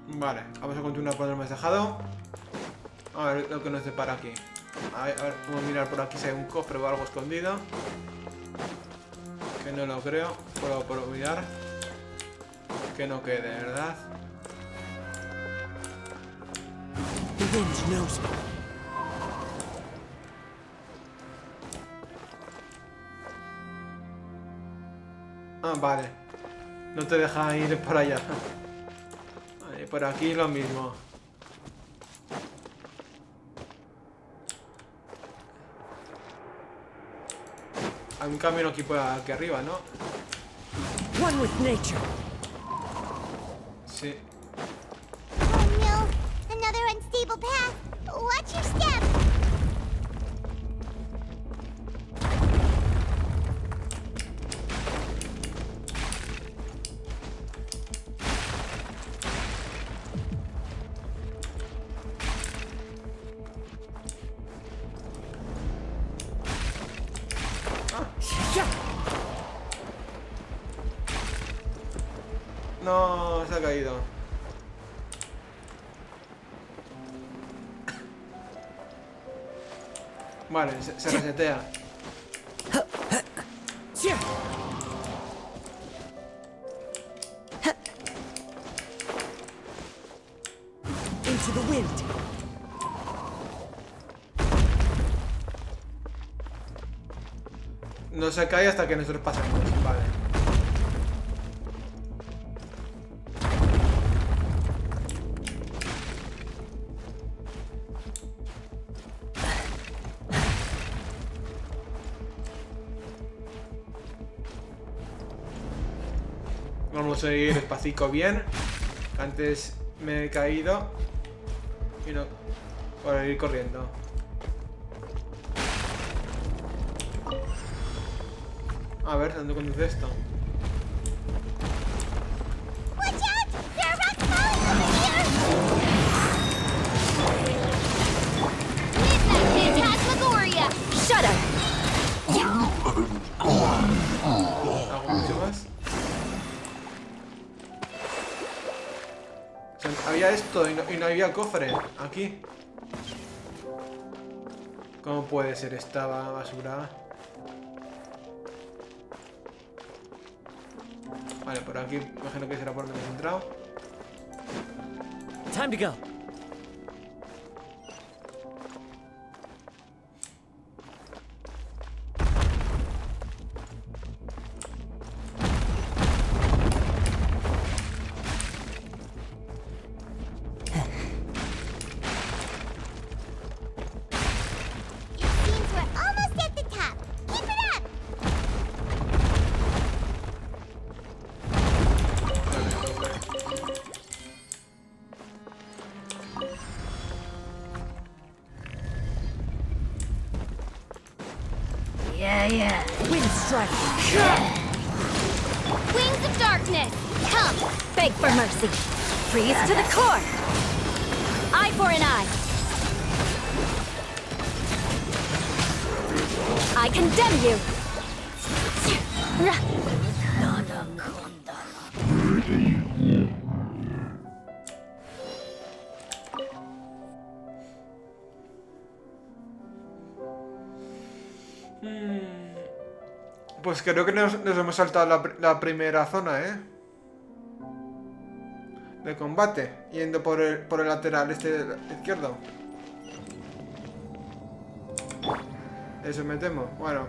Vale, vamos a continuar por donde hemos dejado. A ver lo que nos depara aquí. A ver, vamos a mirar por aquí si hay un cofre o algo escondido. Que no lo creo. Puedo mirar. Que no quede, ¿verdad? The wind knows me. Ah, vale. No te deja ir por allá. Vale, por aquí lo mismo. Hay un camino aquí por aquí arriba, ¿no? One with nature. Sí. Oh no! Another unstable path! Watch your step! No, se ha caído. Vale, se resetea. Into the wind. No se cae hasta que nosotros pasemos. Vale. Vamos a ir despacito bien. Antes me he caído. Y no. Por ir corriendo. A ver, ¿dónde conduce esto? Watch out! There are rocks falling from here! Midnight Phantasmagoria! Shut up! ¿Algo mucho más? O sea, había esto y no había cofre. Aquí. ¿Cómo puede ser esta basura? Vale, por aquí imagino que será por donde hemos entrado. Time to go. It seems we're almost at the top. Keep it up! Vale, cofre. Yeah. Wind strike. Wings of darkness! Come! Beg for mercy! Freeze to the core! Eye for an eye! I condemn you! Pues creo que nos hemos saltado la primera zona, ¿eh? De combate. Yendo por el lateral izquierdo. Eso me temo. Bueno.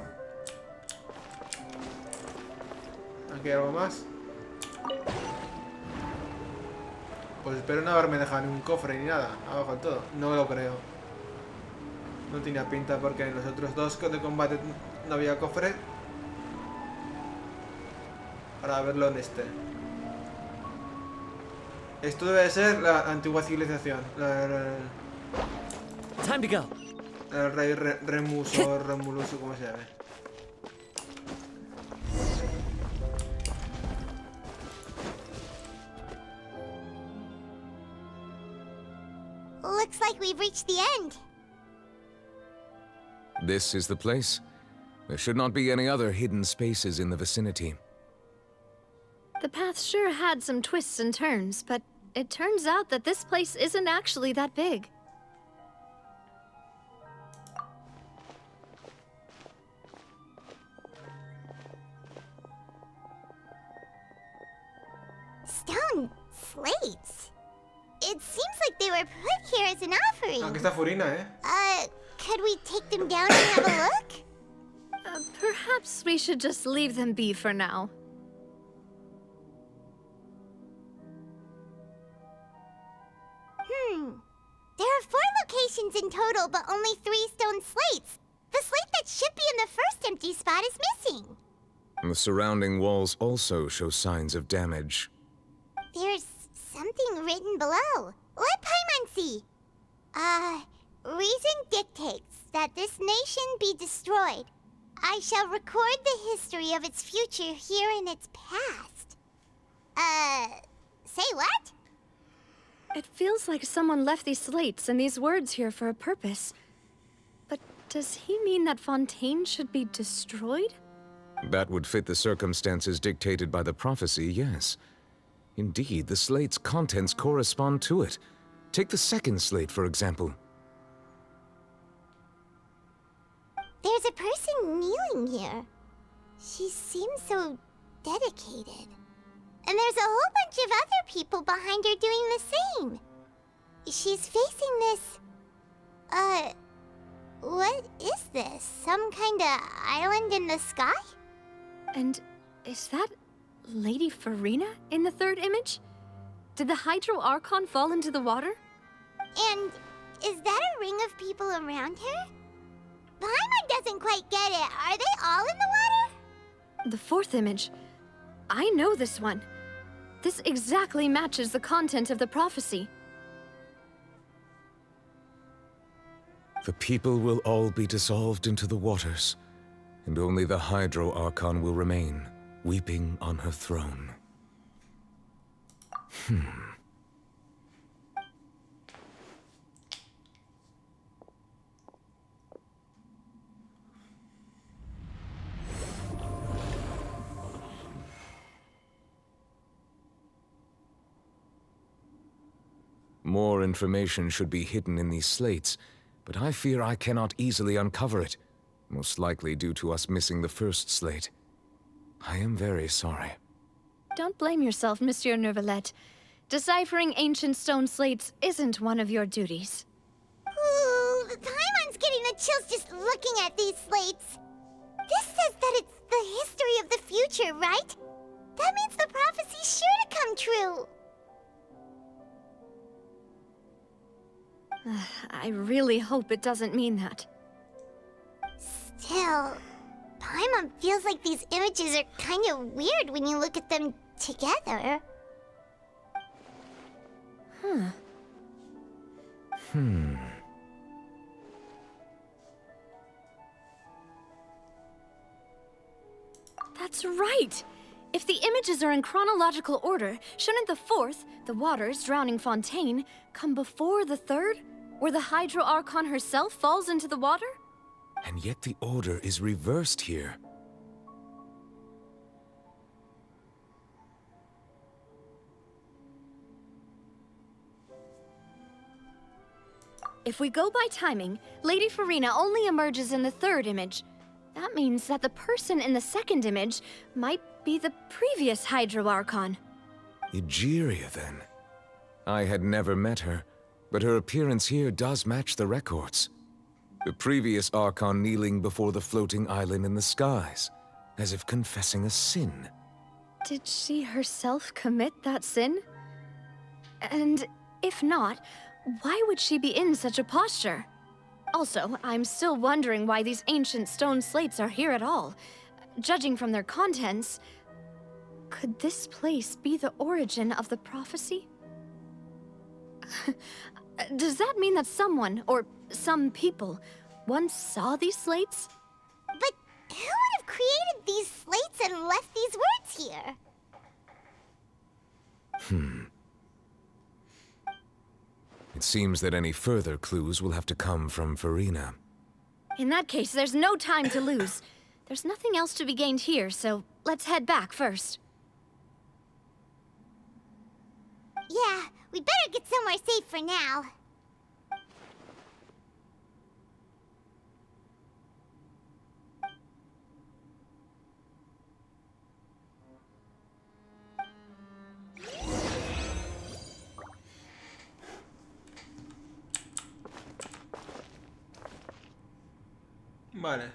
Aquí hay algo más. Pues espero no haberme dejado ni un cofre ni nada. Abajo del todo. No lo creo. No tenía pinta porque en los otros dos de combate no había cofre. Para verlo en este. Esto debe ser la antigua civilización. Time to go. El rey Remuso, Remuluso, como se llame. Looks like we've reached the end. This is the place. There should not be any other hidden spaces in the vicinity. The path sure had some twists and turns, but it turns out that this place isn't actually that big. Stone slates? It seems like they were put here as an offering. Aquí está Furina, Could we take them down and have a look? Perhaps we should just leave them be for now. There are 4 locations in total, but only 3 stone slates. The slate that should be in the first empty spot is missing. The surrounding walls also show signs of damage. There's something written below. Let Paimon see. Reason dictates that this nation be destroyed. I shall record the history of its future here in its past. Say what? It feels like someone left these slates and these words here for a purpose. But does he mean that Fontaine should be destroyed? That would fit the circumstances dictated by the prophecy, yes. Indeed, the slate's contents correspond to it. Take the second slate, for example. There's a person kneeling here. She seems so dedicated. And there's a whole bunch of other people behind her doing the same. She's facing this... what is this? Some kind of island in the sky? And is that Lady Farina in the third image? Did the Hydro Archon fall into the water? And is that a ring of people around her? Paimon doesn't quite get it. Are they all in the water? The fourth image. I know this one. This exactly matches the content of the prophecy. The people will all be dissolved into the waters, and only the Hydro Archon will remain, weeping on her throne. More information should be hidden in these slates, but I fear I cannot easily uncover it, most likely due to us missing the first slate. I am very sorry. Don't blame yourself, Monsieur Neuvillette. Deciphering ancient stone slates isn't one of your duties. Ooh, Paimon's getting the chills just looking at these slates. This says that it's the history of the future, right? That means the prophecy's sure to come true. I really hope it doesn't mean that. Still, Paimon feels like these images are kind of weird when you look at them together. That's right! If the images are in chronological order, shouldn't the fourth, the waters drowning Fontaine, come before the third, where the Hydro Archon herself falls into the water? And yet the order is reversed here. If we go by timing, Lady Farina only emerges in the third image. That means that the person in the second image might be the previous Hydro Archon. Egeria, then. I had never met her, but her appearance here does match the records. The previous Archon kneeling before the floating island in the skies, as if confessing a sin. Did she herself commit that sin? And if not, why would she be in such a posture? Also, I'm still wondering why these ancient stone slates are here at all. Judging from their contents, could this place be the origin of the prophecy? Does that mean that someone, or some people, once saw these slates? But who would have created these slates and left these words here? It seems that any further clues will have to come from Farina. In that case, there's no time to lose. There's nothing else to be gained here, so let's head back first. Yeah, we We better get somewhere safe for now. Vale.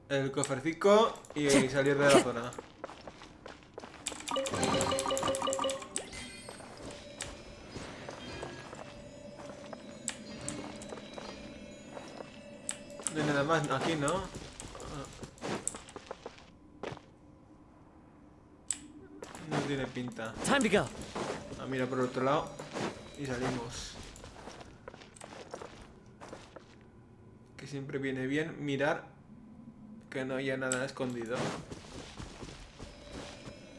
El cofrecito y salir de la zona. No hay nada más aquí, ¿no? No tiene pinta. Time to go. Ah, mira por el otro lado y salimos. Que siempre viene bien mirar que no haya nada escondido.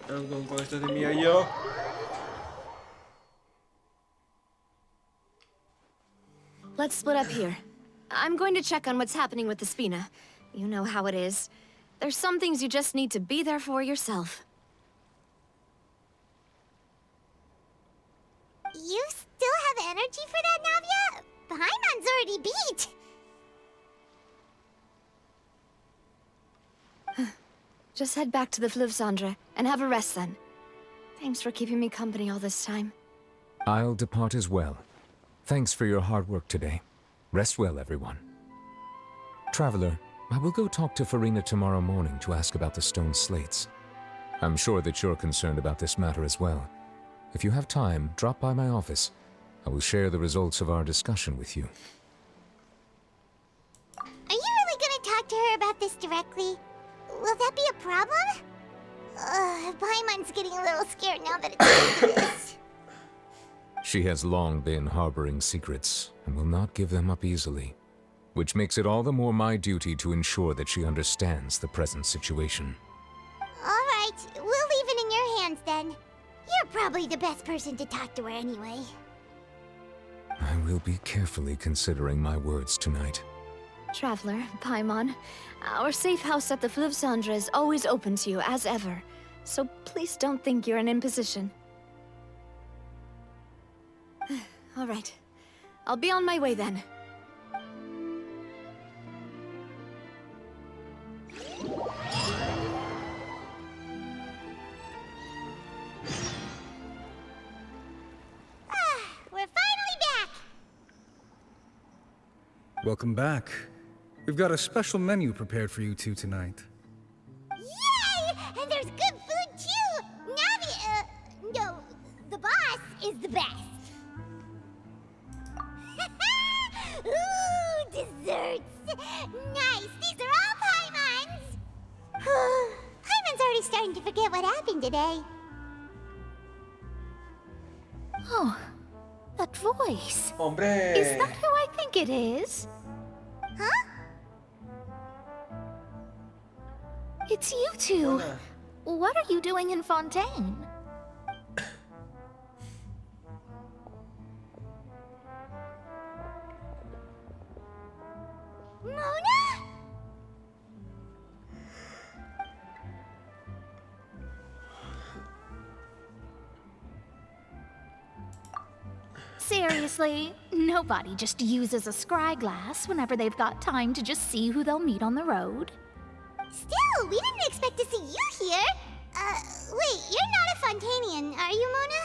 Con esto de mí yo. Let's split up here. I'm going to check on what's happening with the Spina. You know how it is. There's some things you just need to be there for yourself. You still have energy for that, Navia? Paimon's already beat. Just head back to the Fleuve Cendre and have a rest then. Thanks for keeping me company all this time. I'll depart as well. Thanks for your hard work today. Rest well, everyone. Traveler, I will go talk to Farina tomorrow morning to ask about the stone slates. I'm sure that you're concerned about this matter as well. If you have time, drop by my office. I will share the results of our discussion with you. Are you really gonna talk to her about this directly? Will that be a problem? Paimon's getting a little scared now that it's come to this. She has long been harboring secrets and will not give them up easily, which makes it all the more my duty to ensure that she understands the present situation. All right, we'll leave it in your hands then. You're probably the best person to talk to her anyway. I will be carefully considering my words tonight. Traveler, Paimon, our safe house at the Fleuve Cendre is always open to you as ever. So please don't think you're an imposition. All right. I'll be on my way then. We're finally back! Welcome back. We've got a special menu prepared for you two tonight. Yay! And there's good food too! Navi, no, the boss is the best. Ooh, desserts! Nice, these are all Paimon's! Paimon's already starting to forget what happened today. Oh, that voice. Hombre. Is that who I think it is? Huh? It's you two. Hola. What are you doing in Fontaine? Mona? Seriously, nobody just uses a scry glass whenever they've got time to just see who they'll meet on the road. Still, we didn't expect to see you here. Wait, you're not a Fontanian, are you, Mona?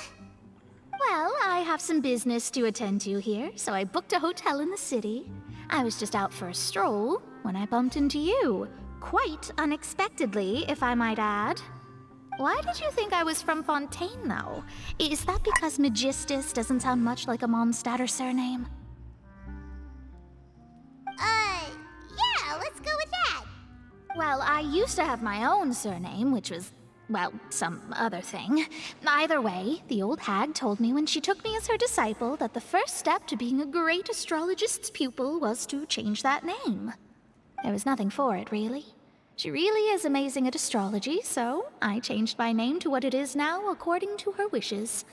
Well, I have some business to attend to here, so I booked a hotel in the city. I was just out for a stroll when I bumped into you. Quite unexpectedly, if I might add. Why did you think I was from Fontaine, though? Is that because Magistus doesn't sound much like a Mondstadt surname? Yeah, let's go with that. Well, I used to have my own surname, which was, well, some other thing. Either way, the old hag told me when she took me as her disciple that the first step to being a great astrologist's pupil was to change that name. There was nothing for it, really. She really is amazing at astrology, so I changed my name to what it is now according to her wishes.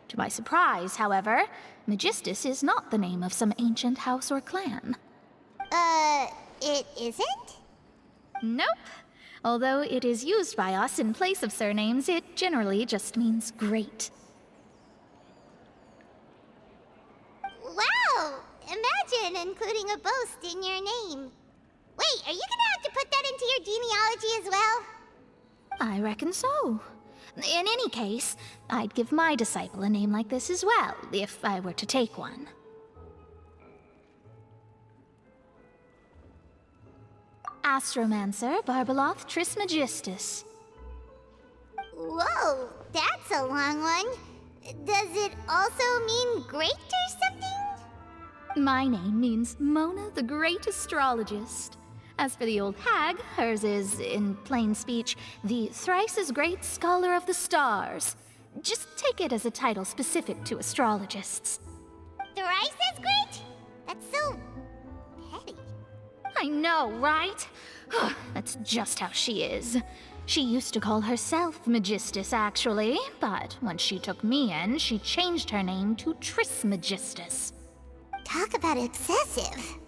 To my surprise, however, Magistus is not the name of some ancient house or clan. It isn't? Nope. Although it is used by us in place of surnames, it generally just means great. sin, including a boast in your name. Wait, are you gonna have to put that into your genealogy as well? I reckon so. In any case, I'd give my disciple a name like this as well, if I were to take one. Astromancer Barbeloth Trismegistus. Whoa, that's a long one. Does it also mean great or something? My name means Mona the Great Astrologist. As for the old hag, hers is, in plain speech, the thrice-as-great Scholar of the Stars. Just take it as a title specific to astrologists. Thrice as great? That's so petty. I know, right? That's just how she is. She used to call herself Megistus, actually, but when she took me in, she changed her name to Trismegistus. Talk about excessive.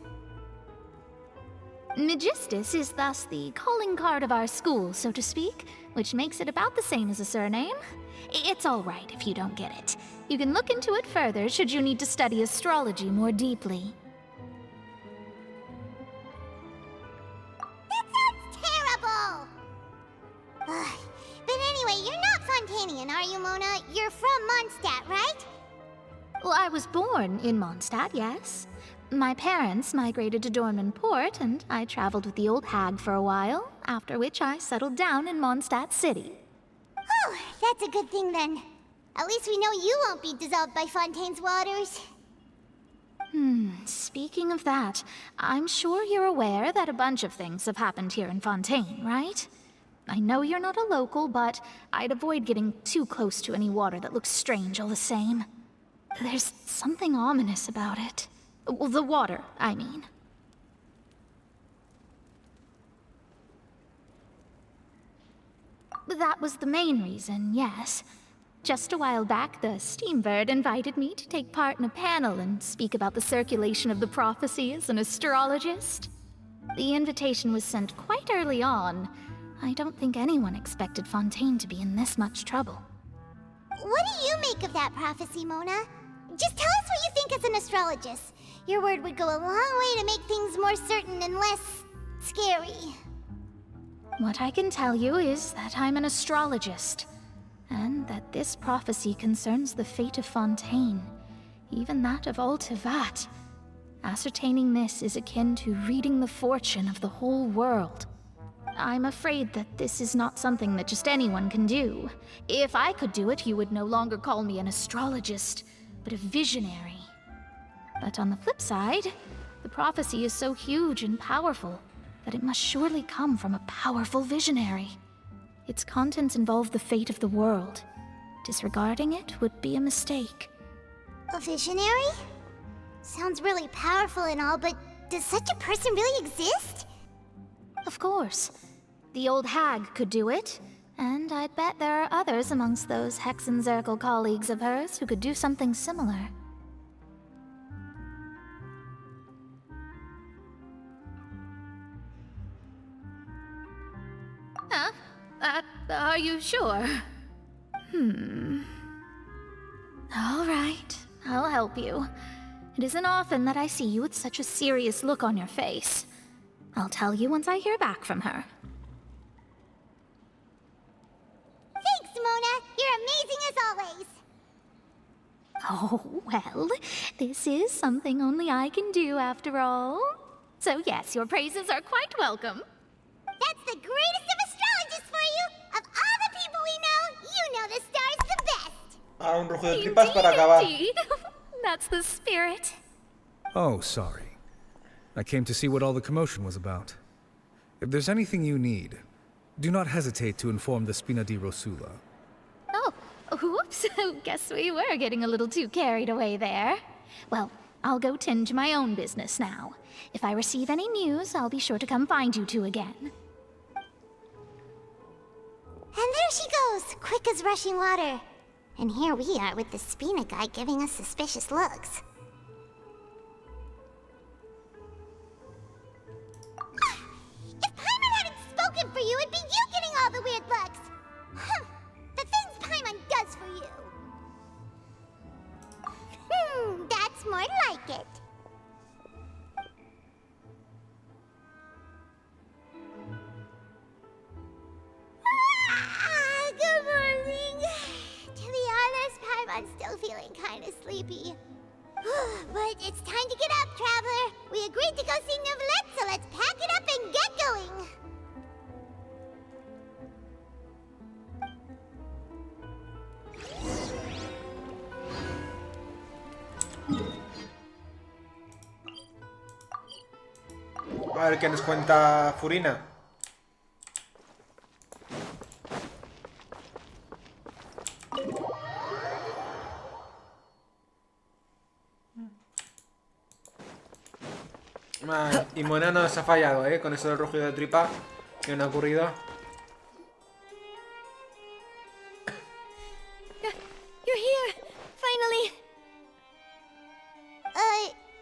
Megistus is thus the calling card of our school, so to speak, which makes it about the same as a surname. It's all right if you don't get it. You can look into it further should you need to study astrology more deeply. That sounds terrible! Ugh. But anyway, you're not Fontanian, are you, Mona? You're from Mondstadt, right? Well, I was born in Mondstadt, yes. My parents migrated to Dornman Port, and I traveled with the old hag for a while, after which I settled down in Mondstadt City. Oh, that's a good thing then. At least we know you won't be dissolved by Fontaine's waters. Speaking of that, I'm sure you're aware that a bunch of things have happened here in Fontaine, right? I know you're not a local, but I'd avoid getting too close to any water that looks strange all the same. There's something ominous about it. Well, the water, I mean. That was the main reason, yes. Just a while back, the Steambird invited me to take part in a panel and speak about the circulation of the prophecy as an astrologist. The invitation was sent quite early on. I don't think anyone expected Fontaine to be in this much trouble. What do you make of that prophecy, Mona? Just tell us what you think as an astrologist. Your word would go a long way to make things more certain and less scary. What I can tell you is that I'm an astrologist, and that this prophecy concerns the fate of Fontaine, even that of Ultivat. Ascertaining this is akin to reading the fortune of the whole world. I'm afraid that this is not something that just anyone can do. If I could do it, you would no longer call me an astrologist, but a visionary. But on the flip side, the prophecy is so huge and powerful that it must surely come from a powerful visionary. Its contents involve the fate of the world. Disregarding it would be a mistake. A visionary? Sounds really powerful and all, but does such a person really exist? Of course. The old hag could do it, and I'd bet there are others amongst those Hexenzirkel colleagues of hers who could do something similar. Huh? Are you sure? All right, I'll help you. It isn't often that I see you with such a serious look on your face. I'll tell you once I hear back from her. Thanks, Mona. You're amazing as always. Oh, well, this is something only I can do after all. So yes, your praises are quite welcome. That's the greatest of astrologists for you. Of all the people we know, you know the star's the best. Ah, un rugido de tripas para acabar. Indeed. That's the spirit. Oh, sorry. I came to see what all the commotion was about. If there's anything you need, do not hesitate to inform the Spina di Rosula. Oh, whoops. Guess we were getting a little too carried away there. Well, I'll go tend to my own business now. If I receive any news, I'll be sure to come find you two again. And there she goes, quick as rushing water. And here we are with the Spina guy giving us suspicious looks. If Paimon hadn't spoken for you, it'd be you getting all the weird looks. The things Paimon does for you. That's more like it. feeling kinda sleepy. But it's time to get up, Traveler. We agreed to go see Neuvillette, so let's pack it up and get going. A ver qué nos cuenta Furina. Y Mona nos ha fallado, con eso del rugido de tripa que no ha ocurrido. You're here! Finally!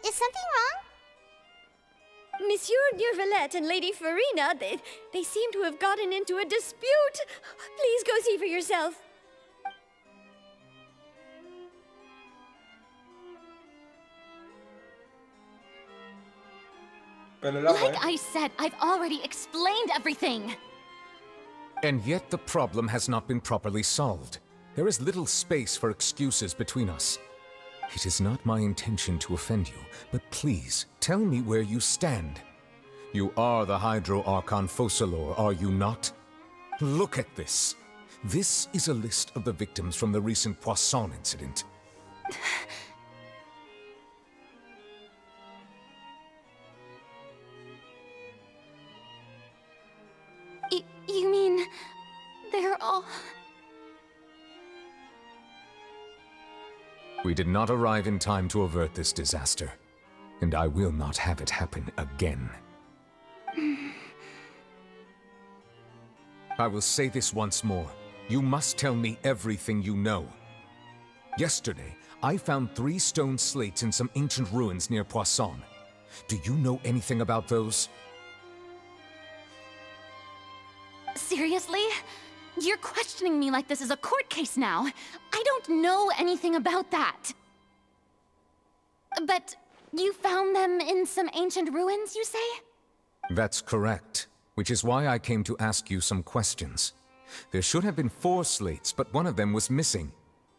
Is something wrong? Monsieur Neuvillette and Lady Farina, they seem to have gotten into a dispute. Please go see for yourself. Like I said, I've already explained everything. And yet the problem has not been properly solved. There is little space for excuses between us. It is not my intention to offend you, but please, tell me where you stand. You are the Hydro Archon Focalor, are you not? Look at this. This is a list of the victims from the recent Poisson incident. You mean... they're all... We did not arrive in time to avert this disaster, and I will not have it happen again. I will say this once more. You must tell me everything you know. Yesterday, I found 3 stone slates in some ancient ruins near Poisson. Do you know anything about those? Seriously? You're questioning me like this is a court case now. I don't know anything about that. But you found them in some ancient ruins, you say? That's correct, which is why I came to ask you some questions. There should have been 4 slates, but one of them was missing.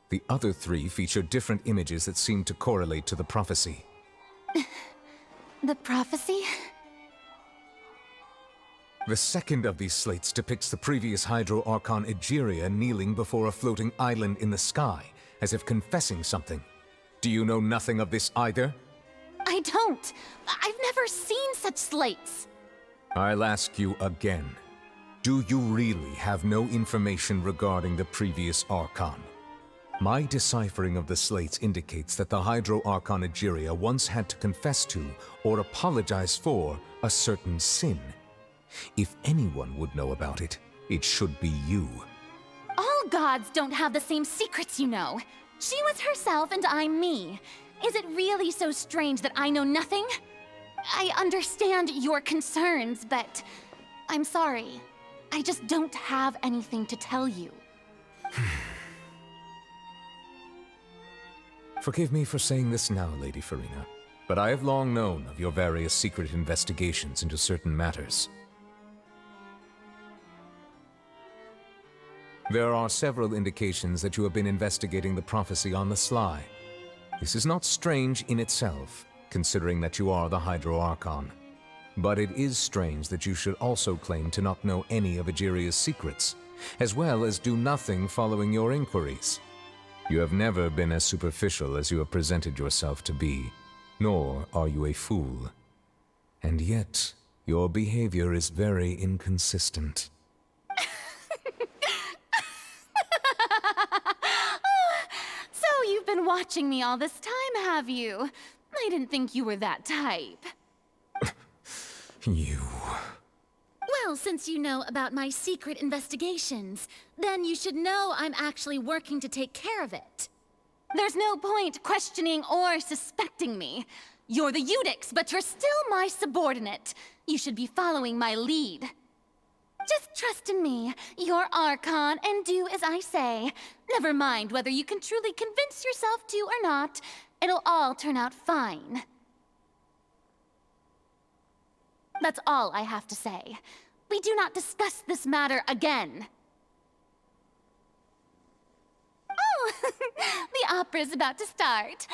The other 3 feature different images that seem to correlate to the prophecy. The prophecy? The second of these slates depicts the previous Hydro Archon Egeria kneeling before a floating island in the sky, as if confessing something. Do you know nothing of this either? I don't. I've never seen such slates. I'll ask you again. Do you really have no information regarding the previous Archon? My deciphering of the slates indicates that the Hydro Archon Egeria once had to confess to, or apologize for, a certain sin. If anyone would know about it, it should be you. All gods don't have the same secrets, you know. She was herself and I'm me. Is it really so strange that I know nothing? I understand your concerns, but I'm sorry. I just don't have anything to tell you. Forgive me for saying this now, Lady Farina, but I have long known of your various secret investigations into certain matters. There are several indications that you have been investigating the prophecy on the sly. This is not strange in itself, considering that you are the Hydro Archon. But it is strange that you should also claim to not know any of Egeria's secrets, as well as do nothing following your inquiries. You have never been as superficial as you have presented yourself to be, nor are you a fool. And yet, your behavior is very inconsistent. So you've been watching me all this time, have you? I didn't think you were that type. You... Well, since you know about my secret investigations, then you should know I'm actually working to take care of it. There's no point questioning or suspecting me. You're the Eudix, but you're still my subordinate. You should be following my lead. Just trust in me, your Archon, and do as I say. Never mind whether you can truly convince yourself to or not. It'll all turn out fine. That's all I have to say. We do not discuss this matter again. The opera's about to start.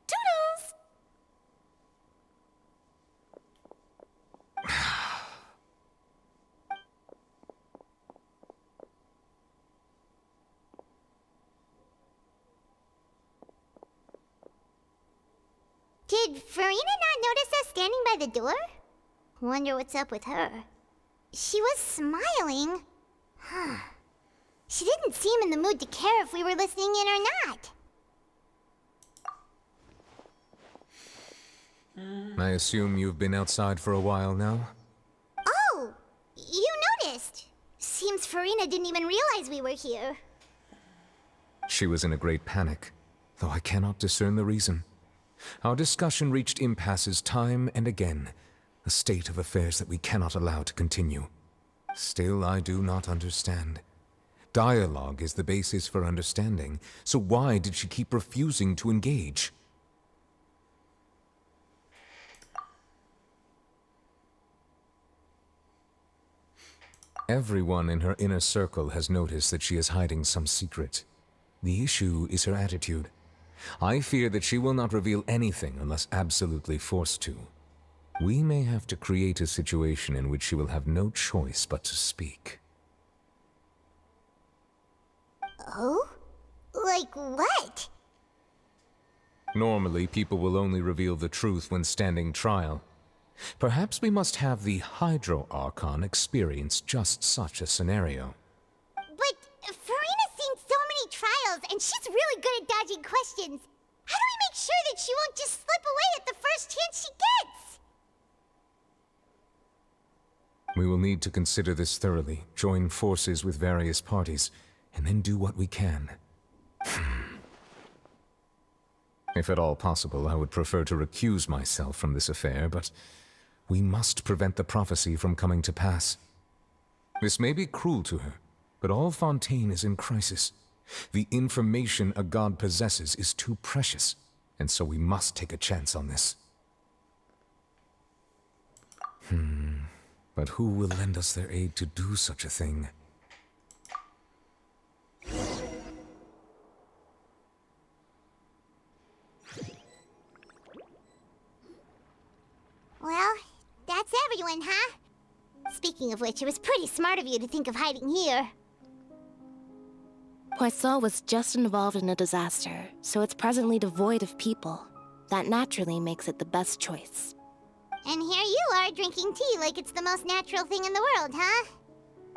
Toodles! Did Farina not notice us standing by the door? Wonder what's up with her. She was smiling. Huh. She didn't seem in the mood to care if we were listening in or not. I assume you've been outside for a while now? Oh, you noticed. Seems Farina didn't even realize we were here. She was in a great panic, though I cannot discern the reason. Our discussion reached impasses time and again, a state of affairs that we cannot allow to continue. Still, I do not understand. Dialogue is the basis for understanding, so why did she keep refusing to engage? Everyone in her inner circle has noticed that she is hiding some secret. The issue is her attitude. I fear that she will not reveal anything unless absolutely forced to. We may have to create a situation in which she will have no choice but to speak. Oh? Like what? Normally, people will only reveal the truth when standing trial. Perhaps we must have the Hydro Archon experience just such a scenario. But Farina's seen so many trials, and she's really good at dodging questions. How do we make sure that she won't just slip away at the first chance she gets? We will need to consider this thoroughly, join forces with various parties, and then do what we can. If at all possible, I would prefer to recuse myself from this affair, but we must prevent the prophecy from coming to pass. This may be cruel to her, but all Fontaine is in crisis. The information a god possesses is too precious, and so we must take a chance on this. But who will lend us their aid to do such a thing? Well, that's everyone, huh? Speaking of which, it was pretty smart of you to think of hiding here. Poisson was just involved in a disaster, so it's presently devoid of people. That naturally makes it the best choice. And here you are drinking tea like it's the most natural thing in the world, huh?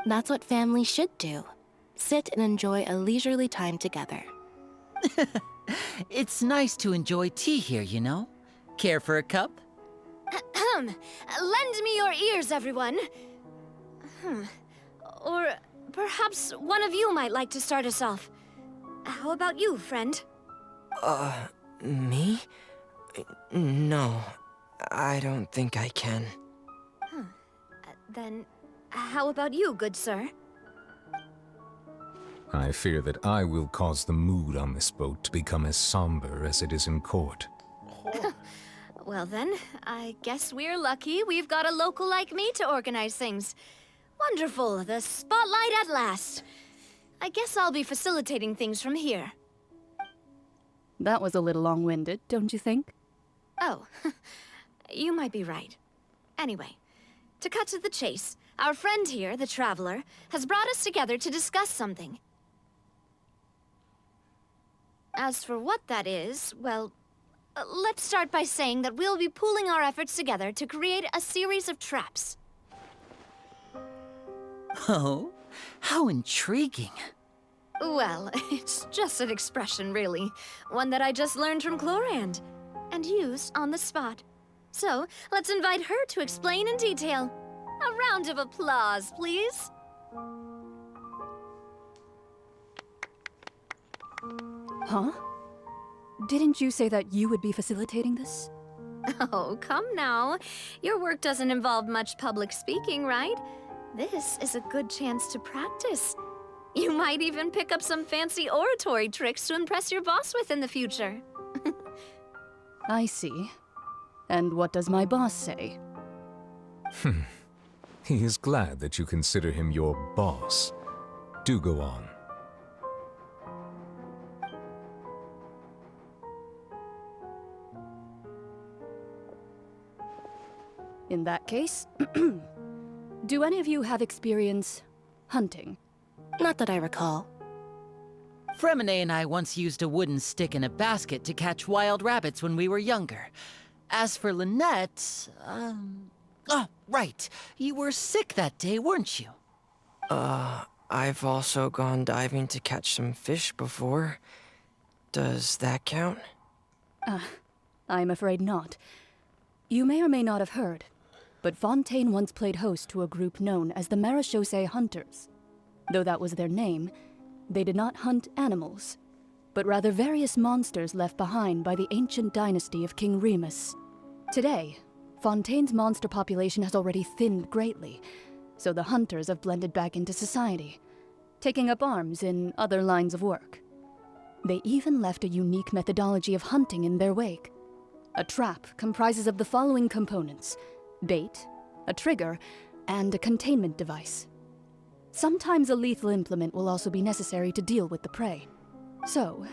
That's what families should do. Sit and enjoy a leisurely time together. It's nice to enjoy tea here, you know? Care for a cup? Lend me your ears, everyone. Or perhaps one of you might like to start us off. How about you, friend? Me? No, I don't think I can. Then, how about you, good sir? I fear that I will cause the mood on this boat to become as somber as it is in court. Well then, I guess we're lucky we've got a local like me to organize things. Wonderful, the spotlight at last. I guess I'll be facilitating things from here. That was a little long-winded, don't you think? Oh, you might be right. Anyway, to cut to the chase, our friend here, the Traveler, has brought us together to discuss something. As for what that is, well, let's start by saying that we'll be pooling our efforts together to create a series of traps. Oh, how intriguing. Well, it's just an expression, really. One that I just learned from Chlorand, and used on the spot. So, let's invite her to explain in detail. A round of applause, please. Huh? Didn't you say that you would be facilitating this? Oh, come now. Your work doesn't involve much public speaking, right? This is a good chance to practice. You might even pick up some fancy oratory tricks to impress your boss with in the future. I see. And what does my boss say? He is glad that you consider him your boss. Do go on. In that case, do any of you have experience hunting? Not that I recall. Fremine and I once used a wooden stick in a basket to catch wild rabbits when we were younger. As for Lynette, oh, right. You were sick that day, weren't you? I've also gone diving to catch some fish before. Does that count? I'm afraid not. You may or may not have heard, but Fontaine once played host to a group known as the Marechaussee Hunters. Though that was their name, they did not hunt animals, but rather various monsters left behind by the ancient dynasty of King Remus. Today, Fontaine's monster population has already thinned greatly, so the hunters have blended back into society, taking up arms in other lines of work. They even left a unique methodology of hunting in their wake. A trap comprises of the following components: bait, a trigger, and a containment device. Sometimes a lethal implement will also be necessary to deal with the prey. So,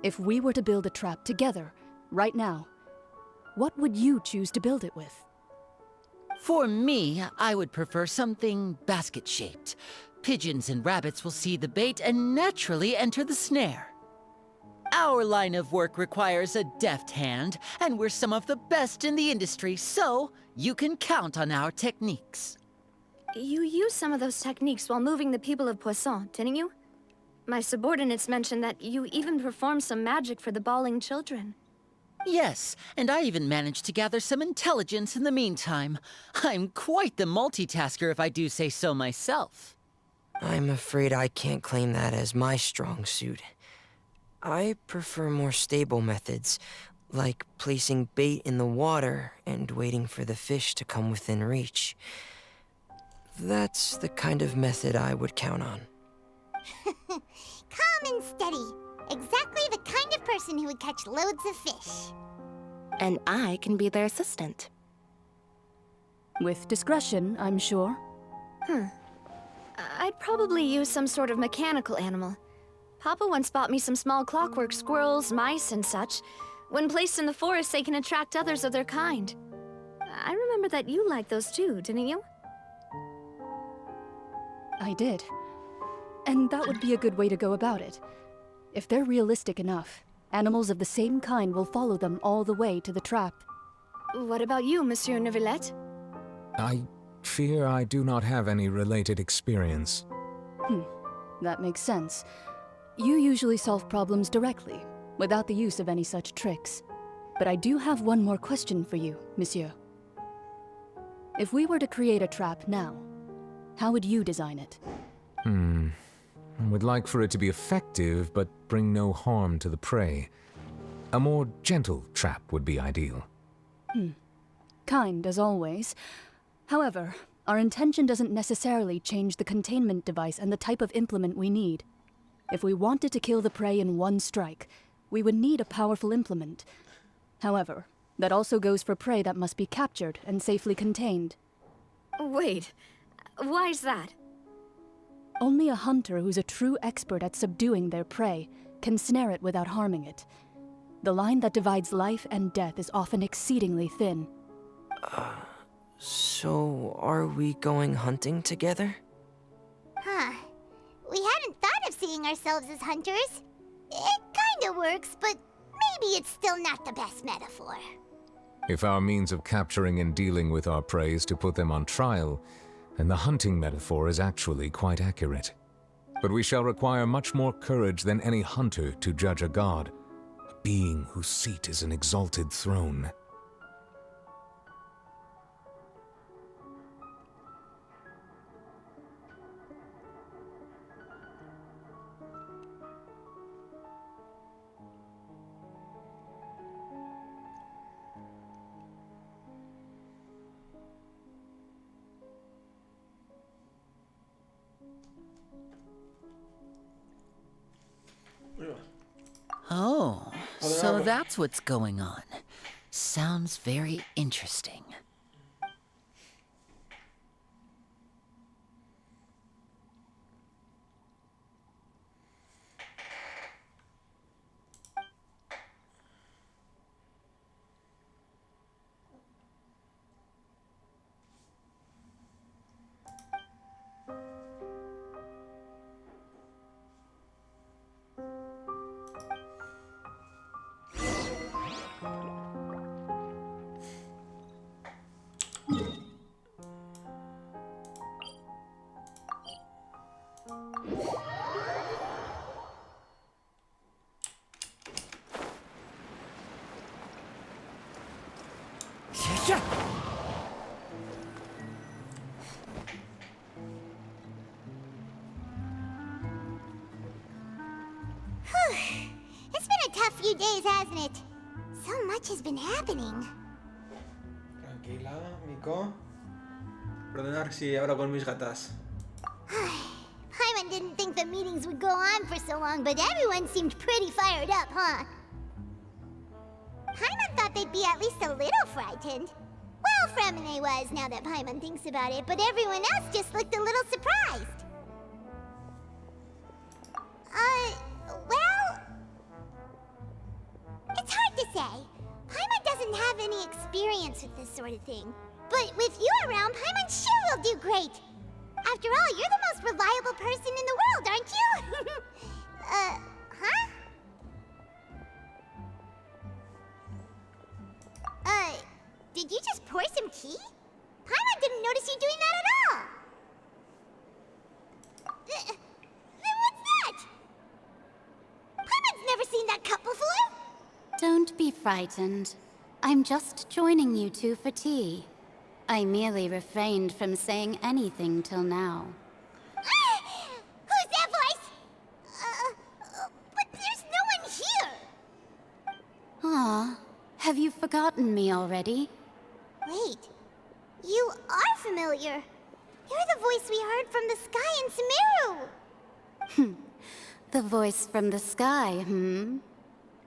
if we were to build a trap together, right now, what would you choose to build it with? For me, I would prefer something basket-shaped. Pigeons and rabbits will see the bait and naturally enter the snare. Our line of work requires a deft hand, and we're some of the best in the industry, so you can count on our techniques. You used some of those techniques while moving the people of Poisson, didn't you? My subordinates mentioned that you even performed some magic for the bawling children. Yes, and I even managed to gather some intelligence in the meantime. I'm quite the multitasker if I do say so myself. I'm afraid I can't claim that as my strong suit. I prefer more stable methods, like placing bait in the water and waiting for the fish to come within reach. That's the kind of method I would count on. Calm and steady. Exactly the kind of person who would catch loads of fish. And I can be their assistant. With discretion, I'm sure. I'd probably use some sort of mechanical animal. Papa once bought me some small clockwork squirrels, mice, and such. When placed in the forest, they can attract others of their kind. I remember that you liked those too, didn't you? I did. And that would be a good way to go about it. If they're realistic enough, animals of the same kind will follow them all the way to the trap. What about you, Monsieur Neuvillette? I fear I do not have any related experience. That makes sense. You usually solve problems directly, without the use of any such tricks. But I do have one more question for you, Monsieur. If we were to create a trap now, how would you design it? I would like for it to be effective, but bring no harm to the prey. A more gentle trap would be ideal. Kind, as always. However, our intention doesn't necessarily change the containment device and the type of implement we need. If we wanted to kill the prey in one strike, we would need a powerful implement. However, that also goes for prey that must be captured and safely contained. Wait, why's that? Only a hunter who's a true expert at subduing their prey can snare it without harming it. The line that divides life and death is often exceedingly thin. So are we going hunting together? We hadn't thought of seeing ourselves as hunters. It kinda works, but maybe it's still not the best metaphor. If our means of capturing and dealing with our prey is to put them on trial, then the hunting metaphor is actually quite accurate. But we shall require much more courage than any hunter to judge a god, a being whose seat is an exalted throne. Oh, so that's what's going on. Sounds very interesting. It's been a tough few days, hasn't it? So much has been happening. Tranquila, Miko. Perdonar si hablo con mis gatas. Paimon didn't think the meetings would go on for so long, but everyone seemed pretty fired up, huh? Paimon thought they'd be at least a little frightened. Well, Fremine was, now that Paimon thinks about it, but everyone else just looked a little surprised. Well... It's hard to say. Paimon doesn't have any experience with this sort of thing. But with you around, Paimon sure will do great. After all, you're the most reliable person in the world, aren't you? Huh? Did you just pour some tea? Paimon didn't notice you doing that at all. Then what's that? Paimon's never seen that cup before. Don't be frightened. I'm just joining you two for tea. I merely refrained from saying anything till now. Who's that voice? But there's no one here. Ah, have you forgotten me already? Wait, you are familiar. You're the voice we heard from the sky in Sumeru. The voice from the sky,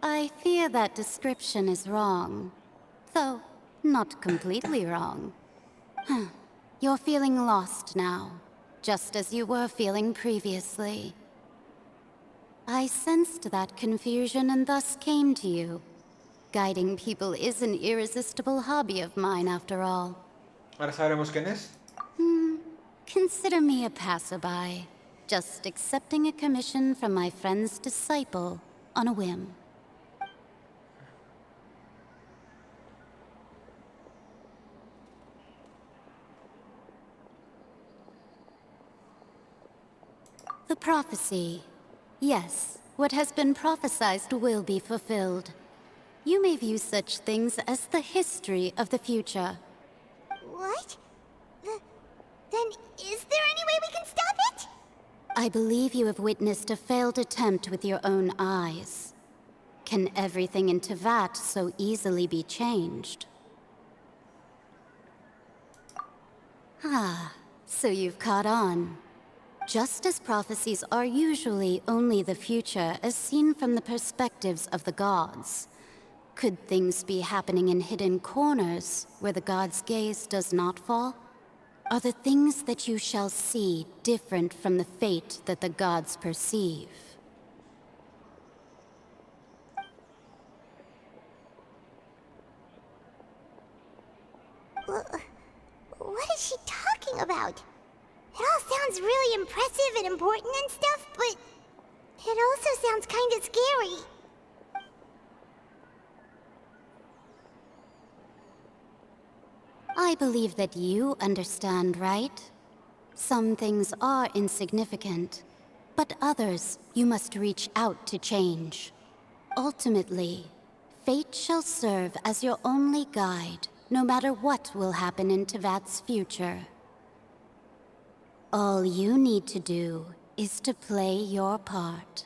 I fear that description is wrong. Though, not completely wrong. You're feeling lost now, just as you were feeling previously. I sensed that confusion and thus came to you. Guiding people is an irresistible hobby of mine, after all. Ahora sabremos quién es. Consider me a passerby, just accepting a commission from my friend's disciple on a whim. The prophecy. Yes, what has been prophesied will be fulfilled. You may view such things as the history of the future. What? Then is there any way we can stop it? I believe you have witnessed a failed attempt with your own eyes. Can everything in Tevat so easily be changed? Ah, so you've caught on. Just as prophecies are usually only the future as seen from the perspectives of the gods, could things be happening in hidden corners where the gods' gaze does not fall? Are the things that you shall see different from the fate that the gods perceive? What is she talking about? It all sounds really impressive and important and stuff, but it also sounds kind of scary. I believe that you understand, right? Some things are insignificant, but others you must reach out to change. Ultimately, fate shall serve as your only guide, no matter what will happen in Tevat's future. All you need to do is to play your part.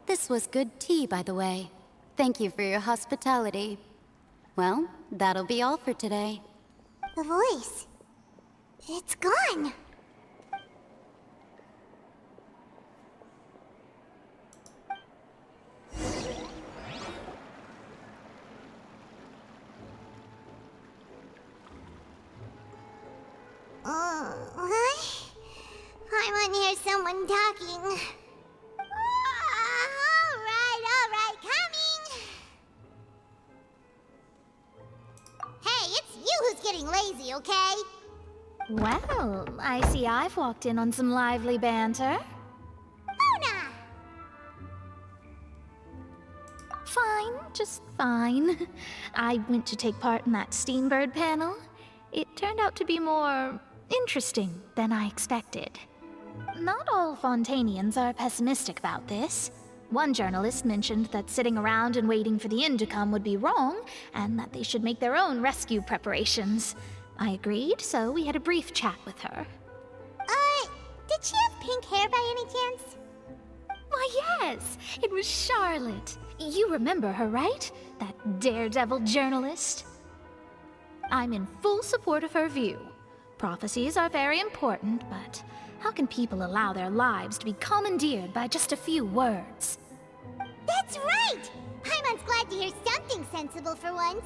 This was good tea, by the way. Thank you for your hospitality. Well, that'll be all for today. The voice. It's gone. What? I want to hear someone talking. All right, coming. Hey, it's you who's getting lazy, okay? Well, I see I've walked in on some lively banter. Mona! Fine, just fine. I went to take part in that Steambird panel. It turned out to be more interesting than I expected. Not all Fontanians are pessimistic about this. One journalist mentioned that sitting around and waiting for the end to come would be wrong, and that they should make their own rescue preparations. I agreed, so we had a brief chat with her. Did she have pink hair by any chance? Why, yes! It was Charlotte. You remember her, right? That daredevil journalist? I'm in full support of her view. Prophecies are very important, but how can people allow their lives to be commandeered by just a few words? That's right! Paimon's glad to hear something sensible for once.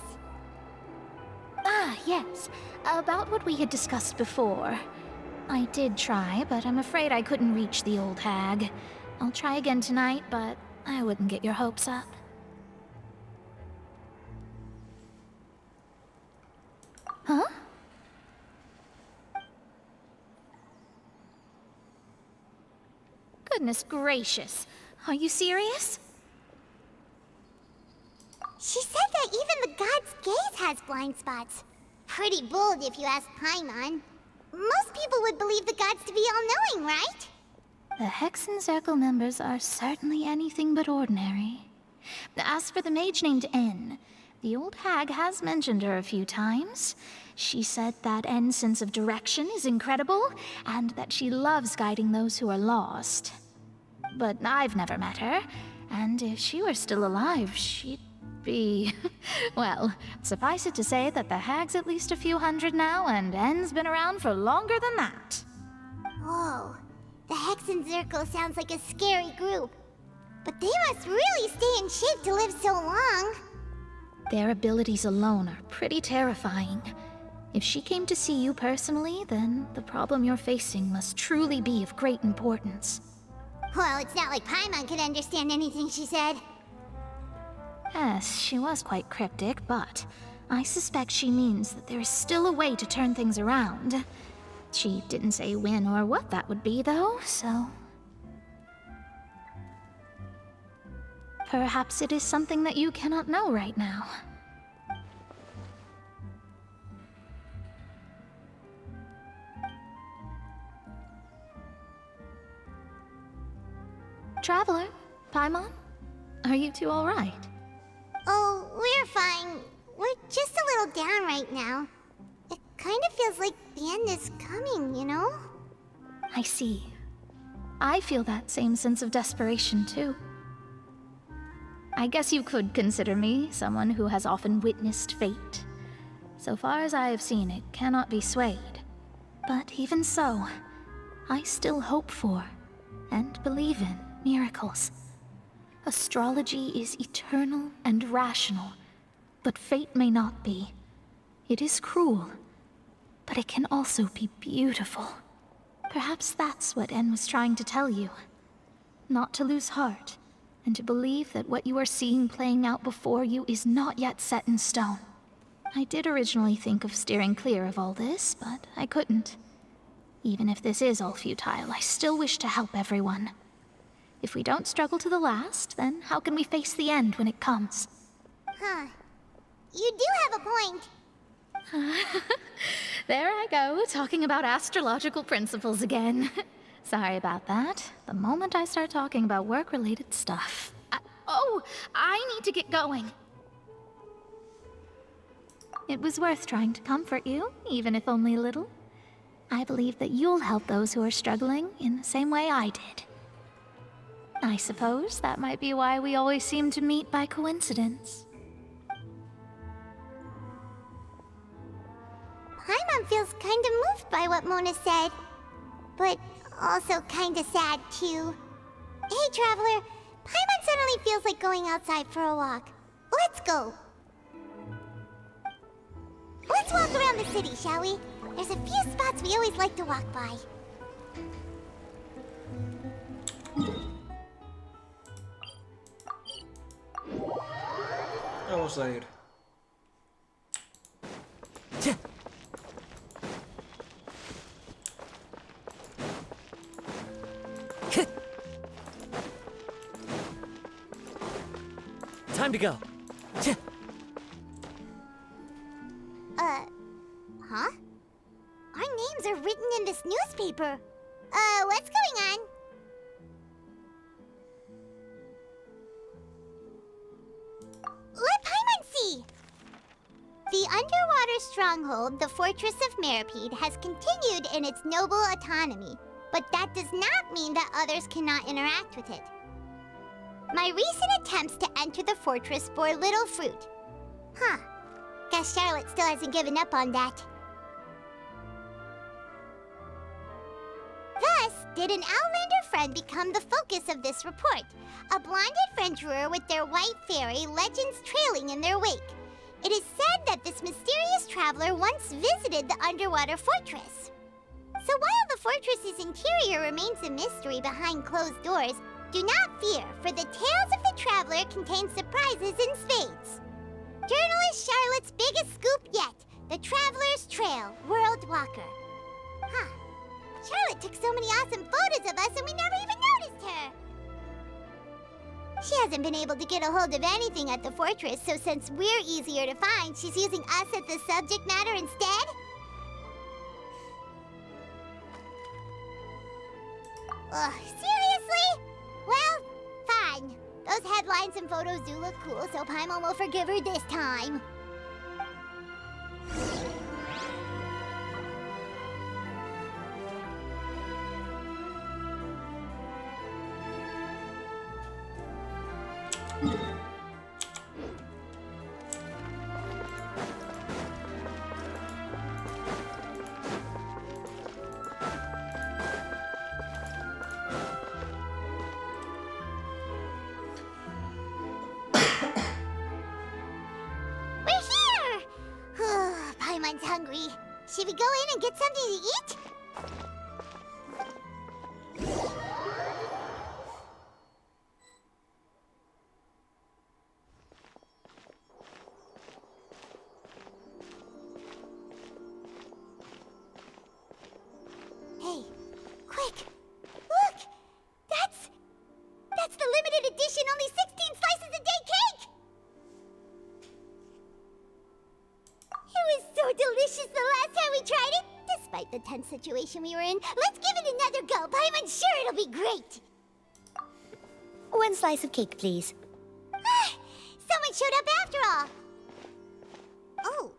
Ah, yes. About what we had discussed before. I did try, but I'm afraid I couldn't reach the old hag. I'll try again tonight, but I wouldn't get your hopes up. Huh? Goodness gracious. Are you serious? She said that even the god's gaze has blind spots. Pretty bold if you ask Paimon. Most people would believe the gods to be all-knowing, right? The Hexen Circle members are certainly anything but ordinary. As for the mage named N, the old hag has mentioned her a few times. She said that N's sense of direction is incredible, and that she loves guiding those who are lost. But I've never met her, and if she were still alive, she'd be... well, suffice it to say that the hag's at least a few hundred now, and N's been around for longer than that. Whoa. The Hexen Circle sounds like a scary group. But they must really stay in shape to live so long. Their abilities alone are pretty terrifying. If she came to see you personally, then the problem you're facing must truly be of great importance. Well, it's not like Paimon could understand anything she said. Yes, she was quite cryptic, but I suspect she means that there is still a way to turn things around. She didn't say when or what that would be, though, so... perhaps it is something that you cannot know right now. Traveler, Paimon, are you two all right? Oh, we're fine. We're just a little down right now. It kind of feels like the end is coming, you know? I see. I feel that same sense of desperation, too. I guess you could consider me someone who has often witnessed fate. So far as I have seen, it cannot be swayed. But even so, I still hope for, and believe in, miracles. Astrology is eternal and rational, but fate may not be. It is cruel, but it can also be beautiful. Perhaps that's what N was trying to tell you. Not to lose heart, and to believe that what you are seeing playing out before you is not yet set in stone. I did originally think of steering clear of all this, but I couldn't. Even if this is all futile, I still wish to help everyone. If we don't struggle to the last, then how can we face the end when it comes? Huh. You do have a point. There I go, talking about astrological principles again. Sorry about that. The moment I start talking about work-related stuff... I need to get going. It was worth trying to comfort you, even if only a little. I believe that you'll help those who are struggling in the same way I did. I suppose that might be why we always seem to meet by coincidence. Paimon feels kind of moved by what Mona said. But also kind of sad, too. Hey, Traveler. Paimon suddenly feels like going outside for a walk. Let's go. Let's walk around the city, shall we? There's a few spots we always like to walk by. Vamos a ir. Time to go. Huh? Our names are written in this newspaper. What's going on? stronghold, the Fortress of Meripede has continued in its noble autonomy, but that does not mean that others cannot interact with it. My recent attempts to enter the fortress bore little fruit. Huh. Guess Charlotte still hasn't given up on that. Thus, did an Outlander friend become the focus of this report, a blonde adventurer with their white fairy legends trailing in their wake. It is said that this mysterious traveler once visited the underwater fortress. So while the fortress's interior remains a mystery behind closed doors, do not fear, for the tales of the traveler contain surprises in spades. Journalist Charlotte's biggest scoop yet, the Traveler's Trail, World Walker. Huh. Charlotte took so many awesome photos of us and we never even noticed her. She hasn't been able to get a hold of anything at the fortress, so since we're easier to find, she's using us as the subject matter instead? Ugh, seriously? Well, fine. Those headlines and photos do look cool, so Paimon will forgive her this time. Paimon's hungry. Should we go in and get something to eat? Hey, quick! Look! That's the limited edition, only 16 slices a day cake! It was so delicious the last time we tried it! Despite the tense situation we were in, let's give it another go. Paimon's sure it'll be great! One slice of cake, please. Someone showed up after all! Oh,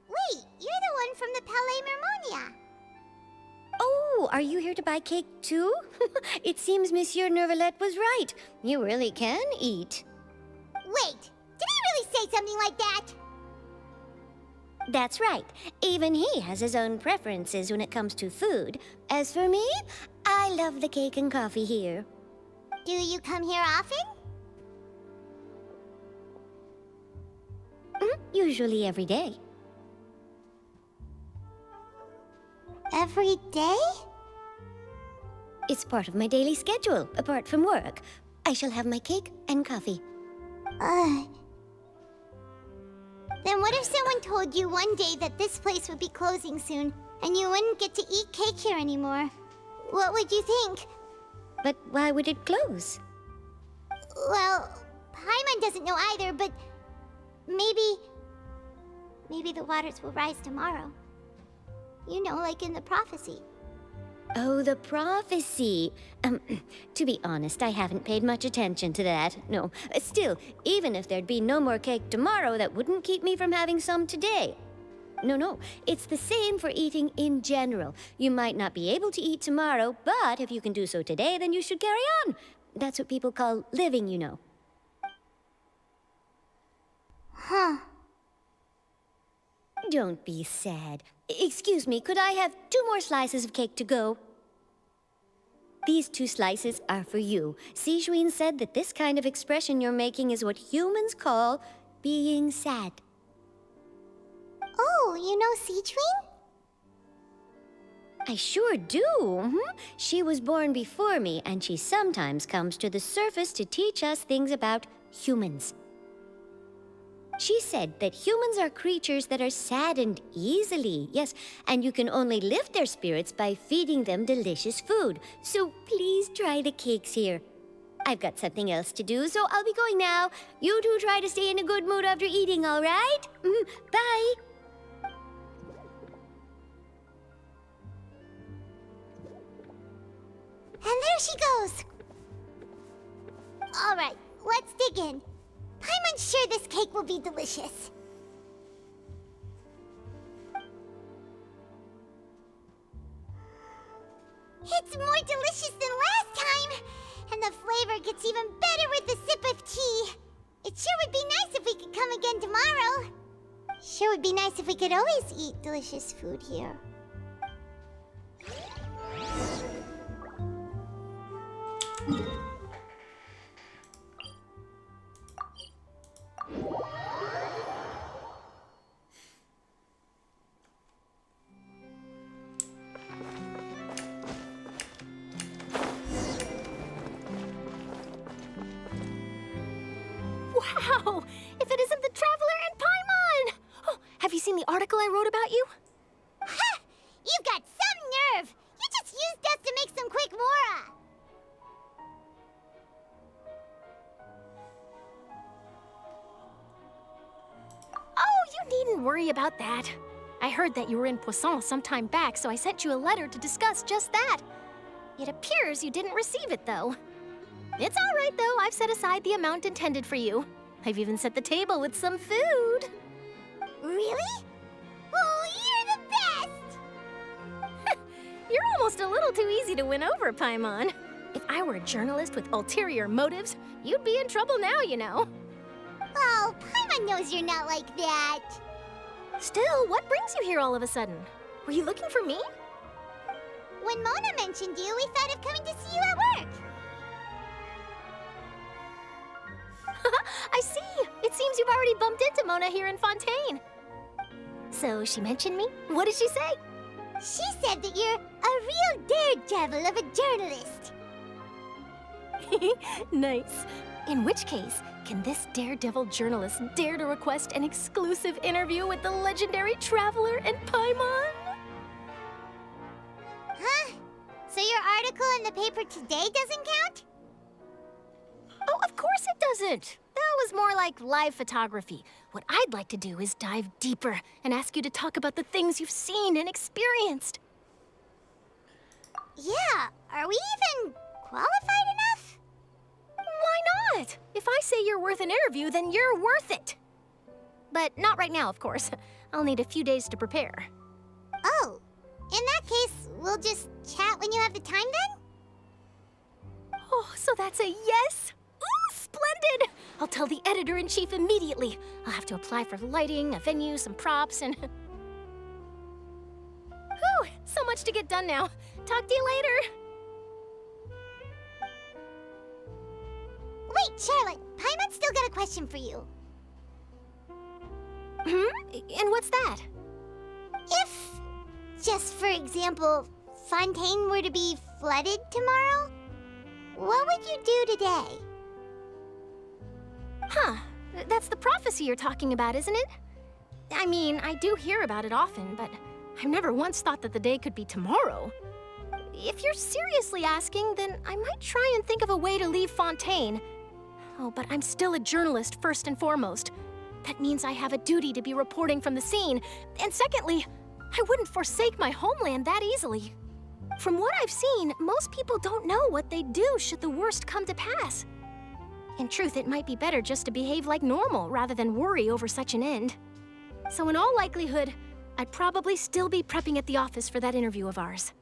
wait, you're the one from the Palais Mermonia. Oh, are you here to buy cake too? It seems Monsieur Nervalette was right. You really can eat. Wait, did he really say something like that? That's right. Even he has his own preferences when it comes to food. As for me, I love the cake and coffee here. Do you come here often? Usually every day. Every day? It's part of my daily schedule, apart from work. I shall have my cake and coffee. Then what if someone told you one day that this place would be closing soon, and you wouldn't get to eat cake here anymore? What would you think? But why would it close? Well, Paimon doesn't know either, but maybe the waters will rise tomorrow. You know, like in the prophecy. Oh, the prophecy. To be honest, I haven't paid much attention to that. No. Still, even if there'd be no more cake tomorrow, that wouldn't keep me from having some today. No. It's the same for eating in general. You might not be able to eat tomorrow, but if you can do so today, then you should carry on. That's what people call living, you know. Huh. Don't be sad. Excuse me, could I have 2 more slices of cake to go? These 2 slices are for you. Sijuin said that this kind of expression you're making is what humans call being sad. Oh, you know Sijuin? I sure do. She was born before me, and she sometimes comes to the surface to teach us things about humans. She said that humans are creatures that are saddened easily, yes, and you can only lift their spirits by feeding them delicious food. So please try the cakes here. I've got something else to do, so I'll be going now. You two try to stay in a good mood after eating, all right? Bye. And there she goes. All right, let's dig in. Paimon's sure this cake will be delicious. It's more delicious than last time! And the flavor gets even better with a sip of tea. It sure would be nice if we could come again tomorrow. Sure would be nice if we could always eat delicious food here. Wow! If it isn't the Traveler and Paimon! Oh, have you seen the article I wrote about you? Ha! You've got some nerve! You just used us to make some quick mora! Oh, you needn't worry about that. I heard that you were in Poisson some time back, so I sent you a letter to discuss just that. It appears you didn't receive it, though. It's all right, though. I've set aside the amount intended for you. I've even set the table with some food. Really? Oh, you're the best! You're almost a little too easy to win over, Paimon. If I were a journalist with ulterior motives, you'd be in trouble now, you know. Oh, Paimon knows you're not like that. Still, what brings you here all of a sudden? Were you looking for me? When Mona mentioned you, we thought of coming to see you at work. I see. It seems you've already bumped into Mona here in Fontaine. So she mentioned me? What did she say? She said that you're a real daredevil of a journalist. Nice. In which case, can this daredevil journalist dare to request an exclusive interview with the legendary Traveler and Paimon? Huh? So your article in the paper today doesn't count? Oh, of course it doesn't. That was more like live photography. What I'd like to do is dive deeper and ask you to talk about the things you've seen and experienced. Yeah, are we even qualified enough? Why not? If I say you're worth an interview, then you're worth it. But not right now, of course. I'll need a few days to prepare. Oh, in that case, we'll just chat when you have the time then? Oh, so that's a yes? Ooh, splendid! I'll tell the editor-in-chief immediately. I'll have to apply for lighting, a venue, some props, and... Whew, so much to get done now. Talk to you later. Wait, Charlotte, Paimon's still got a question for you. And what's that? If, just for example, Fontaine were to be flooded tomorrow, what would you do today? Huh, that's the prophecy you're talking about, isn't it? I mean, I do hear about it often, but I've never once thought that the day could be tomorrow. If you're seriously asking, then I might try and think of a way to leave Fontaine. Oh, but I'm still a journalist first and foremost. That means I have a duty to be reporting from the scene. And secondly, I wouldn't forsake my homeland that easily. From what I've seen, most people don't know what they'd do should the worst come to pass. In truth, it might be better just to behave like normal rather than worry over such an end. So in all likelihood, I'd probably still be prepping at the office for that interview of ours.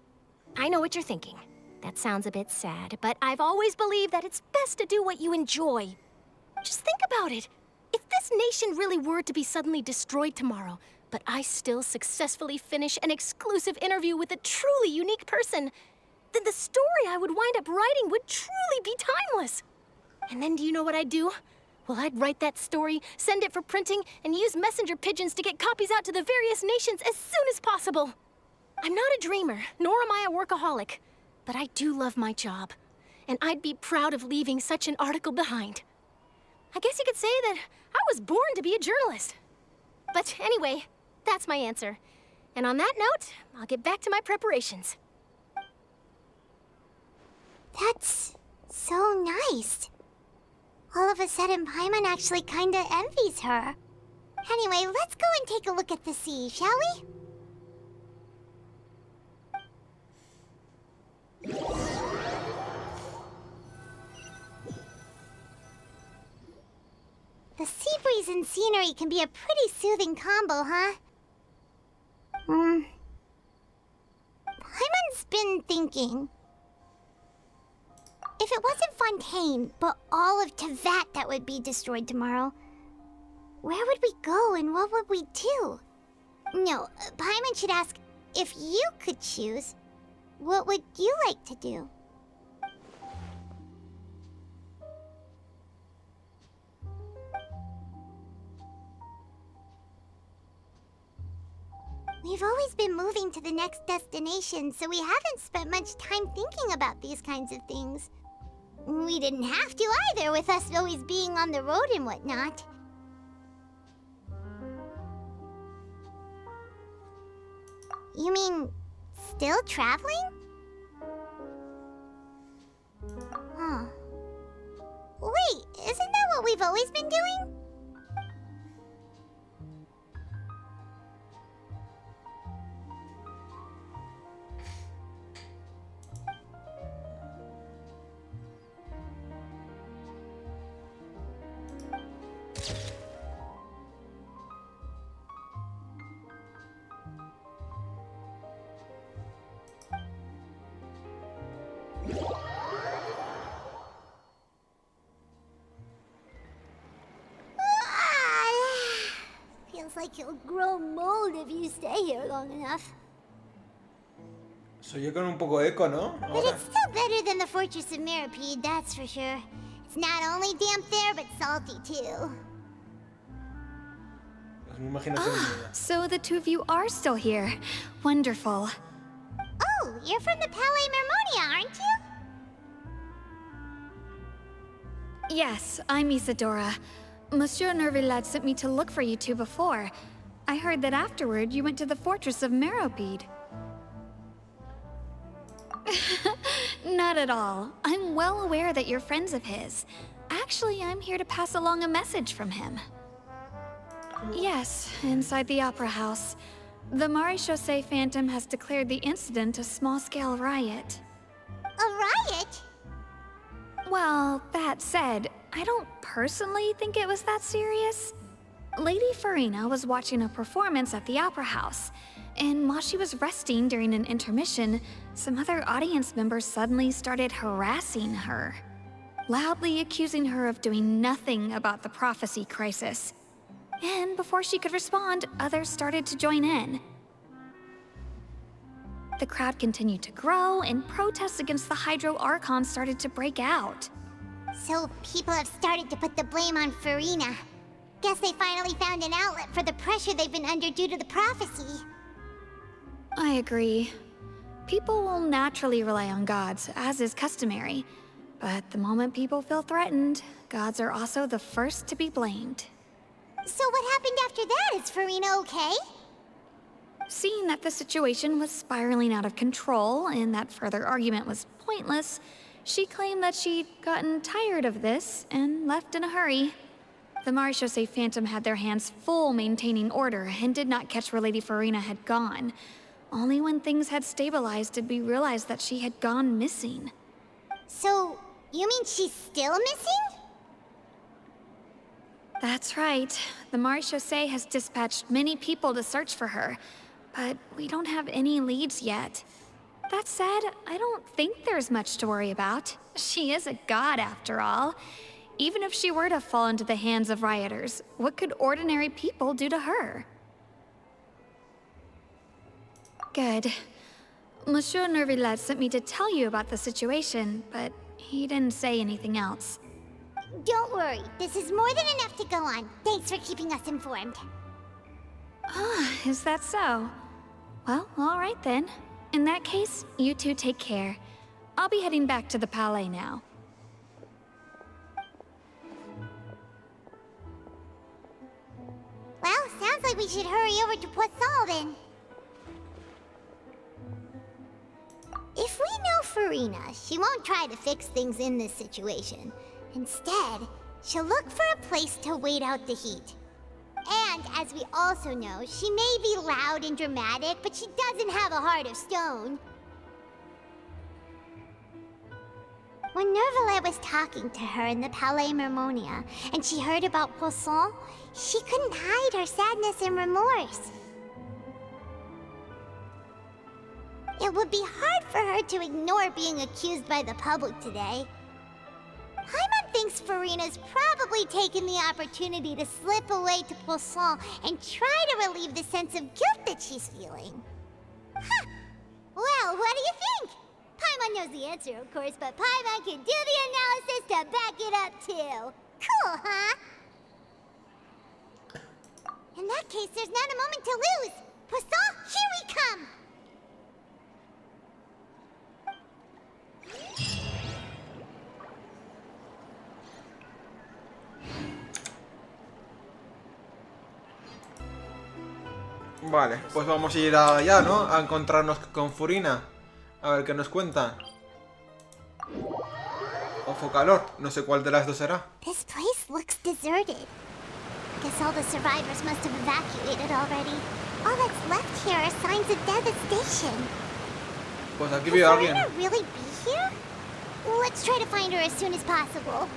I know what you're thinking. That sounds a bit sad, but I've always believed that it's best to do what you enjoy. Just think about it. If this nation really were to be suddenly destroyed tomorrow, but I still successfully finish an exclusive interview with a truly unique person, then the story I would wind up writing would truly be timeless. And then do you know what I'd do? Well, I'd write that story, send it for printing, and use messenger pigeons to get copies out to the various nations as soon as possible. I'm not a dreamer, nor am I a workaholic, but I do love my job, and I'd be proud of leaving such an article behind. I guess you could say that I was born to be a journalist. But anyway, that's my answer. And on that note, I'll get back to my preparations. That's so nice. All of a sudden, Paimon actually kinda envies her. Anyway, let's go and take a look at the sea, shall we? The sea breeze and scenery can be a pretty soothing combo, huh? Paimon's been thinking. If it wasn't Fontaine, but all of Tevat that would be destroyed tomorrow, where would we go and what would we do? No, Paimon should ask, if you could choose, what would you like to do? We've always been moving to the next destination, so we haven't spent much time thinking about these kinds of things. We didn't have to either, with us always being on the road and whatnot. You mean, still traveling? Huh. Wait, isn't that what we've always been doing? Feels like you'll grow mold if you stay here long enough. Soy yo con un poco de eco, ¿no? But it's still better than the Fortress of Mirapede, that's for sure. It's not only damp there, but salty too. So the two of you are still here. Wonderful. Oh, you're from the Palais Mermonia, aren't you? Yes, I'm Isadora. Monsieur Nervillat sent me to look for you two before. I heard that afterward you went to the Fortress of Meropide. Not at all. I'm well aware that you're friends of his. Actually, I'm here to pass along a message from him. Yes, inside the Opera House. The Maréchaussée Phantom has declared the incident a small-scale riot. A riot? Well, that said, I don't personally think it was that serious. Lady Farina was watching a performance at the Opera House, and while she was resting during an intermission, some other audience members suddenly started harassing her, loudly accusing her of doing nothing about the prophecy crisis. And before she could respond, others started to join in. The crowd continued to grow, and protests against the Hydro Archon started to break out. So people have started to put the blame on Farina. Guess they finally found an outlet for the pressure they've been under due to the prophecy. I agree. People will naturally rely on gods, as is customary. But the moment people feel threatened, gods are also the first to be blamed. So what happened after that? Is Farina okay? Seeing that the situation was spiraling out of control and that further argument was pointless, she claimed that she'd gotten tired of this and left in a hurry. The Maréchaussée Phantom had their hands full maintaining order and did not catch where Lady Farina had gone. Only when things had stabilized did we realize that she had gone missing. So, you mean she's still missing? That's right. The Maréchaussée has dispatched many people to search for her, but we don't have any leads yet. That said, I don't think there's much to worry about. She is a god, after all. Even if she were to fall into the hands of rioters, what could ordinary people do to her? Good. Monsieur Nervillat sent me to tell you about the situation, but he didn't say anything else. Don't worry, this is more than enough to go on. Thanks for keeping us informed. Ah, is that so? Well, all right then. In that case, you two take care. I'll be heading back to the Palais now. Well, sounds like we should hurry over to Poisson then. If we know Farina, she won't try to fix things in this situation. Instead, she'll look for a place to wait out the heat. And, as we also know, she may be loud and dramatic, but she doesn't have a heart of stone. When Nervillat was talking to her in the Palais Mermonia, and she heard about Poisson, she couldn't hide her sadness and remorse. It would be hard for her to ignore being accused by the public today. thinks Farina's probably taken the opportunity to slip away to Poisson and try to relieve the sense of guilt that she's feeling. Huh. Well, what do you think? Paimon knows the answer, of course, but Paimon can do the analysis to back it up, too. Cool, huh? In that case, there's not a moment to lose. Poisson, here we come! Vale, pues vamos a ir allá, ¿no? A encontrarnos con Furina. A ver qué nos cuenta. Ojo calor, no sé cuál de las dos será. This place looks deserted. Guess all the survivors must have evacuated already. All that's left here are signs of devastation. Pues aquí veo a alguien. Could Furina really be here? Let's try to find her as soon as possible.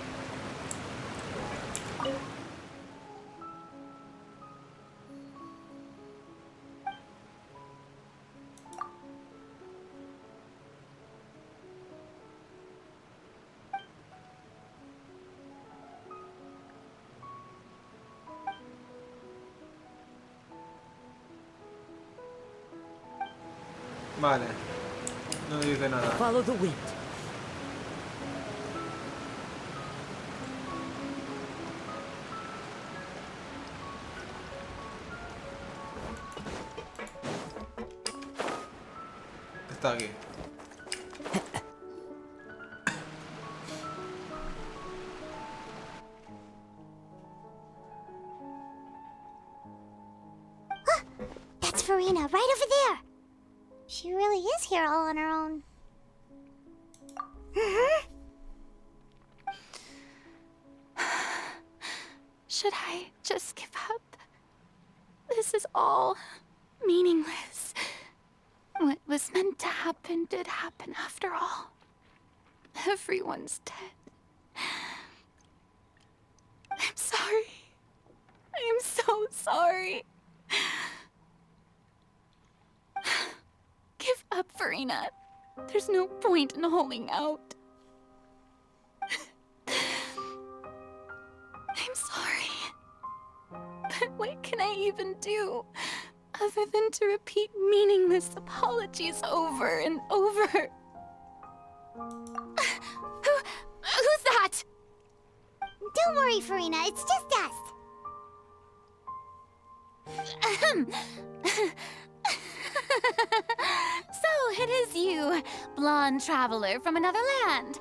Vale. No dice nada. Follow the wind. Está aquí. That's Farina, right over there. She really is here all on her own. Should I just give up? This is all meaningless. What was meant to happen did happen after all. Everyone's dead. I'm sorry. I am so sorry. Give up, Farina. There's no point in holding out. I'm sorry. But what can I even do other than to repeat meaningless apologies over and over? Who's that? Don't worry, Farina. It's just us. So it is you, blonde traveler from another land.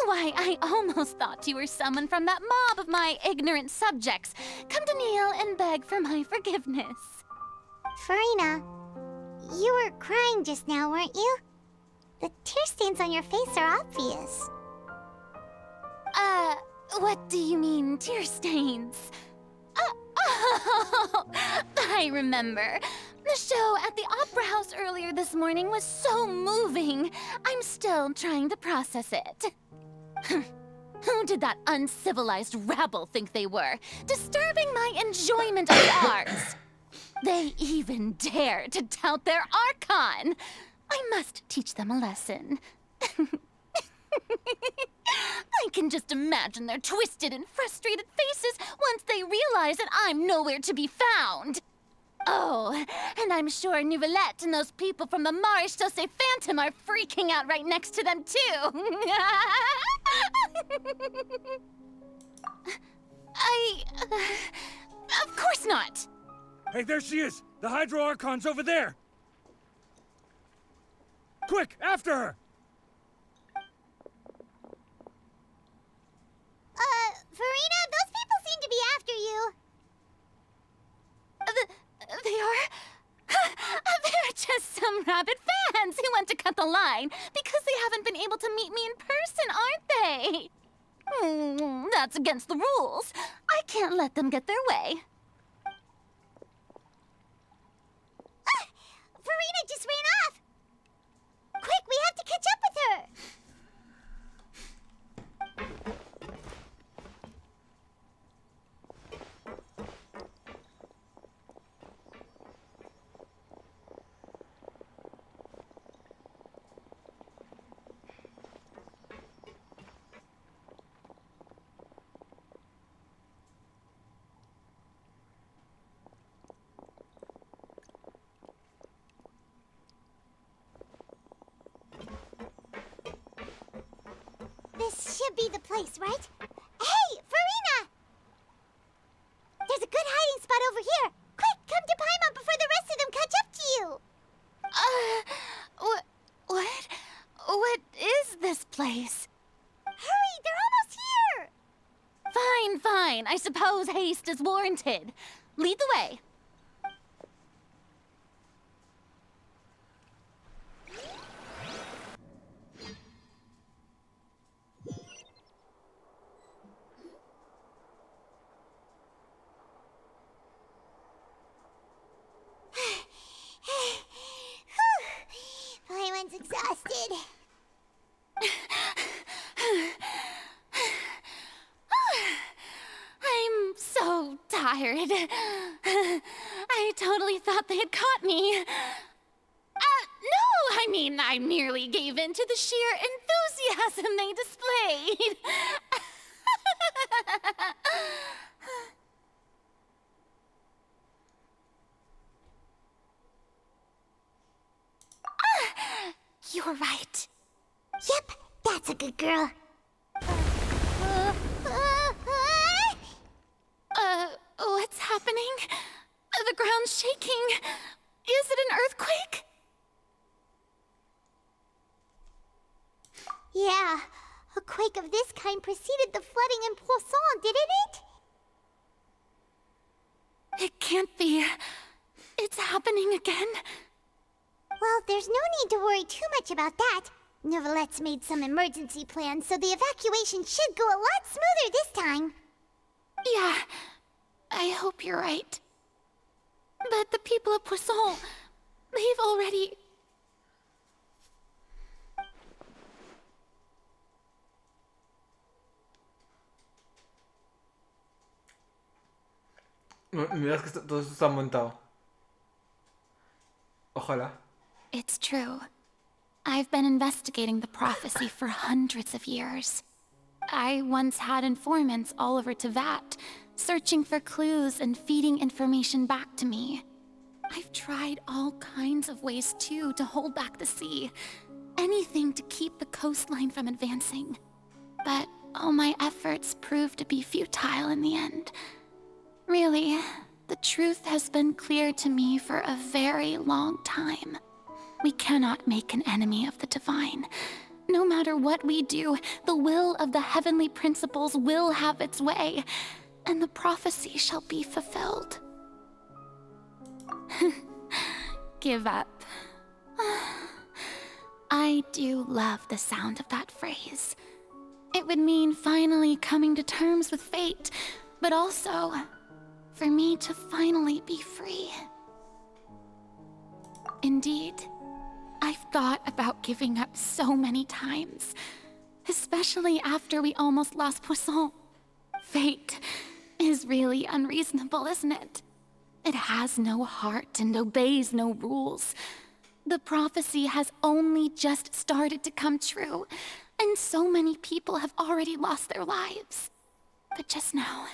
Why, I almost thought you were someone from that mob of my ignorant subjects, come to kneel and beg for my forgiveness. Farina, you were crying just now, weren't you? The tear stains on your face are obvious. What do you mean, tear stains? Oh, I remember. The show at the Opera House earlier this morning was so moving. I'm still trying to process it. Who did that uncivilized rabble think they were, disturbing my enjoyment of the arts? They even dare to tout their Archon. I must teach them a lesson. I can just imagine their twisted and frustrated faces once they realize that I'm nowhere to be found. Oh, and I'm sure Nouvellette and those people from the Maréchaussée Phantom are freaking out right next to them, too. Of course not. Hey, there she is! The Hydro Archon's over there! Quick, after her! Farina, those people seem to be after you. They are? They're just some rabid fans who want to cut the line because they haven't been able to meet me in person, aren't they? That's against the rules. I can't let them get their way. Farina just ran off! Quick, we have to catch up with her! This should be the place, right? Hey, Farina! There's a good hiding spot over here. Quick, come to Paimon before the rest of them catch up to you. What is this place? Hurry, they're almost here! Fine. I suppose haste is warranted. Lead the way. Paimon's exhausted. I'm so tired. I totally thought they had caught me. No, I mean, I merely gave in to the sheer enthusiasm they displayed. You're right. Yep, that's a good girl. What's happening? The ground's shaking. Is it an earthquake? Yeah, a quake of this kind preceded the flooding in Poisson, didn't it? It can't be. It's happening again. Well, there's no need to worry too much about that. Novelette's made some emergency plans, so the evacuation should go a lot smoother this time. Yeah, I hope you're right. But the people of Poisson, they've already... Mira que todo esto está montado. Ojalá. It's true. I've been investigating the prophecy for hundreds of years. I once had informants all over Tevat, searching for clues and feeding information back to me. I've tried all kinds of ways, too, to hold back the sea. Anything to keep the coastline from advancing. But all my efforts proved to be futile in the end. Really, the truth has been clear to me for a very long time. We cannot make an enemy of the divine. No matter what we do, the will of the heavenly principles will have its way, and the prophecy shall be fulfilled. Give up. I do love the sound of that phrase. It would mean finally coming to terms with fate, but also for me to finally be free. Indeed, I've thought about giving up so many times, especially after we almost lost Poisson. Fate is really unreasonable, isn't it? It has no heart and obeys no rules. The prophecy has only just started to come true, and so many people have already lost their lives. But just now,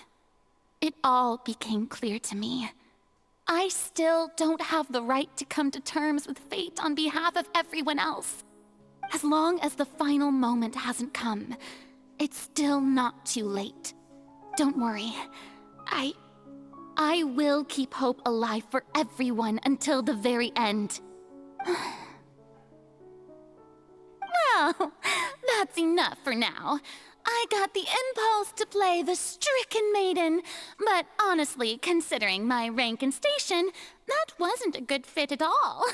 it all became clear to me. I still don't have the right to come to terms with fate on behalf of everyone else. As long as the final moment hasn't come, it's still not too late. Don't worry. I will keep hope alive for everyone until the very end. Well, that's enough for now. I got the impulse to play the stricken maiden, but honestly, considering my rank and station, that wasn't a good fit at all.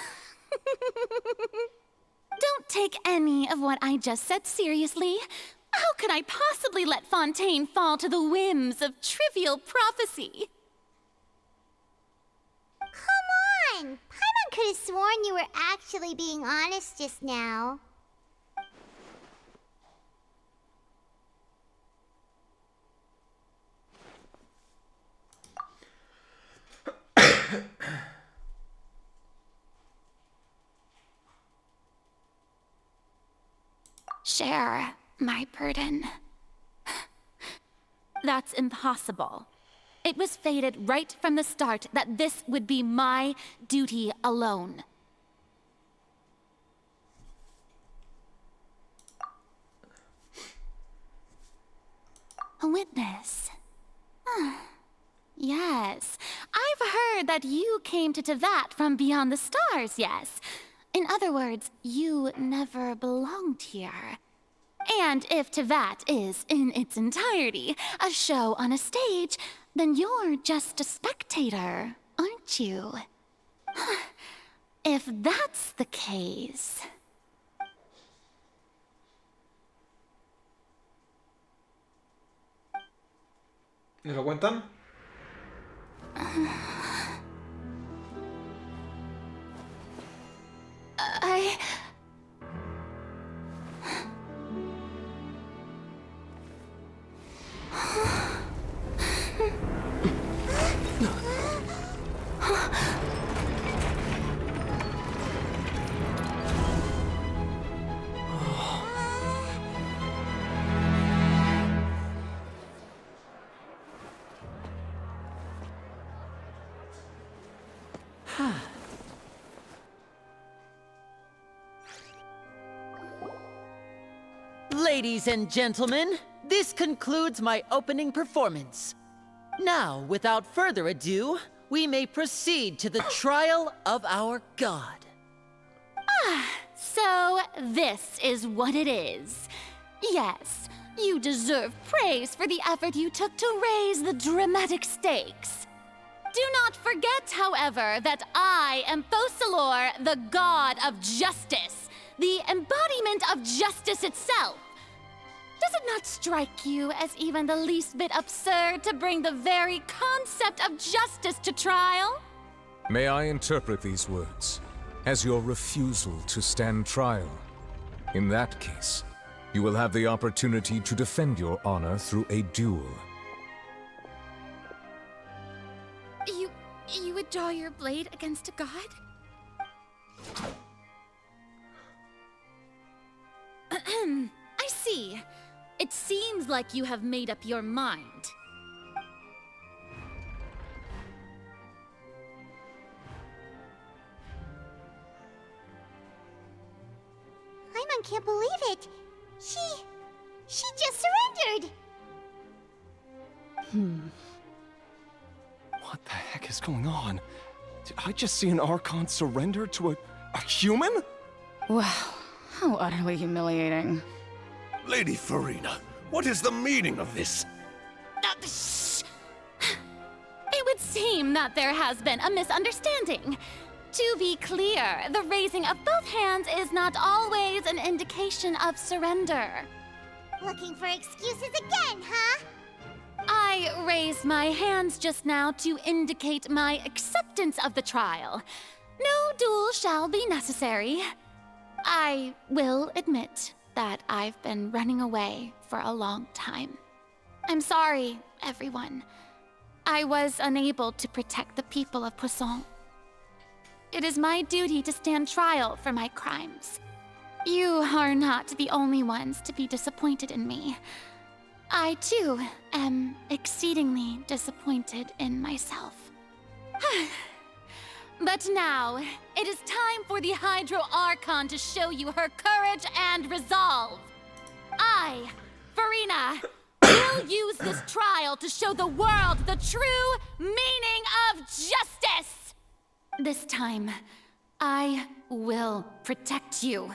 Don't take any of what I just said seriously. How could I possibly let Fontaine fall to the whims of trivial prophecy? Come on! Paimon could have sworn you were actually being honest just now. Share my burden. That's impossible. It was fated right from the start that this would be my duty alone. A witness. Yes. I've heard that you came to Tevat from beyond the stars, yes. In other words, you never belonged here. And if Tevat is, in its entirety, a show on a stage, then you're just a spectator, aren't you? If that's the case... ¿Nos lo cuentan? Ladies and gentlemen, this concludes my opening performance. Now, without further ado, we may proceed to the trial of our god. So this is what it is. Yes, you deserve praise for the effort you took to raise the dramatic stakes. Do not forget, however, that I am Focalor, the god of justice, the embodiment of justice itself. Does it not strike you as even the least bit absurd to bring the very concept of justice to trial? May I interpret these words as your refusal to stand trial? In that case, you will have the opportunity to defend your honor through a duel. You would draw your blade against a god? I see. It seems like you have made up your mind. Paimon can't believe it. She just surrendered. What the heck is going on? Did I just see an Archon surrender to a human? Wow, how utterly humiliating. Lady Farina, what is the meaning of this? Shh! It would seem that there has been a misunderstanding. To be clear, the raising of both hands is not always an indication of surrender. Looking for excuses again, huh? I raised my hands just now to indicate my acceptance of the trial. No duel shall be necessary. I will admit that I've been running away for a long time. I'm sorry, everyone. I was unable to protect the people of Poisson. It is my duty to stand trial for my crimes. You are not the only ones to be disappointed in me. I, too, am exceedingly disappointed in myself. But now, it is time for the Hydro Archon to show you her courage and resolve. I, Farina, will use this trial to show the world the true meaning of justice! This time, I will protect you.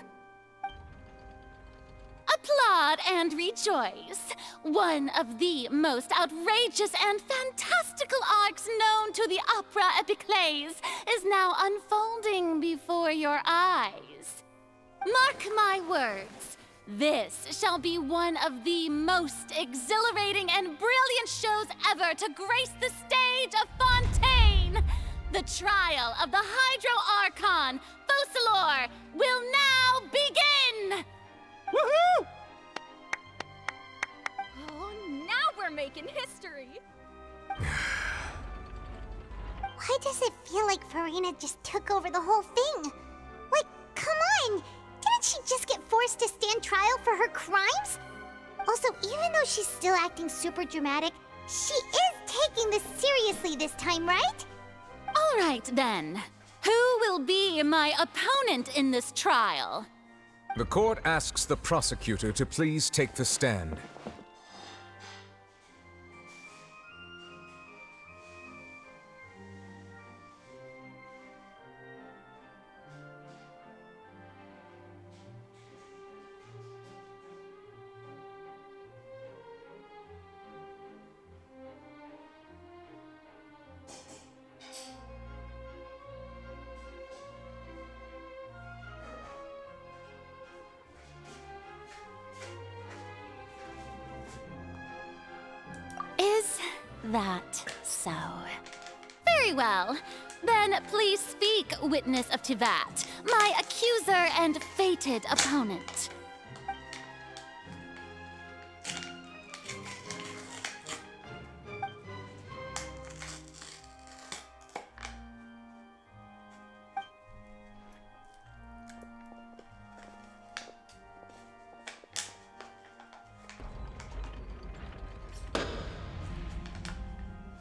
Applaud and rejoice! One of the most outrageous and fantastical arcs known to the opera epiclese is now unfolding before your eyes. Mark my words, this shall be one of the most exhilarating and brilliant shows ever to grace the stage of Fontaine! The trial of the Hydro Archon, Focalor, will now begin! Woohoo! Oh, now we're making history! Why does it feel like Farina just took over the whole thing? Like, come on! Didn't she just get forced to stand trial for her crimes? Also, even though she's still acting super dramatic, she is taking this seriously this time, right? All right, then. Who will be my opponent in this trial? The court asks the prosecutor to please take the stand. that so? Very well. Then please speak, witness of Tivat, my accuser and fated opponent.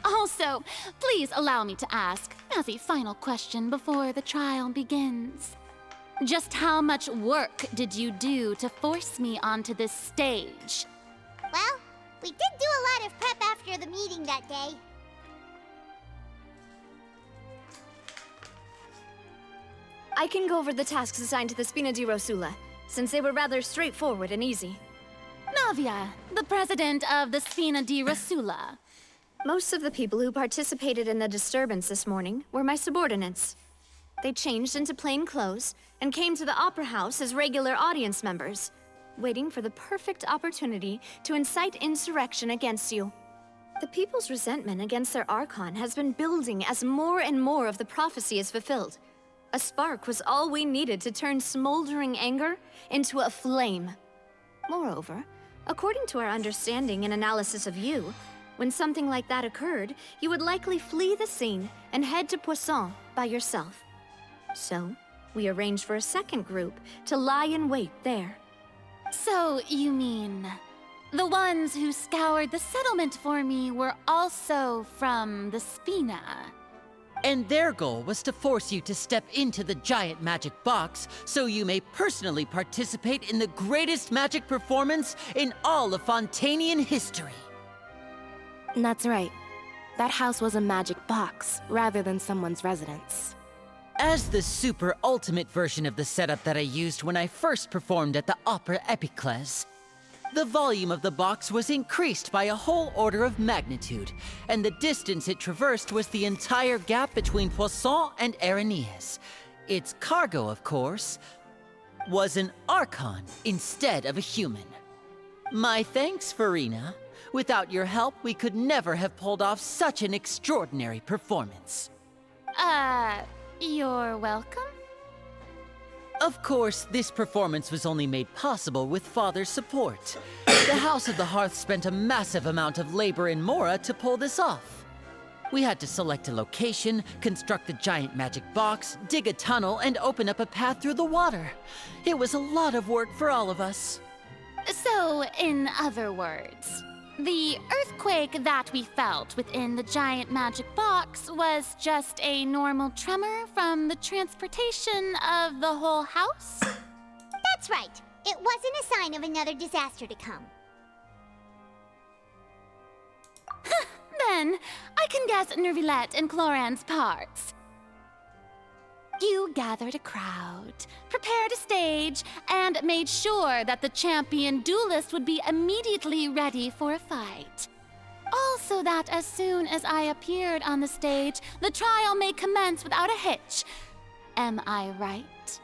Also, please allow me to ask, as a final question before the trial begins. Just how much work did you do to force me onto this stage? Well, we did do a lot of prep after the meeting that day. I can go over the tasks assigned to the Spina di Rosula, since they were rather straightforward and easy. Navia, the president of the Spina di Rosula. Most of the people who participated in the disturbance this morning were my subordinates. They changed into plain clothes and came to the Opera House as regular audience members, waiting for the perfect opportunity to incite insurrection against you. The people's resentment against their Archon has been building as more and more of the prophecy is fulfilled. A spark was all we needed to turn smoldering anger into a flame. Moreover, according to our understanding and analysis of you, when something like that occurred, you would likely flee the scene and head to Poisson by yourself. So, we arranged for a second group to lie in wait there. So, you mean, the ones who scoured the settlement for me were also from the Spina? And their goal was to force you to step into the giant magic box so you may personally participate in the greatest magic performance in all of Fontanian history. That's right. That house was a magic box, rather than someone's residence. As the super ultimate version of the setup that I used when I first performed at the Opera Epiclese, the volume of the box was increased by a whole order of magnitude, and the distance it traversed was the entire gap between Poisson and Aranias. Its cargo, of course, was an Archon instead of a human. My thanks, Farina. Without your help, we could never have pulled off such an extraordinary performance. You're welcome? Of course, this performance was only made possible with Father's support. The House of the Hearth spent a massive amount of labor in Mora to pull this off. We had to select a location, construct the giant magic box, dig a tunnel, and open up a path through the water. It was a lot of work for all of us. So, in other words, the earthquake that we felt within the giant magic box was just a normal tremor from the transportation of the whole house? That's right. It wasn't a sign of another disaster to come. Then, I can guess Nervilette and Cloran's parts. You gathered a crowd, prepared a stage, and made sure that the champion duelist would be immediately ready for a fight. Also that as soon as I appeared on the stage, the trial may commence without a hitch. Am I right?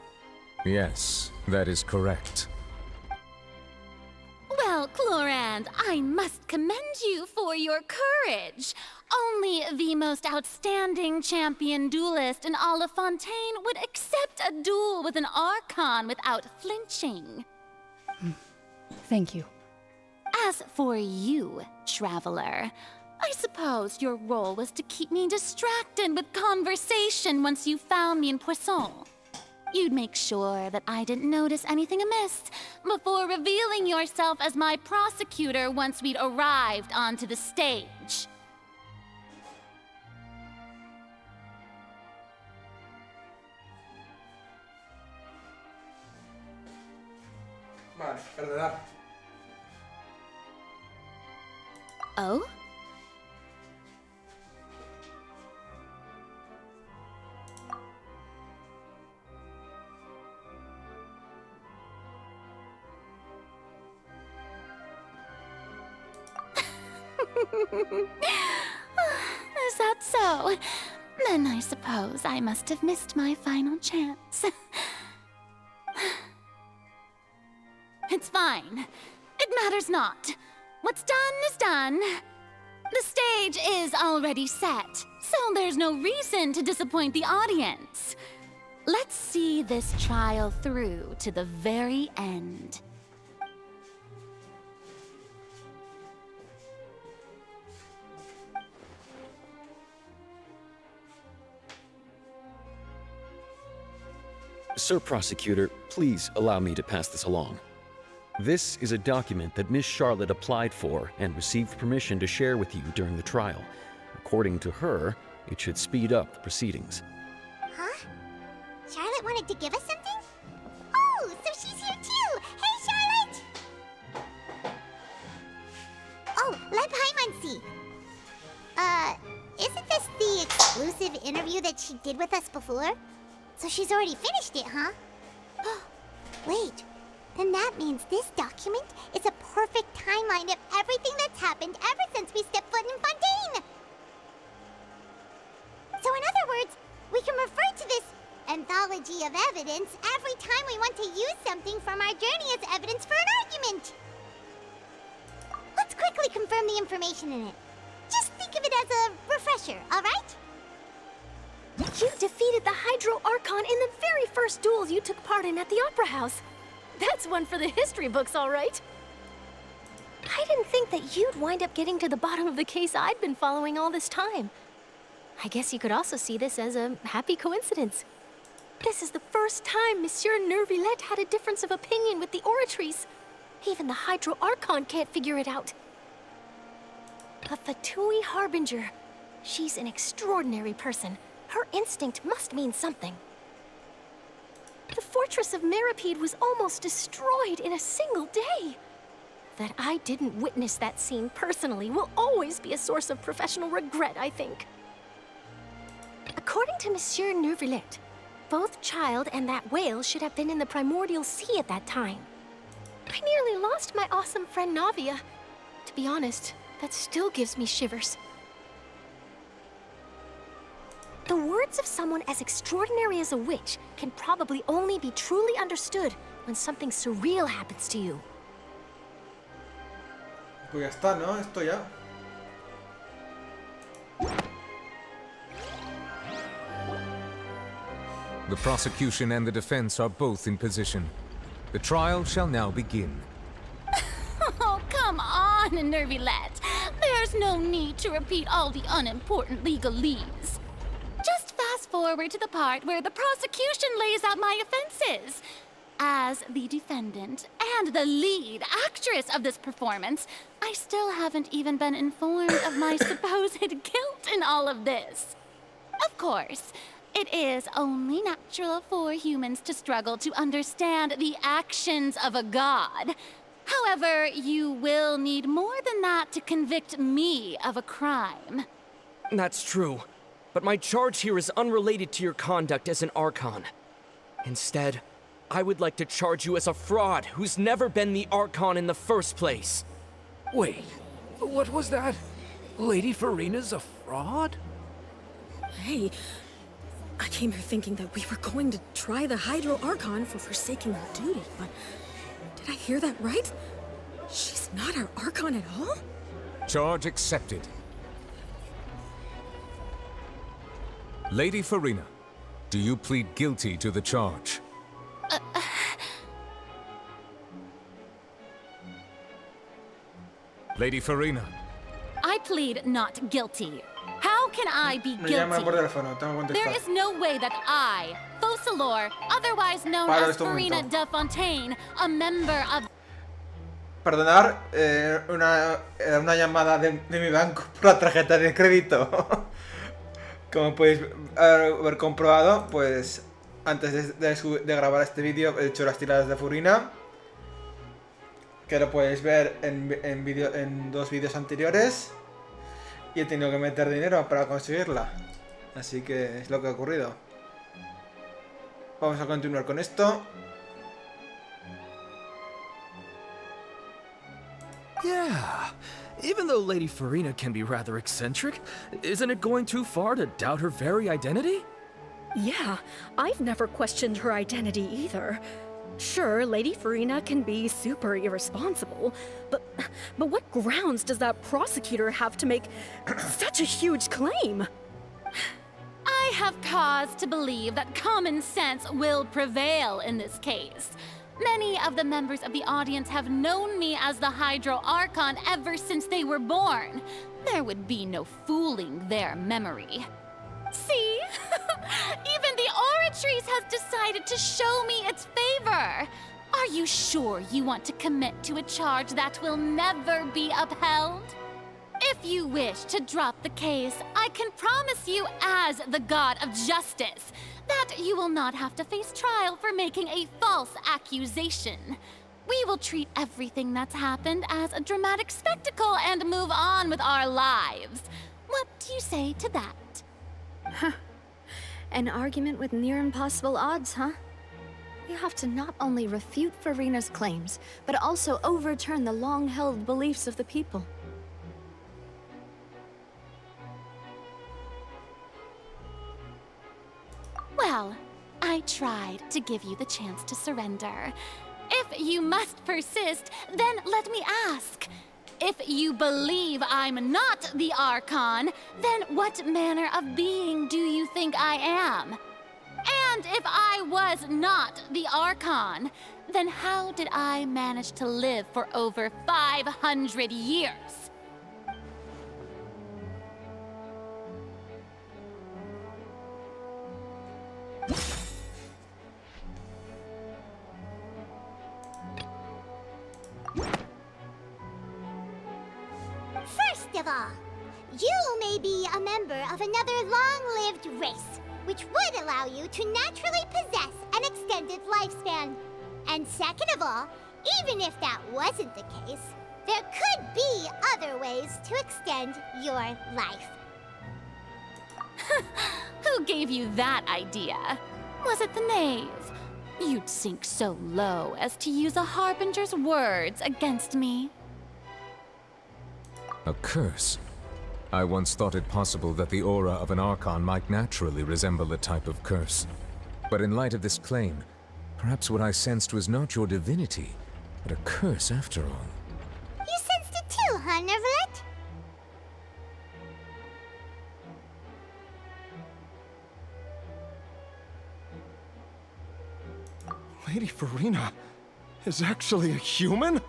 Yes, that is correct. Well, Clorand, I must commend you for your courage. Only the most outstanding champion duelist in all of Fontaine would accept a duel with an Archon without flinching. Thank you. As for you, Traveler, I suppose your role was to keep me distracted with conversation once you found me in Poisson. You'd make sure that I didn't notice anything amiss before revealing yourself as my prosecutor once we'd arrived onto the stage. Vale, perdonar. Oh? Is that so? Then I suppose I must have missed my final chance. It's fine. It matters not. What's done is done. The stage is already set, so there's no reason to disappoint the audience. Let's see this trial through to the very end. Sir Prosecutor, please allow me to pass this along. This is a document that Miss Charlotte applied for and received permission to share with you during the trial. According to her, it should speed up the proceedings. Huh? Charlotte wanted to give us something? Oh, so she's here too! Hey, Charlotte! Oh, let Paimon see. Isn't this the exclusive interview that she did with us before? So she's already finished it, huh? Wait, then that means this document is a perfect timeline of everything that's happened ever since we stepped foot in Fontaine! So in other words, we can refer to this anthology of evidence every time we want to use something from our journey as evidence for an argument! Let's quickly confirm the information in it. Just think of it as a refresher, alright? You defeated the Hydro Archon in the very first duels you took part in at the Opera House. That's one for the history books, all right. I didn't think that you'd wind up getting to the bottom of the case I'd been following all this time. I guess you could also see this as a happy coincidence. This is the first time Monsieur Neuvillette had a difference of opinion with the Oratrice. Even the Hydro Archon can't figure it out. A Fatui Harbinger. She's an extraordinary person. Her instinct must mean something. The fortress of Meripede was almost destroyed in a single day. That I didn't witness that scene personally will always be a source of professional regret, I think. According to Monsieur Neuvillette, both Child and that whale should have been in the primordial sea at that time. I nearly lost my awesome friend Navia. To be honest, that still gives me shivers. The words of someone as extraordinary as a witch can probably only be truly understood when something surreal happens to you. Pues ya está, ¿no? Esto ya. The prosecution and the defense are both in position. The trial shall now begin. Oh, come on, Neuvillette. There's no need to repeat all the unimportant legalese. Just fast forward to the part where the prosecution lays out my offenses. As the defendant and the lead actress of this performance, I still haven't even been informed of my supposed guilt in all of this. Of course, it is only natural for humans to struggle to understand the actions of a god. However, you will need more than that to convict me of a crime. That's true. But my charge here is unrelated to your conduct as an Archon. Instead, I would like to charge you as a fraud who's never been the Archon in the first place. Wait, what was that? Lady Farina's a fraud? Hey, I came here thinking that we were going to try the Hydro Archon for forsaking her duty, but did I hear that right? She's not our Archon at all? Charge accepted. Lady Farina, do you plead guilty to the charge? Lady Farina. I plead not guilty. How can I be Me llaman por guilty? teléfono, tengo que There contestar. is no way that I, Fauchelor, otherwise known Para as esto un Farina momento. de Fontaine, a member of... Perdonar, era una llamada de mi banco por la tarjeta de crédito. Como podéis haber comprobado, pues antes de grabar este vídeo he hecho las tiradas de Furina, que lo podéis ver en dos vídeos anteriores, y he tenido que meter dinero para conseguirla. Así que es lo que ha ocurrido. Vamos a continuar con esto. Yeah. Even though Lady Farina can be rather eccentric, isn't it going too far to doubt her very identity? Yeah, I've never questioned her identity either. Sure, Lady Farina can be super irresponsible, but what grounds does that prosecutor have to make such a huge claim? I have cause to believe that common sense will prevail in this case. Many of the members of the audience have known me as the Hydro Archon ever since they were born. There would be no fooling their memory. See? Even the Oratrice has decided to show me its favor. Are you sure you want to commit to a charge that will never be upheld? If you wish to drop the case, I can promise you as the God of Justice that you will not have to face trial for making a false accusation. We will treat everything that's happened as a dramatic spectacle and move on with our lives. What do you say to that? An argument with near impossible odds, huh? You have to not only refute Farina's claims, but also overturn the long-held beliefs of the people. Well, I tried to give you the chance to surrender. If you must persist, then let me ask. If you believe I'm not the Archon, then what manner of being do you think I am? And if I was not the Archon, then how did I manage to live for over 500 years? First of all, you may be a member of another long-lived race, which would allow you to naturally possess an extended lifespan. And second of all, even if that wasn't the case, there could be other ways to extend your life. Who gave you that idea? Was it the knave? You'd sink so low as to use a harbinger's words against me. A curse? I once thought it possible that the aura of an Archon might naturally resemble a type of curse. But in light of this claim, perhaps what I sensed was not your divinity, but a curse after all. You sensed it too, huh, Nervalet? Lady Farina is actually a human?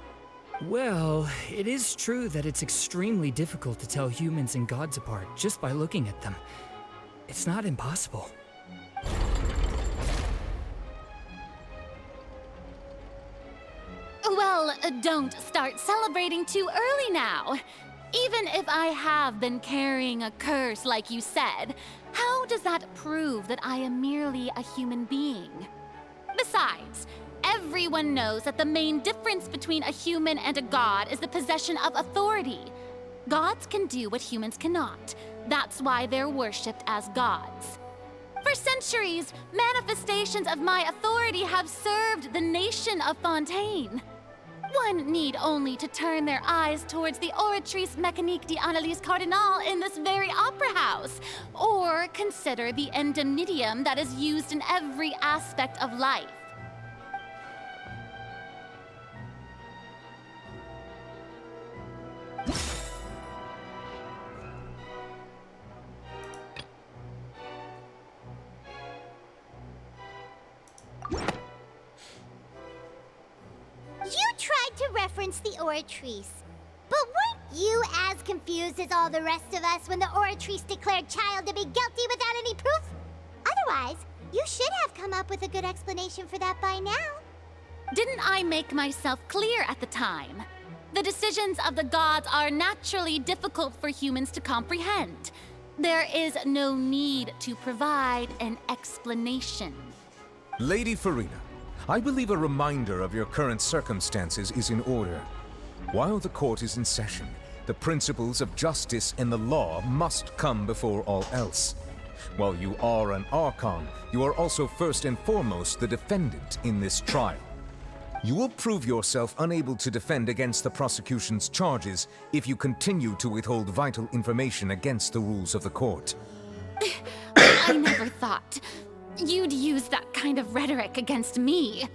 Well, it is true that it's extremely difficult to tell humans and gods apart just by looking at them. It's not impossible. Well, don't start celebrating too early now. Even if I have been carrying a curse like you said, how does that prove that I am merely a human being? Besides, everyone knows that the main difference between a human and a god is the possession of authority. Gods can do what humans cannot. That's why they're worshipped as gods. For centuries, manifestations of my authority have served the nation of Fontaine. One need only to turn their eyes towards the Oratrice Mécanique d'Analyse Cardinal in this very opera house, or consider the indemnitium that is used in every aspect of life. You tried to reference the Oratrice, but weren't you as confused as all the rest of us when the Oratrice declared Child to be guilty without any proof? Otherwise, you should have come up with a good explanation for that by now. Didn't I make myself clear at the time? The decisions of the gods are naturally difficult for humans to comprehend. There is no need to provide an explanation. Lady Farina, I believe a reminder of your current circumstances is in order. While the court is in session, the principles of justice and the law must come before all else. While you are an Archon, you are also first and foremost the defendant in this trial. You will prove yourself unable to defend against the prosecution's charges if you continue to withhold vital information against the rules of the court. I never thought you'd use that kind of rhetoric against me.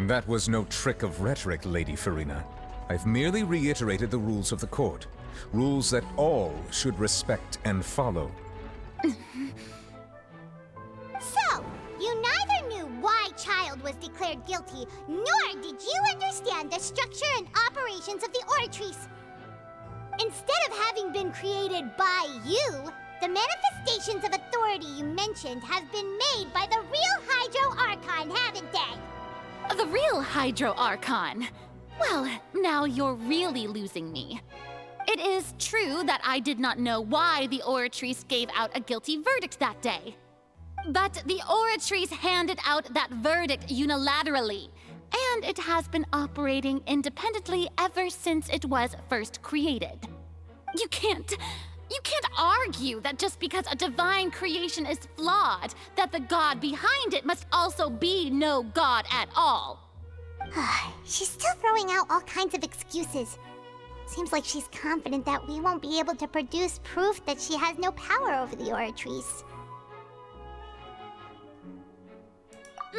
That was no trick of rhetoric, Lady Farina. I've merely reiterated the rules of the court. Rules that all should respect and follow. So, you neither knew why Child was declared guilty, nor did you understand the structure and operations of the Oratrice. Instead of having been created by you, the manifestations of authority you mentioned have been made by the real Hydro Archon, haven't they? The real Hydro Archon? Well, now you're really losing me. It is true that I did not know why the Oratrice gave out a guilty verdict that day. But the Oratrice handed out that verdict unilaterally, and it has been operating independently ever since it was first created. You can't argue that just because a divine creation is flawed, that the god behind it must also be no god at all. She's still throwing out all kinds of excuses. Seems like she's confident that we won't be able to produce proof that she has no power over the Oratrice.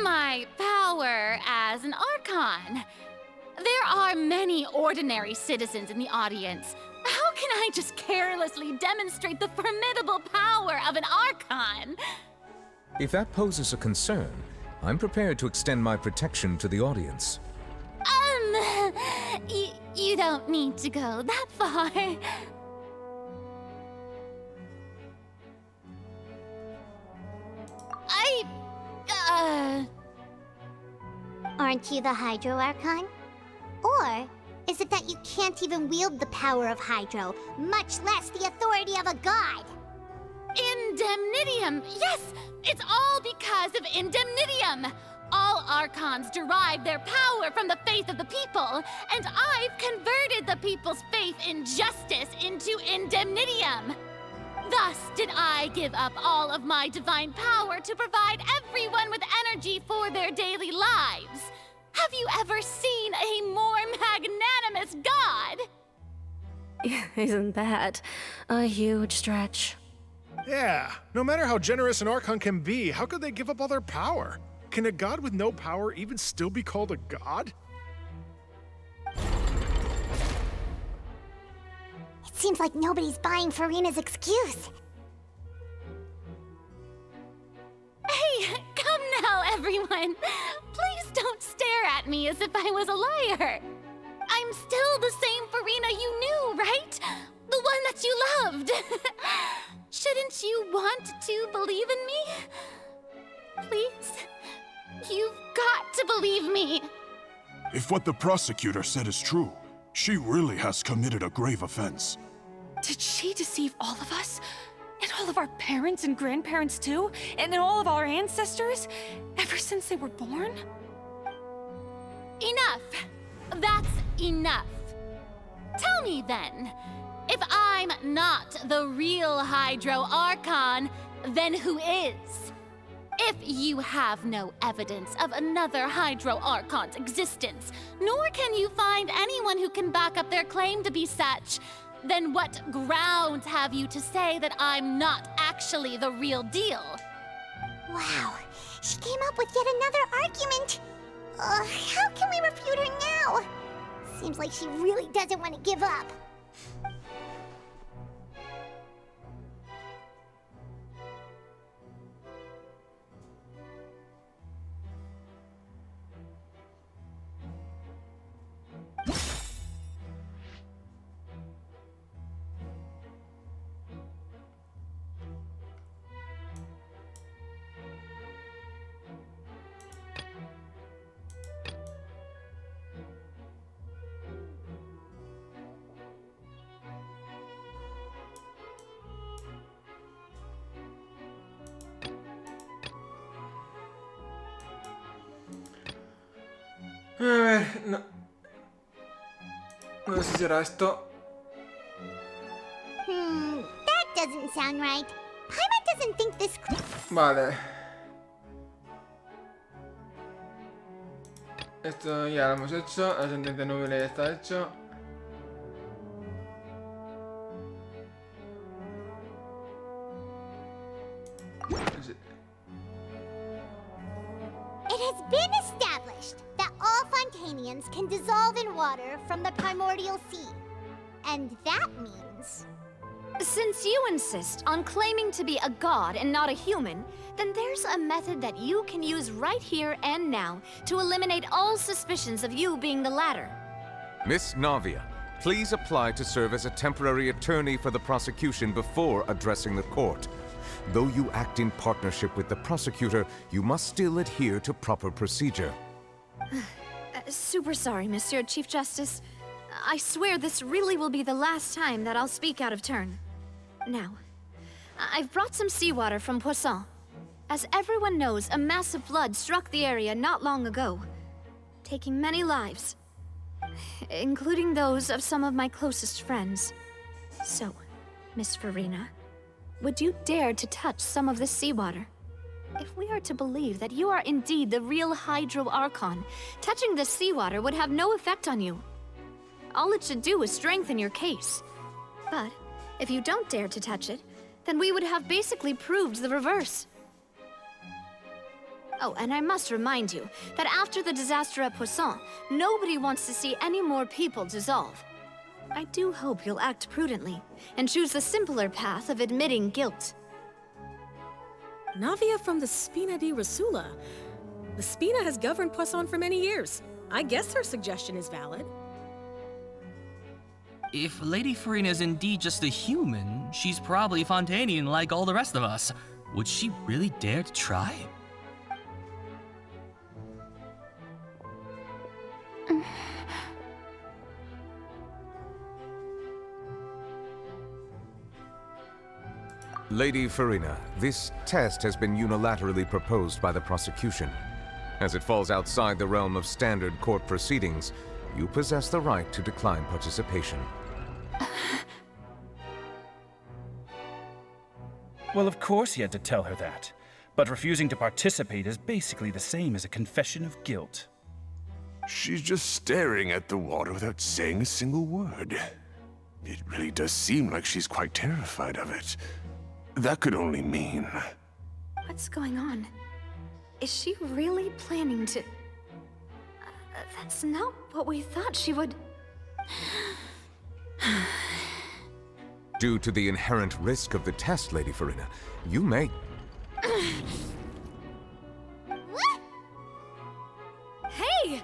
My power as an Archon. There are many ordinary citizens in the audience. How can I just carelessly demonstrate the formidable power of an Archon? If that poses a concern, I'm prepared to extend my protection to the audience. You don't need to go that far. Aren't you the Hydro Archon? Or is it that you can't even wield the power of Hydro, much less the authority of a god? Indemnitium! Yes! It's all because of Indemnitium! All Archons derive their power from the faith of the people, and I've converted the people's faith in justice into Indemnitium! Thus did I give up all of my divine power to provide everyone with energy for their daily lives. Have you ever seen a more magnanimous god? Isn't that a huge stretch? Yeah, no matter how generous an Archon can be, how could they give up all their power? Can a god with no power even still be called a god? It seems like nobody's buying Farina's excuse. Hey, come now, everyone. Please don't stare at me as if I was a liar. I'm still the same Farina you knew, right? The one that you loved. Shouldn't you want to believe in me? Please? You've got to believe me. If what the prosecutor said is true, she really has committed a grave offense. Did she deceive all of us? And all of our parents and grandparents too? And all of our ancestors? Ever since they were born? Enough. That's enough. Tell me then, if I'm not the real Hydro Archon, then who is? If you have no evidence of another Hydro Archon's existence, nor can you find anyone who can back up their claim to be such, then what grounds have you to say that I'm not actually the real deal? Wow, she came up with yet another argument. How can we refute her now? Seems like she really doesn't want to give up. A ver, no. No sé si será esto. That doesn't sound right. Paimon doesn't think this. Vale. Esto ya lo hemos hecho. La sentencia nubile ya está hecho. It has been established that all Fontanians can dissolve in water from the primordial sea. And that means... Since you insist on claiming to be a god and not a human, then there's a method that you can use right here and now to eliminate all suspicions of you being the latter. Miss Navia, please apply to serve as a temporary attorney for the prosecution before addressing the court. Though you act in partnership with the prosecutor, you must still adhere to proper procedure. Super sorry, Monsieur Chief Justice. I swear this really will be the last time that I'll speak out of turn. Now, I've brought some seawater from Poisson. As everyone knows, a massive flood struck the area not long ago, taking many lives, including those of some of my closest friends. So, Miss Farina, would you dare to touch some of this seawater? If we are to believe that you are indeed the real Hydro Archon, touching this seawater would have no effect on you. All it should do is strengthen your case. But if you don't dare to touch it, then we would have basically proved the reverse. Oh, and I must remind you that after the disaster at Poisson, nobody wants to see any more people dissolve. I do hope you'll act prudently and choose the simpler path of admitting guilt. Navia from the Spina di Rasula. The Spina has governed Poisson for many years. I guess her suggestion is valid. If Lady Farina is indeed just a human, she's probably Fontanian like all the rest of us. Would she really dare to try? Lady Farina, this test has been unilaterally proposed by the prosecution. As it falls outside the realm of standard court proceedings, you possess the right to decline participation. Well, of course he had to tell her that. But refusing to participate is basically the same as a confession of guilt. She's just staring at the water without saying a single word. It really does seem like she's quite terrified of it. That could only mean... What's going on? Is she really planning to... that's not what we thought she would... Due to the inherent risk of the test, Lady Farina, you may... Hey!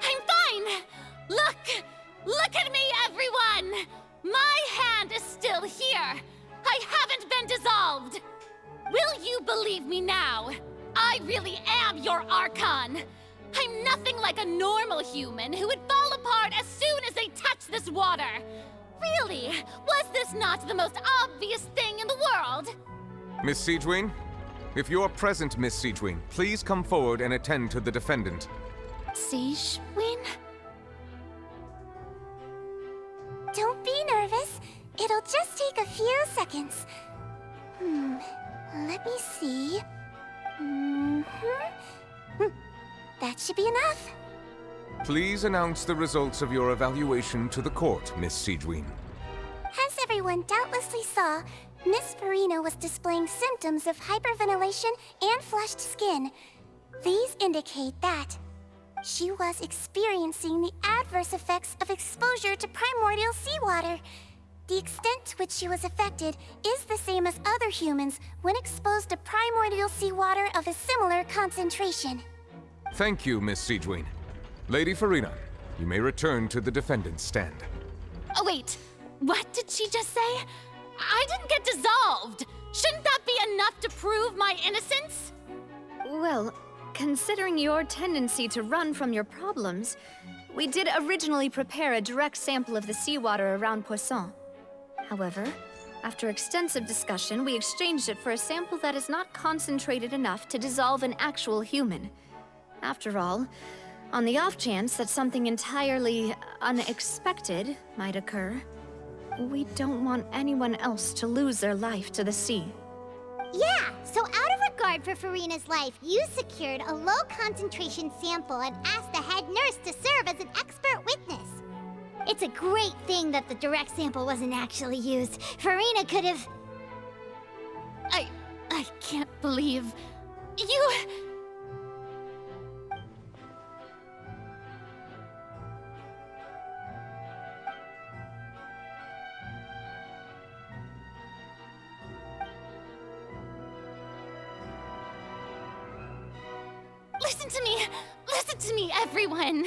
I'm fine! Look at me, everyone! My hand is still here! I haven't been dissolved! Will you believe me now? I really am your Archon! I'm nothing like a normal human who would fall apart as soon as they touch this water! Really? Was this not the most obvious thing in the world? Miss Siegewin? If you're present, Miss Siegewin, please come forward and attend to the defendant. Siegewin? Don't be nervous. It'll just take a few seconds. Let me see. That should be enough. Please announce the results of your evaluation to the court, Miss Siegewin. As everyone doubtlessly saw, Miss Farina was displaying symptoms of hyperventilation and flushed skin. These indicate that she was experiencing the adverse effects of exposure to primordial seawater. The extent to which she was affected is the same as other humans when exposed to primordial seawater of a similar concentration. Thank you, Miss Siegewin. Lady Farina, you may return to the defendant's stand. Oh wait, what did she just say? I didn't get dissolved! Shouldn't that be enough to prove my innocence? Well, considering your tendency to run from your problems, we did originally prepare a direct sample of the seawater around Poisson. However, after extensive discussion, we exchanged it for a sample that is not concentrated enough to dissolve an actual human. After all, on the off chance that something entirely unexpected might occur, we don't want anyone else to lose their life to the sea. Yeah, so out of regard for Farina's life, you secured a low-concentration sample and asked the head nurse to serve as an expert witness. It's a great thing that the direct sample wasn't actually used. Farina could have... I can't believe... you... Listen to me, everyone!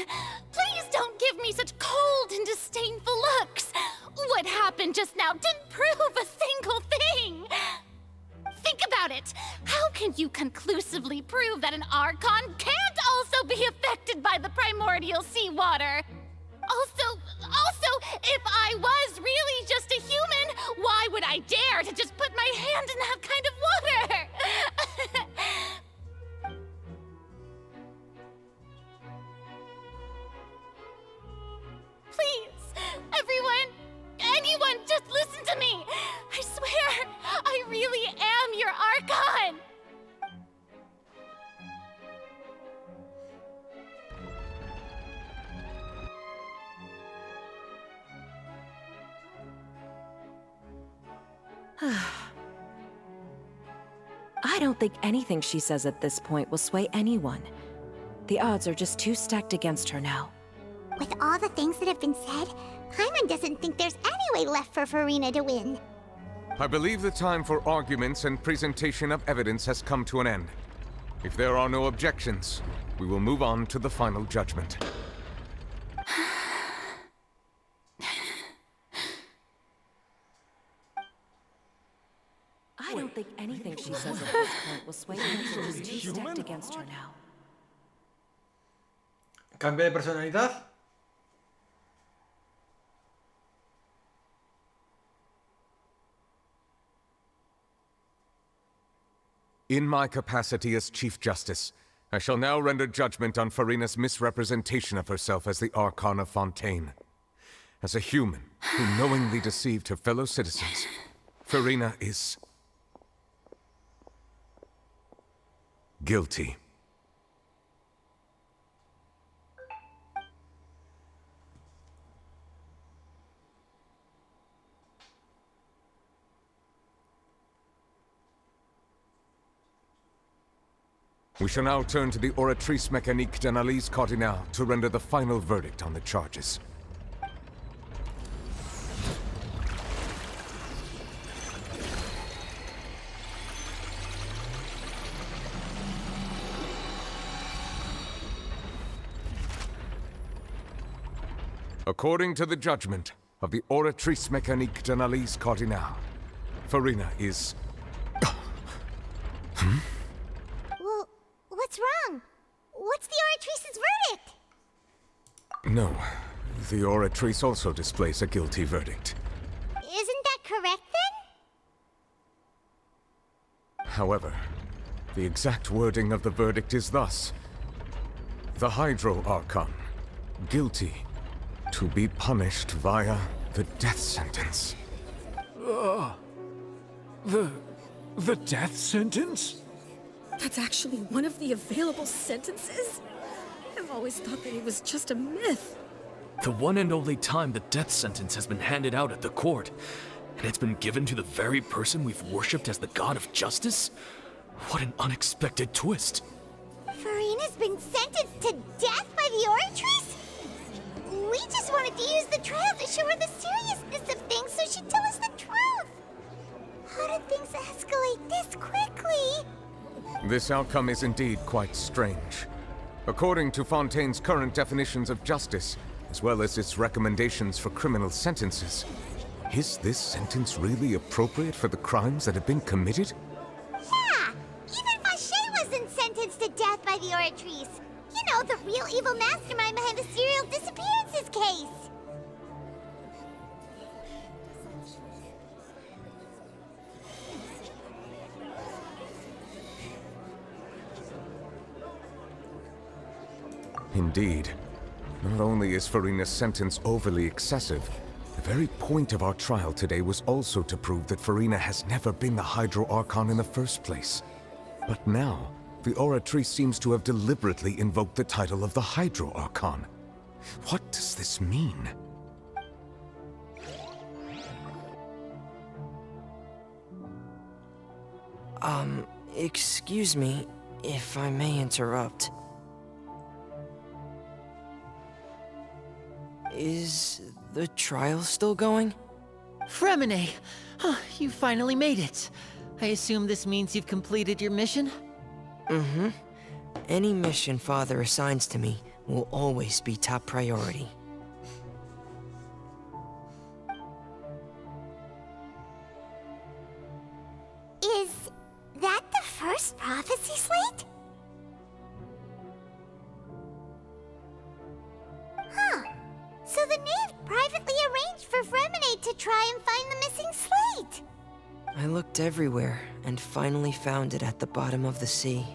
Please don't give me such cold and disdainful looks! What happened just now didn't prove a single thing! Think about it! How can you conclusively prove that an Archon can't also be affected by the primordial seawater? Also, if I was really just a human, why would I dare to just put my hand in that kind of water? Please, anyone, just listen to me! I swear, I really am your Archon! I don't think anything she says at this point will sway anyone. The odds are just too stacked against her now. With all the things that have been said, Paimon doesn't think there's any way left for Farina to win. I believe the time for arguments and presentation of evidence has come to an end. If there are no objections, we will move on to the final judgment. I don't think anything she says at this point will sway anyone. She's too stacked against her now. ¿Cambia de personalidad? In my capacity as Chief Justice, I shall now render judgment on Farina's misrepresentation of herself as the Archon of Fontaine. As a human who knowingly deceived her fellow citizens, Farina is... guilty. We shall now turn to the Oratrice Mécanique d'Analyse Cardinale to render the final verdict on the charges. According to the judgment of the Oratrice Mécanique d'Analyse Cardinale, Farina is... Well, what's wrong? What's the Oratrice's verdict? No. The Oratrice also displays a guilty verdict. Isn't that correct, then? However, the exact wording of the verdict is thus. The Hydro Archon, guilty, to be punished via the death sentence. The death sentence? That's actually one of the available sentences? I've always thought that it was just a myth. The one and only time the death sentence has been handed out at the court, and it's been given to the very person we've worshipped as the god of justice? What an unexpected twist. Farina's been sentenced to death by the Oratrice? We just wanted to use the trial to show her the seriousness of things so she'd tell us the truth. How did things escalate this quickly? This outcome is indeed quite strange. According to Fontaine's current definitions of justice, as well as its recommendations for criminal sentences, is this sentence really appropriate for the crimes that have been committed? Yeah! Even Vacher wasn't sentenced to death by the Oratrice. You know, the real evil mastermind behind the serial disappearances case. Indeed. Not only is Farina's sentence overly excessive, the very point of our trial today was also to prove that Farina has never been the Hydro Archon in the first place. But now, the Oratrice seems to have deliberately invoked the title of the Hydro Archon. What does this mean? Excuse me, if I may interrupt. Is the trial still going? Fremine! You finally made it. I assume this means you've completed your mission? Mm-hmm. Any mission Father assigns to me will always be top priority. Is that the first prophecy slate? Huh. So the knave privately arranged for Fremine to try and find the missing slate. I looked everywhere and finally found it at the bottom of the sea.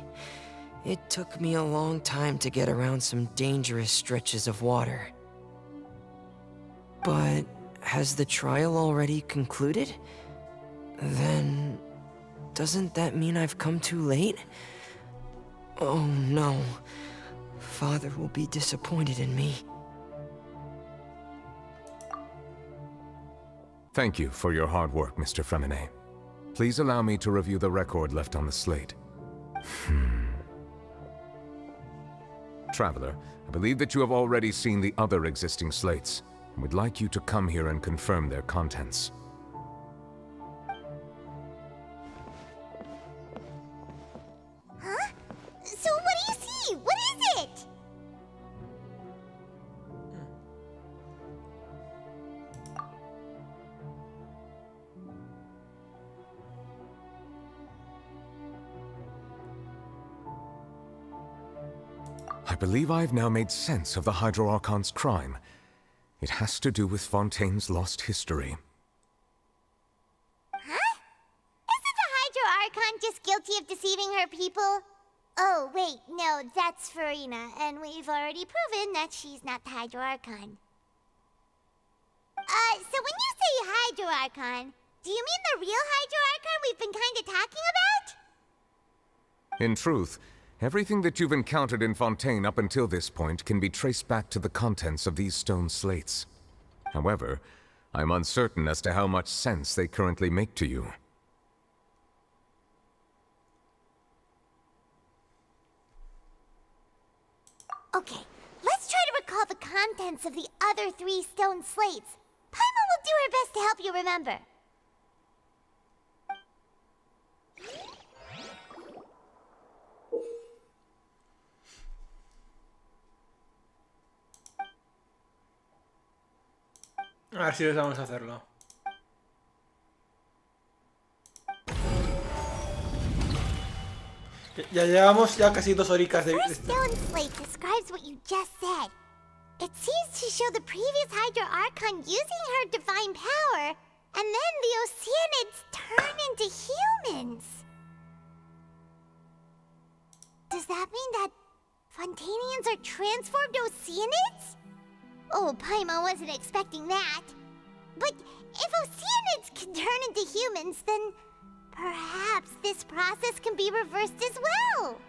It took me a long time to get around some dangerous stretches of water. But has the trial already concluded? Then doesn't that mean I've come too late? Oh no. Father will be disappointed in me. Thank you for your hard work, Mr. Fremine. Please allow me to review the record left on the slate. Traveler, I believe that you have already seen the other existing slates, and would like you to come here and confirm their contents. Huh? So what do you see? What is it? I believe I've now made sense of the Hydro Archon's crime. It has to do with Fontaine's lost history. Huh? Isn't the Hydro Archon just guilty of deceiving her people? Oh, wait, no, that's Farina, and we've already proven that she's not the Hydro Archon. So when you say Hydro Archon, do you mean the real Hydro Archon we've been kinda talking about? In truth, everything that you've encountered in Fontaine up until this point can be traced back to the contents of these stone slates. However, I'm uncertain as to how much sense they currently make to you. Okay, let's try to recall the contents of the other 3 stone slates. Paimon will do her best to help you remember. A ver si vamos a hacerlo. Ya llevamos ya casi 2 horicas de... First stone slate describes what you just said. It seems to show the previous Hydro Archon using her divine power, and then the Oceanids turn into humans. Does that mean that Fontainians are transformed Oceanids? Oh, Paimon wasn't expecting that. But if Oceanids can turn into humans, then perhaps this process can be reversed as well.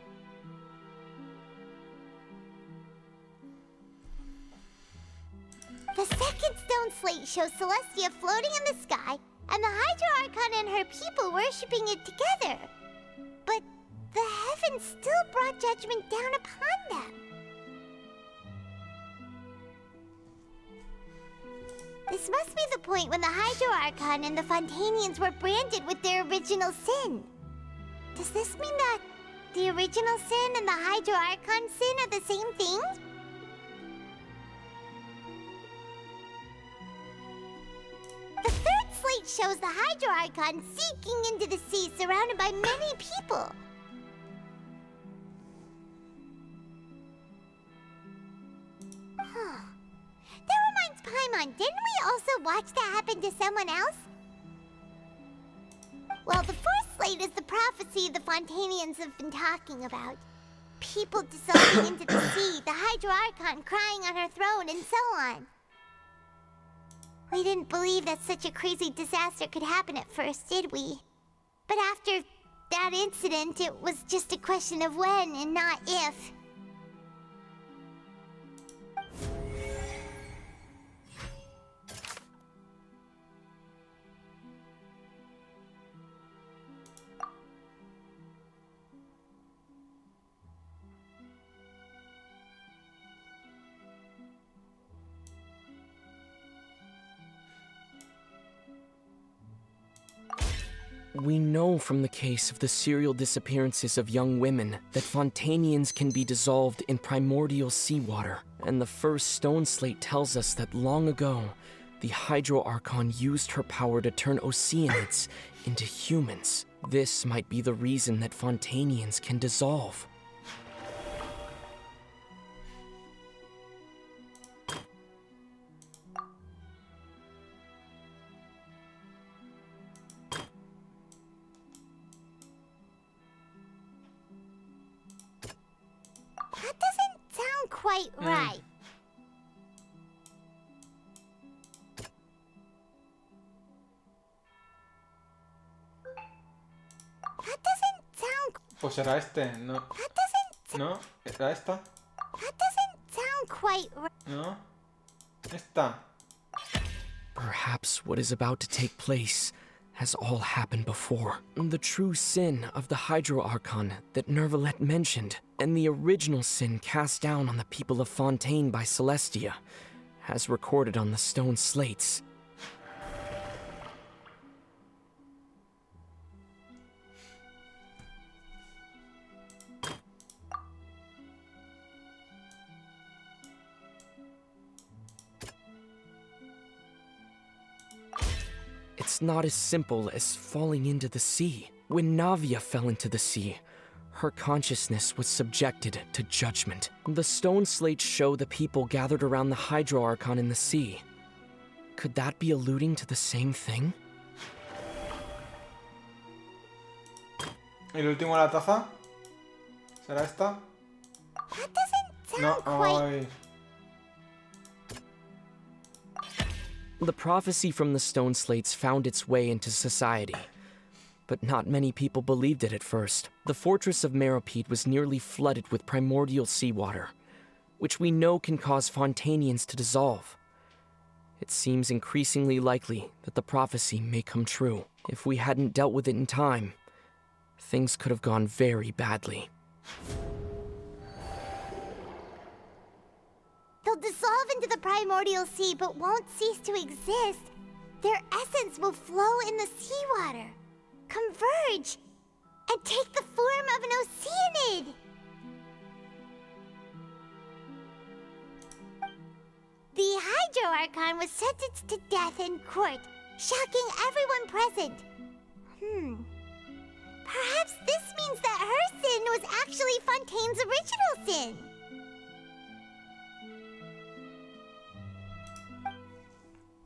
The second stone slate shows Celestia floating in the sky, and the Hydro Archon and her people worshipping it together. But the heavens still brought judgment down upon them. This must be the point when the Hydro Archon and the Fontainians were branded with their original sin. Does this mean that the original sin and the Hydro Archon sin are the same thing? The third slate shows the Hydro Archon sinking into the sea surrounded by many people. Huh. That reminds Paimon, didn't we also watch that happen to someone else? Well, the fourth slate is the prophecy the Fontainians have been talking about. People dissolving into the sea, the Hydro Archon crying on her throne, and so on. We didn't believe that such a crazy disaster could happen at first, did we? But after that incident, it was just a question of when and not if. We know from the case of the serial disappearances of young women that Fontanians can be dissolved in primordial seawater, and the first stone slate tells us that long ago, the Hydro Archon used her power to turn Oceanids into humans. This might be the reason that Fontanians can dissolve. That doesn't sound quite right. That doesn't sound... Pues será este, no. That doesn't... ¿No? ¿Era esta? That doesn't sound quite right. ¿No? Esta. Perhaps what is about to take place has all happened before. The true sin of the Hydro Archon that Nervalette mentioned, and the original sin cast down on the people of Fontaine by Celestia, as recorded on the stone slates. It's not as simple as falling into the sea. When Navia fell into the sea, her consciousness was subjected to judgment. The stone slates show the people gathered around the Hydro Archon in the sea. Could that be alluding to the same thing? ¿Y el último de la taza? ¿Será esta? That doesn't sound No, quite... ay. The prophecy from the stone slates found its way into society, but not many people believed it at first. The fortress of Meropide was nearly flooded with primordial seawater, which we know can cause Fontanians to dissolve. It seems increasingly likely that the prophecy may come true. If we hadn't dealt with it in time, things could have gone very badly. They'll dissolve into the primordial sea but won't cease to exist. Their essence will flow in the seawater, converge, and take the form of an Oceanid. The Hydro Archon was sentenced to death in court, shocking everyone present. Perhaps this means that her sin was actually Fontaine's original sin.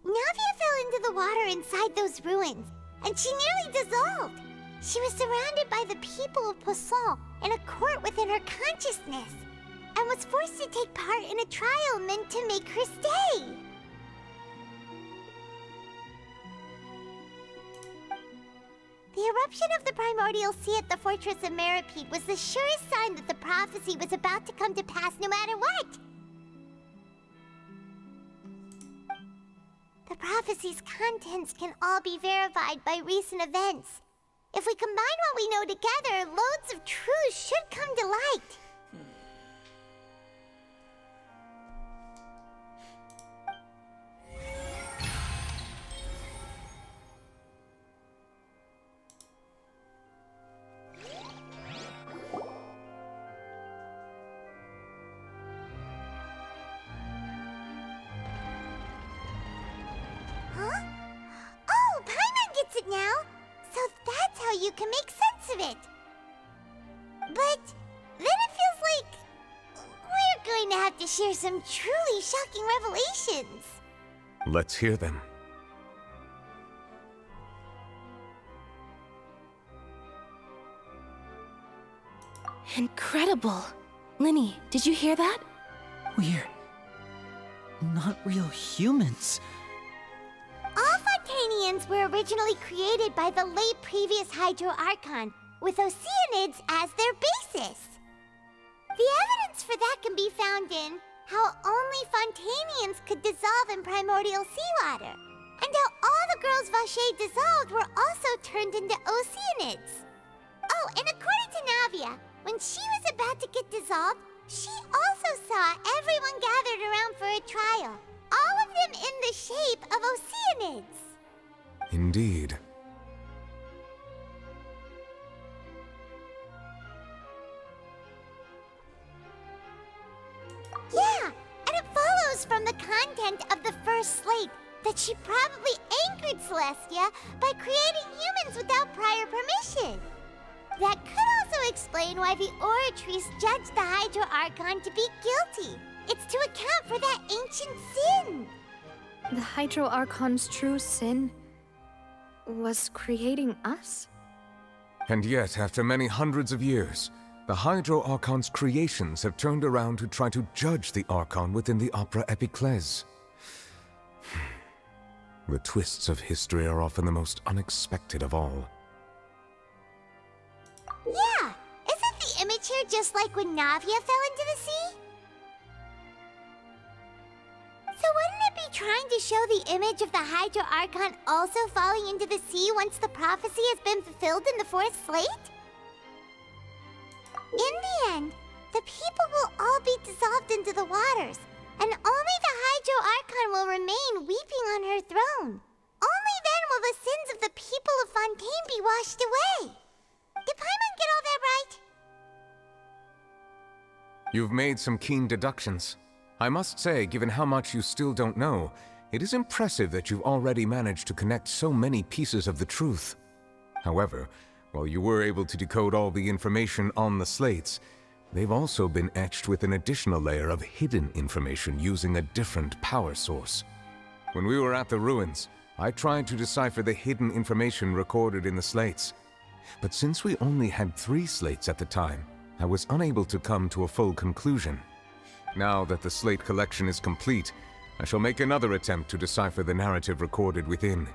Navia fell into the water inside those ruins, and she nearly dissolved. She was surrounded by the people of Poisson in a court within her consciousness, and was forced to take part in a trial meant to make her stay. The eruption of the primordial sea at the fortress of Meropide was the surest sign that the prophecy was about to come to pass no matter what. The prophecy's contents can all be verified by recent events. If we combine what we know together, loads of truths should come to light. Huh? Oh, Paimon gets it now! So that's how you can make sense of it. But then it feels like we're going to have to share some truly shocking revelations. Let's hear them. Incredible. Linny, did you hear that? We're not real humans. All Fontanians were originally created by the late previous Hydro Archon, with Oceanids as their basis. The evidence for that can be found in how only Fontanians could dissolve in primordial seawater, and how all the girls Vacher dissolved were also turned into Oceanids. Oh, and according to Navia, when she was about to get dissolved, she also saw everyone gathered around for a trial, all of them in the shape of Oceanids. Indeed. first slate that she probably anchored Celestia by creating humans without prior permission. That could also explain why the Oratrice judged the Hydro Archon to be guilty. It's to account for that ancient sin. The Hydro Archon's true sin was creating us? And yet, after many hundreds of years, the Hydro Archon's creations have turned around to try to judge the Archon within the Opera Epiclese. The twists of history are often the most unexpected of all. Yeah, isn't the image here just like when Navia fell into the sea? So wouldn't it be trying to show the image of the Hydro Archon also falling into the sea once the prophecy has been fulfilled in the fourth slate? In the end, the people will all be dissolved into the waters, and only the Hydro Archon will remain weeping on her throne. Only then will the sins of the people of Fontaine be washed away. Did Paimon get all that right? You've made some keen deductions. I must say, given how much you still don't know, it is impressive that you've already managed to connect so many pieces of the truth. However, while you were able to decode all the information on the slates, they've also been etched with an additional layer of hidden information using a different power source. When we were at the ruins, I tried to decipher the hidden information recorded in the slates. But since we only had 3 slates at the time, I was unable to come to a full conclusion. Now that the slate collection is complete, I shall make another attempt to decipher the narrative recorded within.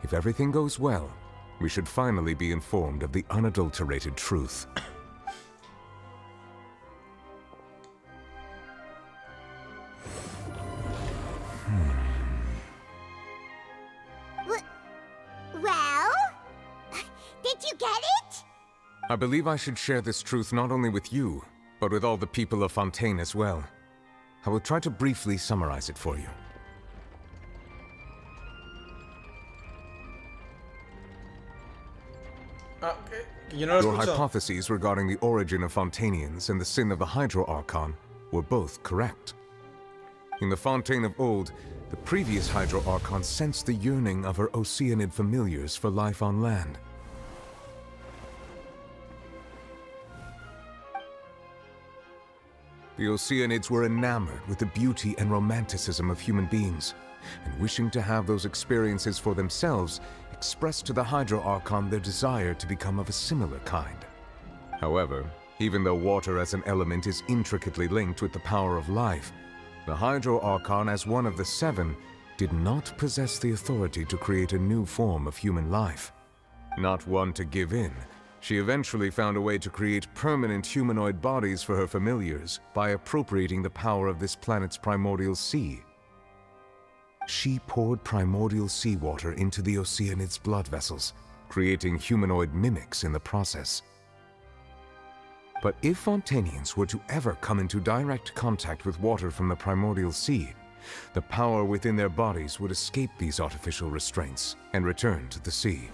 If everything goes well, we should finally be informed of the unadulterated truth. Well? Did you get it? I believe I should share this truth not only with you, but with all the people of Fontaine as well. I will try to briefly summarize it for you. Your hypotheses regarding the origin of Fontainians and the sin of the Hydro Archon were both correct. In the Fontaine of old, the previous Hydro Archon sensed the yearning of her Oceanid familiars for life on land. The Oceanids were enamored with the beauty and romanticism of human beings, and wishing to have those experiences for themselves, expressed to the Hydro Archon their desire to become of a similar kind. However, even though water as an element is intricately linked with the power of life, the Hydro Archon, as one of the 7, did not possess the authority to create a new form of human life. Not one to give in, she eventually found a way to create permanent humanoid bodies for her familiars by appropriating the power of this planet's primordial sea. She poured primordial seawater into the Oceanids' blood vessels, creating humanoid mimics in the process. But if Fontainians were to ever come into direct contact with water from the primordial sea, the power within their bodies would escape these artificial restraints and return to the sea.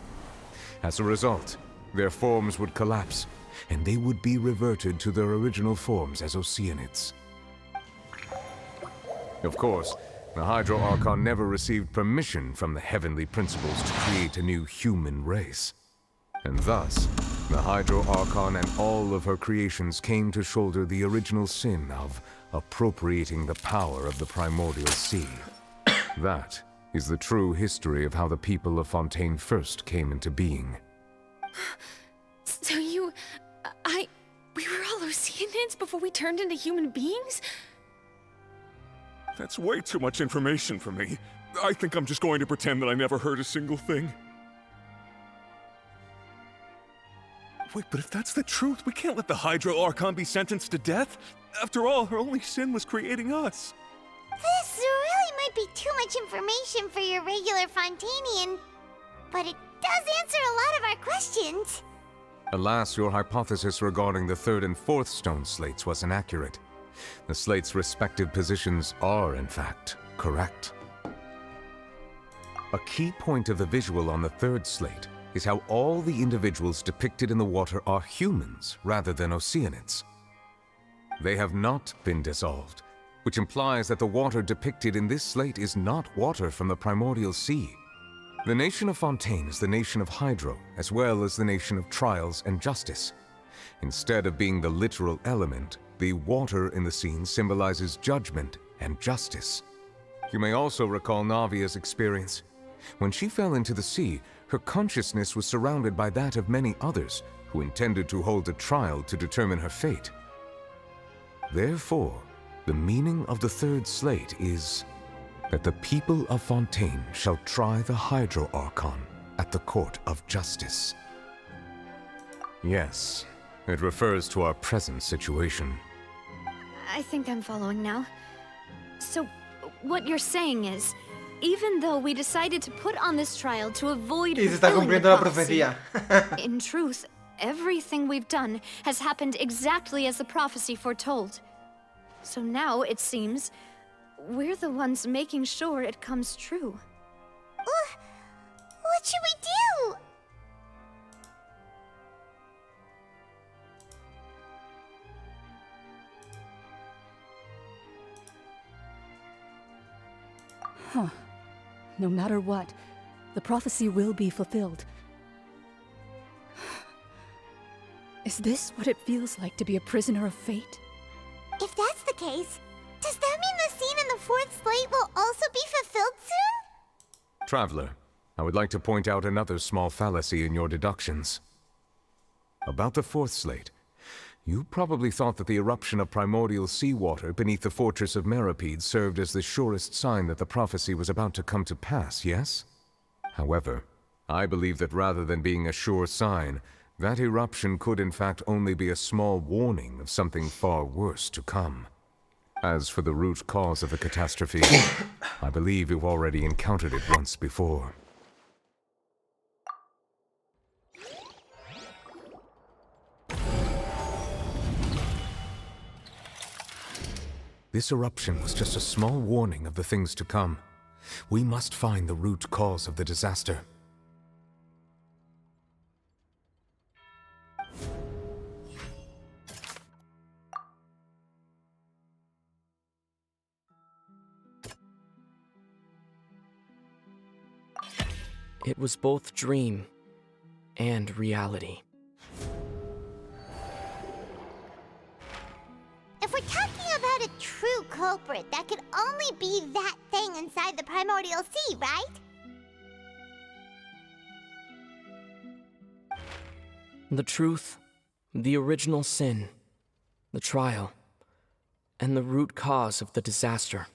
As a result, their forms would collapse, and they would be reverted to their original forms as Oceanids. Of course, the Hydro Archon never received permission from the heavenly principles to create a new human race. And thus, the Hydro Archon and all of her creations came to shoulder the original sin of appropriating the power of the primordial sea. That is the true history of how the people of Fontaine first came into being. So we were all Oceanids before we turned into human beings? That's way too much information for me. I think I'm just going to pretend that I never heard a single thing. Wait, but if that's the truth, we can't let the Hydro Archon be sentenced to death. After all, her only sin was creating us. This really might be too much information for your regular Fontainian, but it does answer a lot of our questions. Alas, your hypothesis regarding the 3rd and 4th stone slates was inaccurate. The slates' respective positions are, in fact, correct. A key point of the visual on the 3rd slate is how all the individuals depicted in the water are humans rather than Oceanids. They have not been dissolved. which implies that the water depicted in this slate is not water from the primordial sea. The nation of Fontaine is the nation of Hydro, as well as the nation of trials and justice. Instead of being the literal element, the water in the scene symbolizes judgment and justice. You may also recall Navia's experience. When she fell into the sea, her consciousness was surrounded by that of many others who intended to hold a trial to determine her fate. Therefore, the meaning of the third slate is that the people of Fontaine shall try the Hydro Archon at the court of justice. Yes, it refers to our present situation. I think I'm following now. So, what you're saying is, even though we decided to put on this trial to avoid Y se está fulfilling the cumpliendo la prophecy, profecía. in truth, everything we've done has happened exactly as the prophecy foretold. So now, it seems, we're the ones making sure it comes true. What should we do? Huh. No matter what, the prophecy will be fulfilled. Is this what it feels like to be a prisoner of fate? If that's the case, does that mean the scene in the fourth slate will also be fulfilled soon? Traveler, I would like to point out another small fallacy in your deductions. About the fourth slate, you probably thought that the eruption of primordial seawater beneath the fortress of Meripede served as the surest sign that the prophecy was about to come to pass, yes? However, I believe that rather than being a sure sign, that eruption could in fact only be a small warning of something far worse to come. As for the root cause of the catastrophe, I believe you've already encountered it once before. This eruption was just a small warning of the things to come. We must find the root cause of the disaster. It was both dream and reality. If we're talking about a true culprit, that could only be that thing inside the primordial sea, right? The truth, the original sin, the trial, and the root cause of the disaster.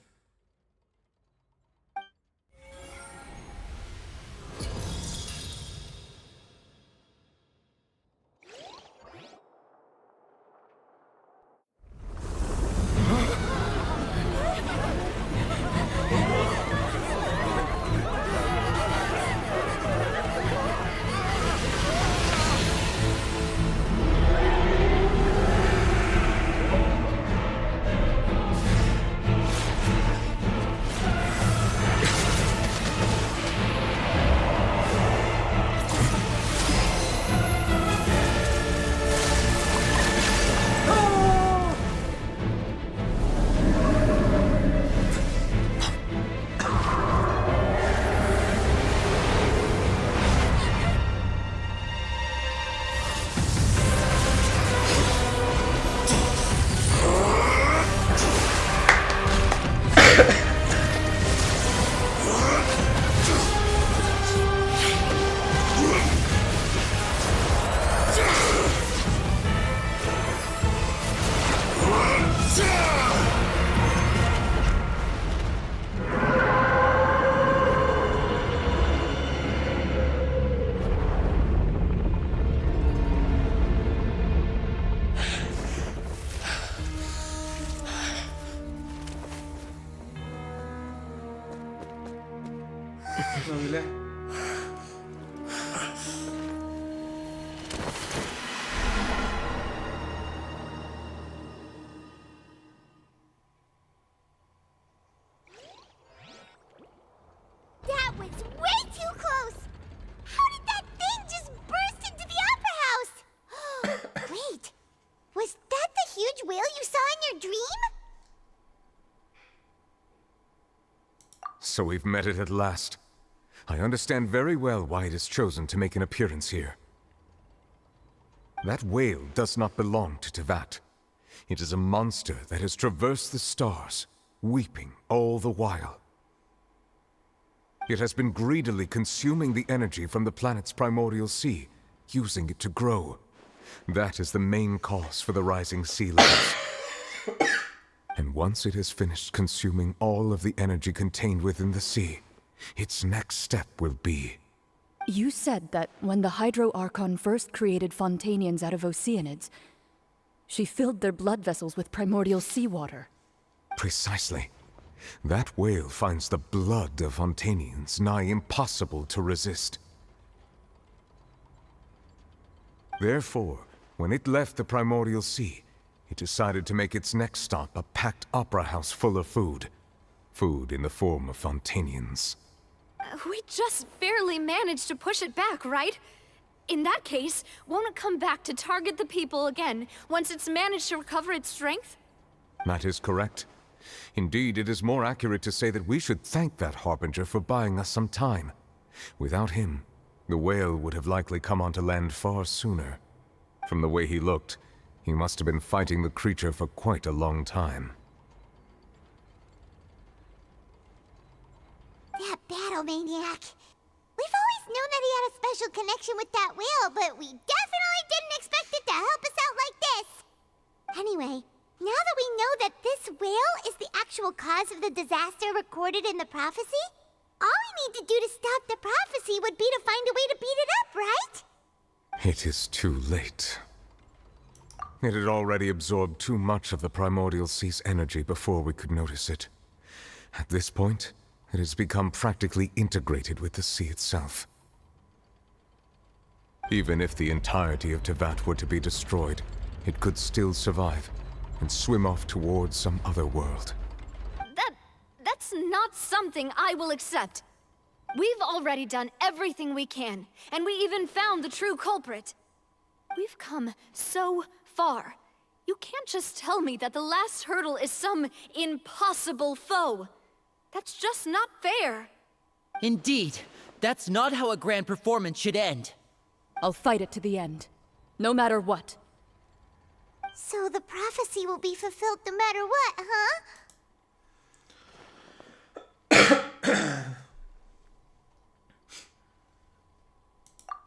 That was way too close! How did that thing just burst into the Opera House? Wait, was that the huge whale you saw in your dream? So we've met it at last. I understand very well why it has chosen to make an appearance here. That whale does not belong to Teyvat. It is a monster that has traversed the stars, weeping all the while. It has been greedily consuming the energy from the planet's primordial sea, using it to grow. That is the main cause for the rising sea levels. And once it has finished consuming all of the energy contained within the sea, its next step will be... You said that when the Hydro Archon first created Fontanians out of Oceanids, she filled their blood vessels with primordial seawater. Precisely. That whale finds the blood of Fontanians nigh impossible to resist. Therefore, when it left the primordial sea, it decided to make its next stop a packed opera house full of food. Food in the form of Fontanians. We just barely managed to push it back, right? In that case, won't it come back to target the people again once it's managed to recover its strength? That is correct. Indeed, it is more accurate to say that we should thank that Harbinger for buying us some time. Without him, the whale would have likely come onto land far sooner. From the way he looked, he must have been fighting the creature for quite a long time. That battle maniac. We've always known that he had a special connection with that whale, but we definitely didn't expect it to help us out like this. Anyway, now that we know that this whale is the actual cause of the disaster recorded in the prophecy, all we need to do to stop the prophecy would be to find a way to beat it up, right? It is too late. It had already absorbed too much of the primordial sea's energy before we could notice it. At this point, it has become practically integrated with the sea itself. Even if the entirety of Teyvat were to be destroyed, it could still survive and swim off towards some other world. That's not something I will accept. We've already done everything we can, and we even found the true culprit. We've come so far. You can't just tell me that the last hurdle is some impossible foe. That's just not fair. Indeed, that's not how a grand performance should end. I'll fight it to the end, no matter what. So the prophecy will be fulfilled no matter what, huh?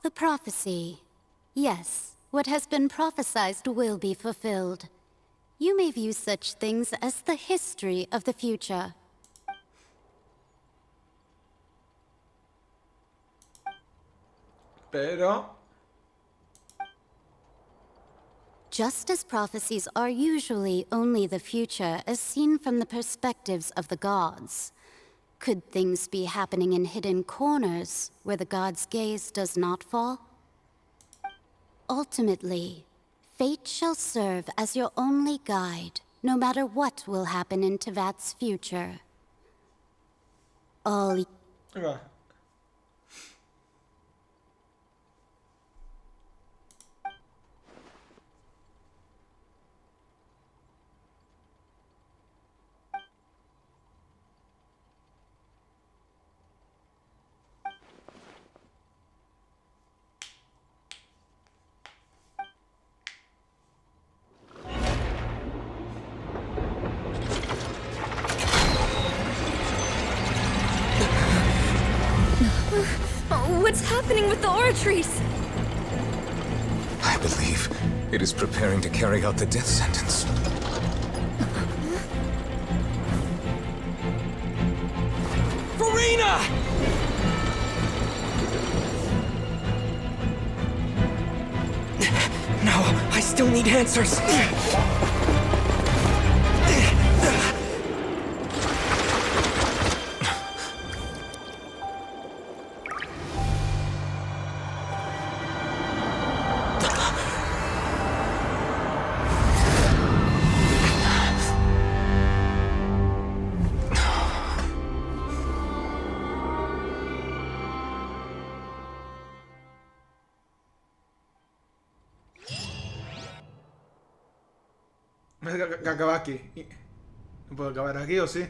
The prophecy. Yes, what has been prophesied will be fulfilled. You may view such things as the history of the future. Pero... Just as prophecies are usually only the future as seen from the perspectives of the gods, could things be happening in hidden corners where the gods' gaze does not fall? Ultimately, fate shall serve as your only guide, no matter what will happen in Teyvat's future. All... Yeah. What's happening with the oratories? I believe it is preparing to carry out the death sentence. Verena! No, I still need answers. Que acabar aquí. ¿No puedo acabar aquí o sí?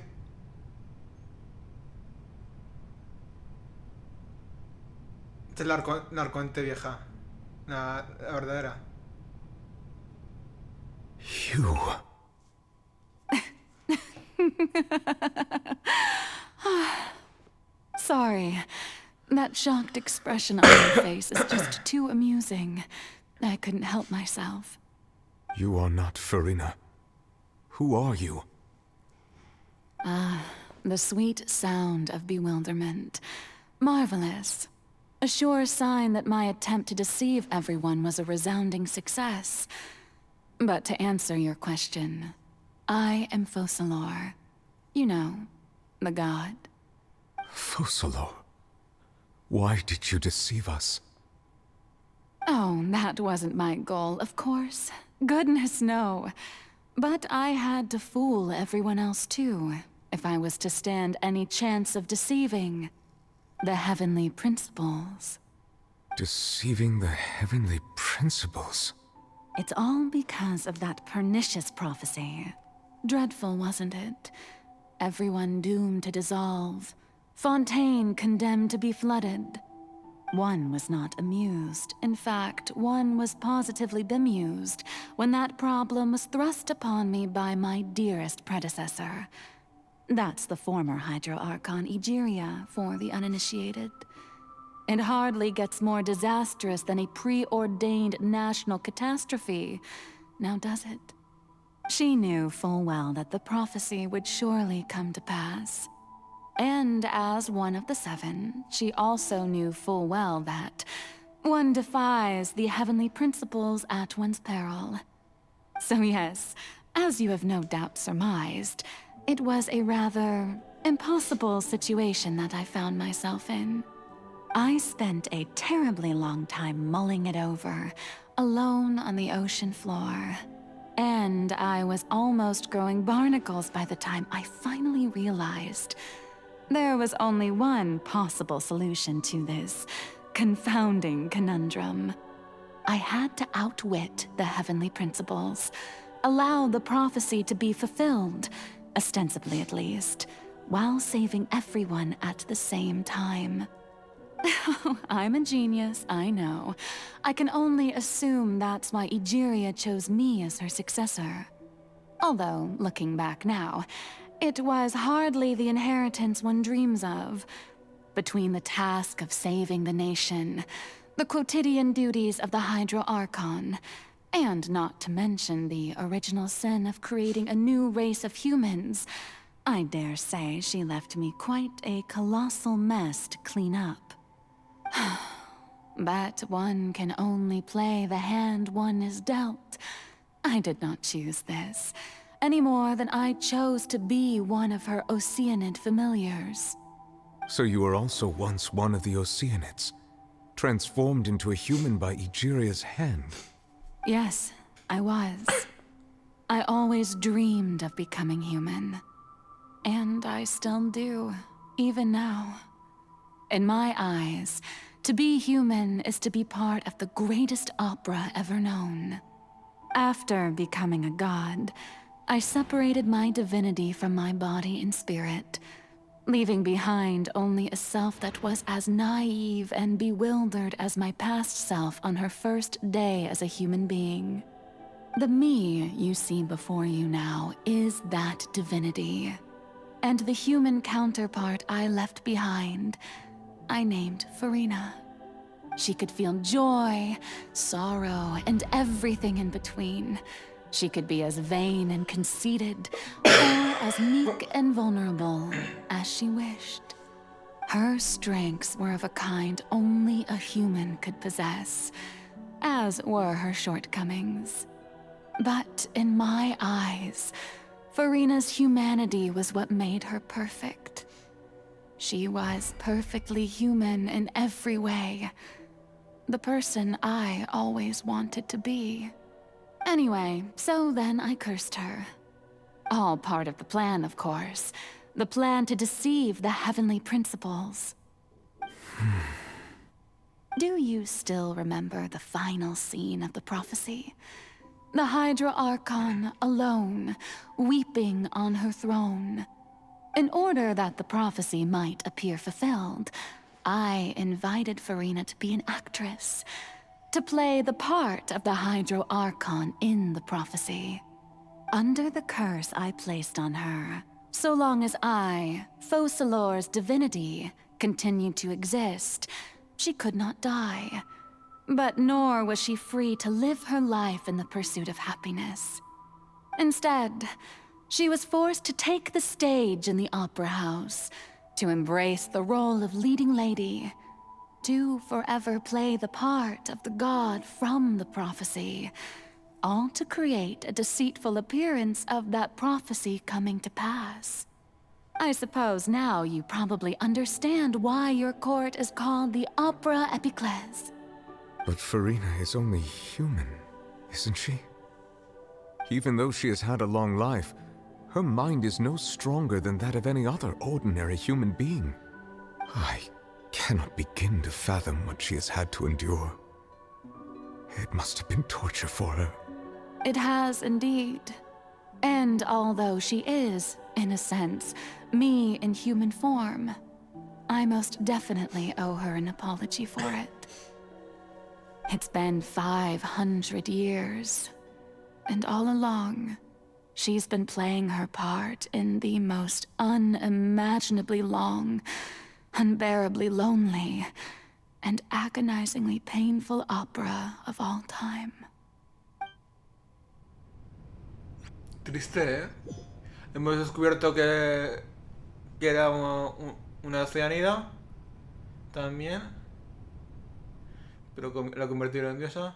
Esta es la arconte vieja. La verdadera. You. Sorry. That shocked expression on your face is just too amusing. I couldn't help myself. You are not Farina. Who are you? The sweet sound of bewilderment. Marvelous. A sure sign that my attempt to deceive everyone was a resounding success. But to answer your question, I am Focalor. You know, the god. Focalor. Why did you deceive us? Oh, that wasn't my goal, of course. Goodness, no. But I had to fool everyone else too, if I was to stand any chance of deceiving the heavenly principles. Deceiving the heavenly principles? It's all because of that pernicious prophecy. Dreadful, wasn't it? Everyone doomed to dissolve. Fontaine condemned to be flooded. One was not amused. In fact, one was positively bemused when that problem was thrust upon me by my dearest predecessor. That's the former Hydro Archon Egeria, for the uninitiated. It hardly gets more disastrous than a preordained national catastrophe, now does it? She knew full well that the prophecy would surely come to pass. And as one of the seven, she also knew full well that one defies the heavenly principles at one's peril. So yes, as you have no doubt surmised, it was a rather impossible situation that I found myself in. I spent a terribly long time mulling it over, alone on the ocean floor. And I was almost growing barnacles by the time I finally realized there was only one possible solution to this confounding conundrum. I had to outwit the heavenly principles, allow the prophecy to be fulfilled, ostensibly at least, while saving everyone at the same time. I'm a genius, I know. I can only assume that's why Egeria chose me as her successor. Although, looking back now, it was hardly the inheritance one dreams of. Between the task of saving the nation, the quotidian duties of the Hydro Archon, and not to mention the original sin of creating a new race of humans, I dare say she left me quite a colossal mess to clean up. But one can only play the hand one is dealt. I did not choose this, any more than I chose to be one of her Oceanid familiars. So you were also once one of the Oceanids, transformed into a human by Egeria's hand. Yes, I was. I always dreamed of becoming human. And I still do, even now. In my eyes, to be human is to be part of the greatest opera ever known. After becoming a god, I separated my divinity from my body and spirit, leaving behind only a self that was as naive and bewildered as my past self on her first day as a human being. The me you see before you now is that divinity. And the human counterpart I left behind, I named Farina. She could feel joy, sorrow, and everything in between. She could be as vain and conceited, or as meek and vulnerable as she wished. Her strengths were of a kind only a human could possess, as were her shortcomings. But in my eyes, Farina's humanity was what made her perfect. She was perfectly human in every way. The person I always wanted to be. Anyway, so then I cursed her. All part of the plan, of course. The plan to deceive the heavenly principles. Do you still remember the final scene of the prophecy? The Hydra Archon alone, weeping on her throne. In order that the prophecy might appear fulfilled, I invited Farina to be an actress, to play the part of the Hydro Archon in the prophecy. Under the curse I placed on her, so long as I, Focalor's divinity, continued to exist, she could not die. But nor was she free to live her life in the pursuit of happiness. Instead, she was forced to take the stage in the opera house, to embrace the role of leading lady, to forever play the part of the god from the prophecy, all to create a deceitful appearance of that prophecy coming to pass. I suppose now you probably understand why your court is called the Opera Epiclese. But Farina is only human, isn't she? Even though she has had a long life, her mind is no stronger than that of any other ordinary human being. I cannot begin to fathom what she has had to endure. It must have been torture for her. It has indeed. And although she is, in a sense, me in human form, I most definitely owe her an apology for it. It's been 500 years, and all along, she's been playing her part in the most unimaginably long, unbearably lonely, and agonizingly painful opera of all time. Triste, ¿eh? Hemos descubierto que era una cianida también, pero la convirtieron en diosa.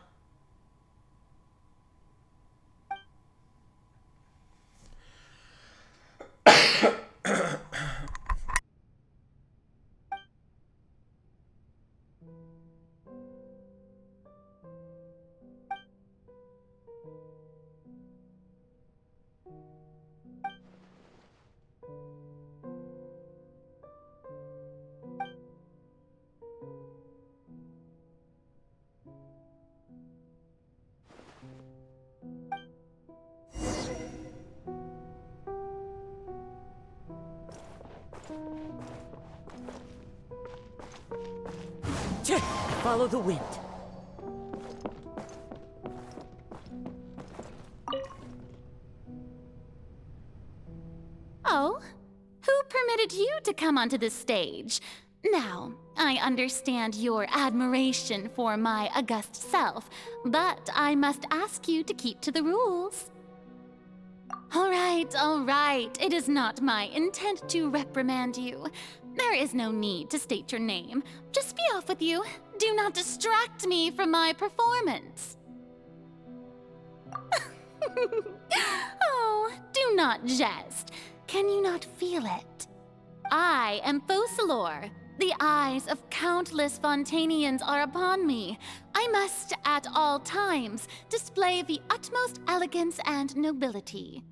Follow the wind. Oh? Who permitted you to come onto this stage? Now, I understand your admiration for my august self, but I must ask you to keep to the rules. All right. It is not my intent to reprimand you. There is no need to state your name. Just be off with you. Do not distract me from my performance. Oh, do not jest. Can you not feel it? I am Focalor. The eyes of countless Fontanians are upon me. I must, at all times, display the utmost elegance and nobility.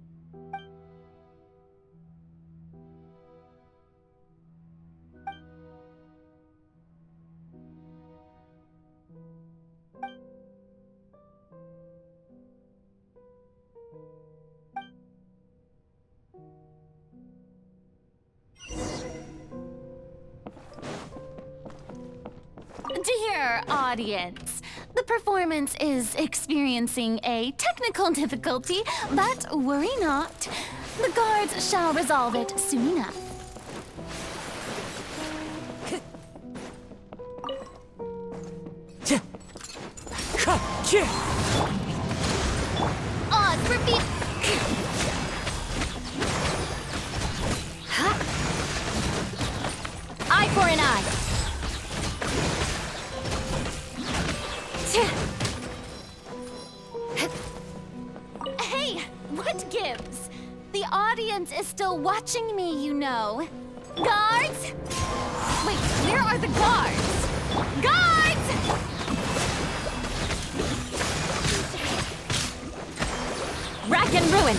Dear audience, the performance is experiencing a technical difficulty, but worry not. The guards shall resolve it soon enough. Odds repeat. Eye for an eye. Hey, what gives? The audience is still watching me, you know. Guards? Wait, where are the guards? Guards! Rack and ruin.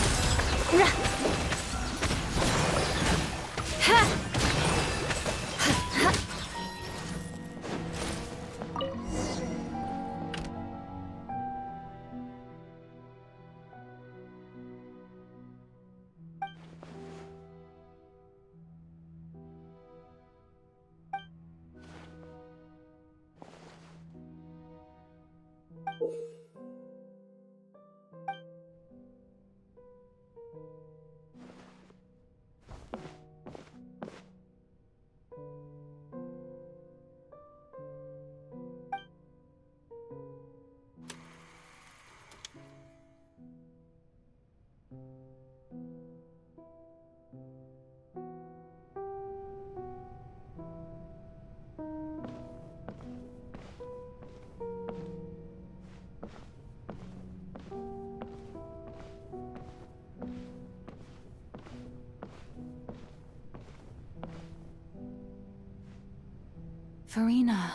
Farina.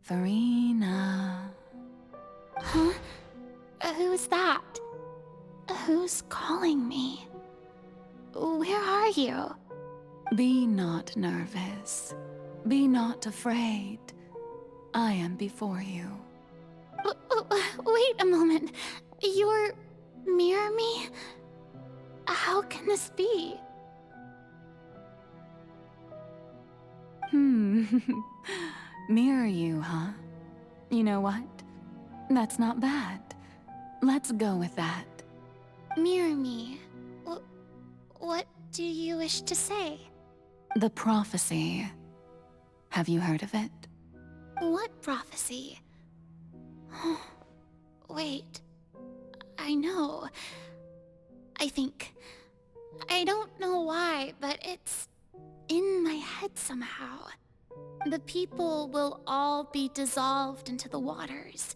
Farina. Huh? Who's that? Who's calling me? Where are you? Be not nervous. Be not afraid. I am before you. Wait a moment. You're mirror me? How can this be? Mirror you, huh? You know what? That's not bad. Let's go with that. Mirror me? What do you wish to say? The prophecy. Have you heard of it? What prophecy? Wait. I know. I think. I don't know why, but it's in my head somehow. The people will all be dissolved into the waters,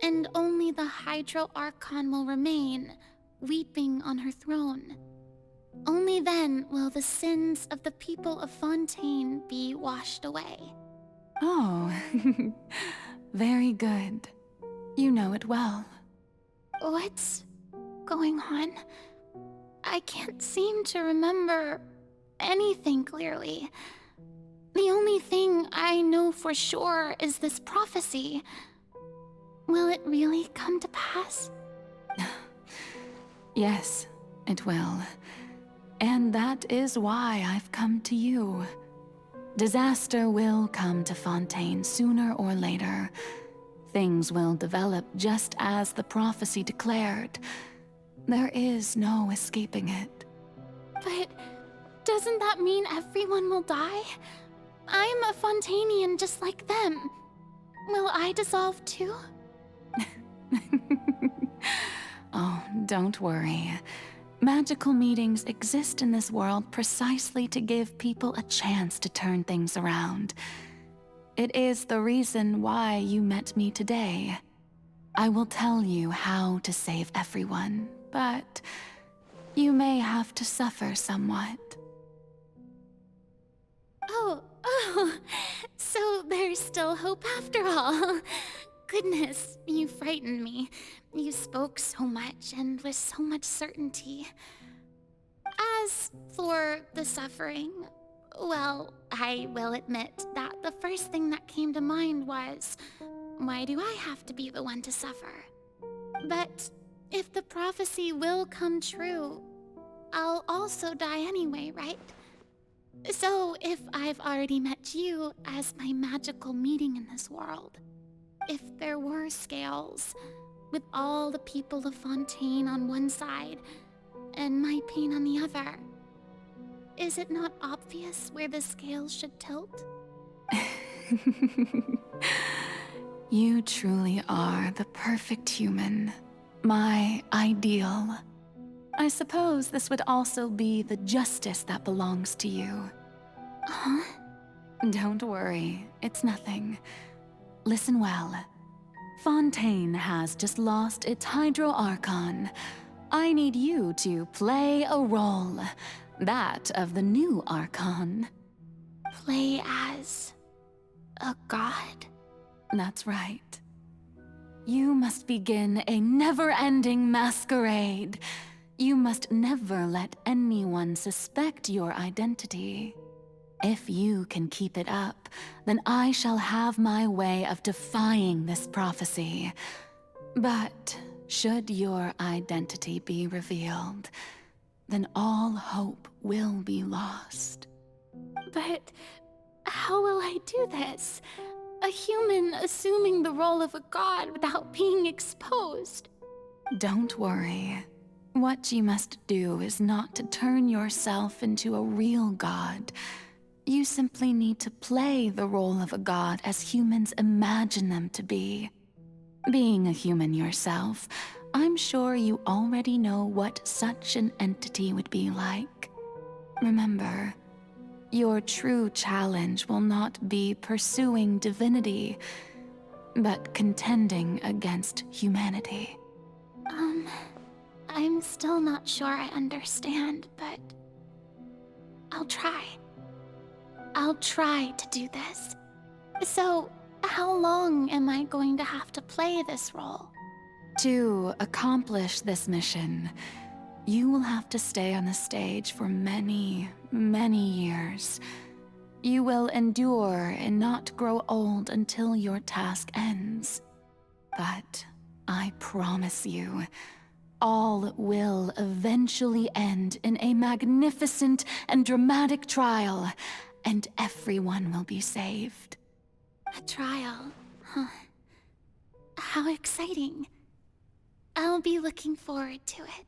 and only the Hydro Archon will remain, weeping on her throne. Only then will the sins of the people of Fontaine be washed away. Oh, very good. You know it well. What's going on? I can't seem to remember anything clearly. The only thing I know for sure is this prophecy. Will it really come to pass? Yes, it will. And that is why I've come to you. Disaster will come to Fontaine sooner or later. Things will develop just as the prophecy declared. There is no escaping it. But doesn't that mean everyone will die? I'm a Fontainian just like them. Will I dissolve too? Oh, don't worry. Magical meetings exist in this world precisely to give people a chance to turn things around. It is the reason why you met me today. I will tell you how to save everyone, but you may have to suffer somewhat. Oh, so there's still hope after all. Goodness, you frightened me. You spoke so much and with so much certainty. As for the suffering, well, I will admit that the first thing that came to mind was, why do I have to be the one to suffer? But if the prophecy will come true, I'll also die anyway, right? So if I've already met you as my magical meeting in this world, if there were scales, with all the people of Fontaine on one side, and my pain on the other, is it not obvious where the scales should tilt? You truly are the perfect human, my ideal. I suppose this would also be the justice that belongs to you. Huh? Don't worry, it's nothing. Listen well. Fontaine has just lost its Hydro Archon. I need you to play a role, that of the new Archon. Play as a god? That's right. You must begin a never-ending masquerade. You must never let anyone suspect your identity. If you can keep it up, then I shall have my way of defying this prophecy. But should your identity be revealed, then all hope will be lost. But how will I do this? A human assuming the role of a god without being exposed. Don't worry. What you must do is not to turn yourself into a real god. You simply need to play the role of a god as humans imagine them to be. Being a human yourself, I'm sure you already know what such an entity would be like. Remember, your true challenge will not be pursuing divinity, but contending against humanity. I'm still not sure I understand, but I'll try. I'll try to do this. So, how long am I going to have to play this role? To accomplish this mission, you will have to stay on the stage for many, many years. You will endure and not grow old until your task ends. But I promise you, all will eventually end in a magnificent and dramatic trial, and everyone will be saved. A trial, huh? How exciting. I'll be looking forward to it.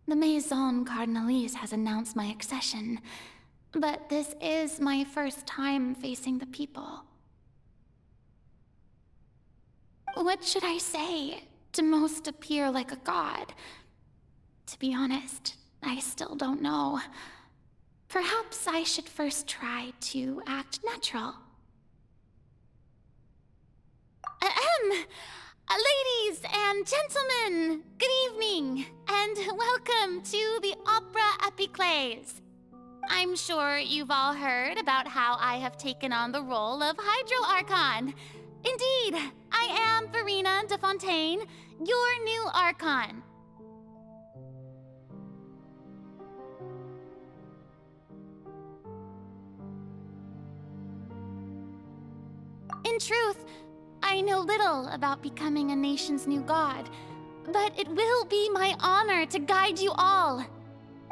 The Maison Cardinalise has announced my accession, but this is my first time facing the people. What should I say to most appear like a god? To be honest, I still don't know. Perhaps I should first try to act natural. Ladies and gentlemen, good evening, and welcome to the Opera Epiclese. I'm sure you've all heard about how I have taken on the role of Hydro Archon. Indeed, I am Verena de Fontaine, your new Archon. In truth, I know little about becoming a nation's new god, but it will be my honor to guide you all.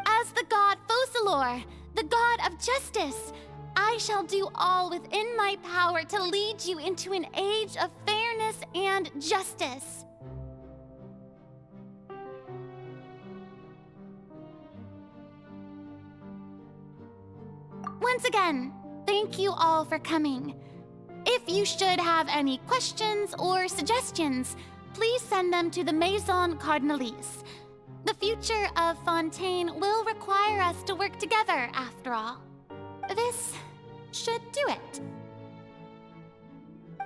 As the god Focalor, the god of justice, I shall do all within my power to lead you into an age of fairness and justice. Once again, thank you all for coming. If you should have any questions or suggestions, please send them to the Maison Cardinalise. The future of Fontaine will require us to work together, after all. This should do it.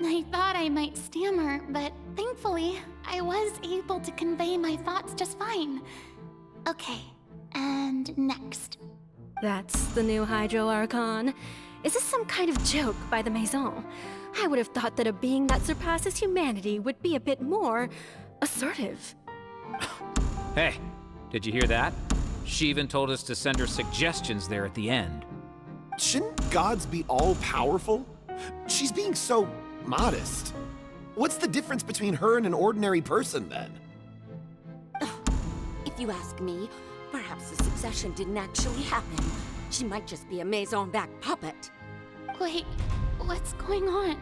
I thought I might stammer, but thankfully, I was able to convey my thoughts just fine. Okay, and next. That's the new Hydro Archon. Is this some kind of joke by the Maison? I would have thought that a being that surpasses humanity would be a bit more assertive. Hey, did you hear that? She even told us to send her suggestions there at the end. Shouldn't gods be all-powerful? She's being so modest. What's the difference between her and an ordinary person, then? If you ask me, perhaps the succession didn't actually happen. She might just be a Maison back puppet. Wait, what's going on?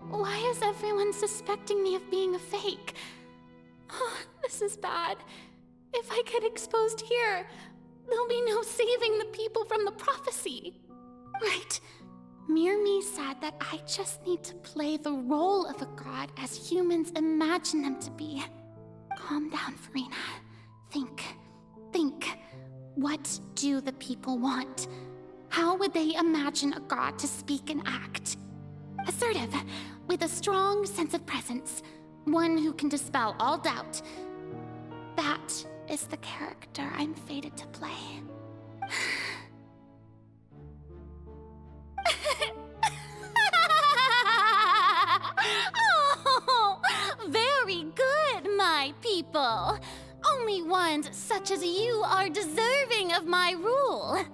Why is everyone suspecting me of being a fake? Oh, this is bad. If I get exposed here, there'll be no saving the people from the prophecy. Right. Mirmi said that I just need to play the role of a god as humans imagine them to be. Calm down, Verena. Think. What do the people want? How would they imagine a god to speak and act? Assertive, with a strong sense of presence. One who can dispel all doubt. That is the character I'm fated to play. Oh, very good, my people. Only ones such as you are deserving of my rule.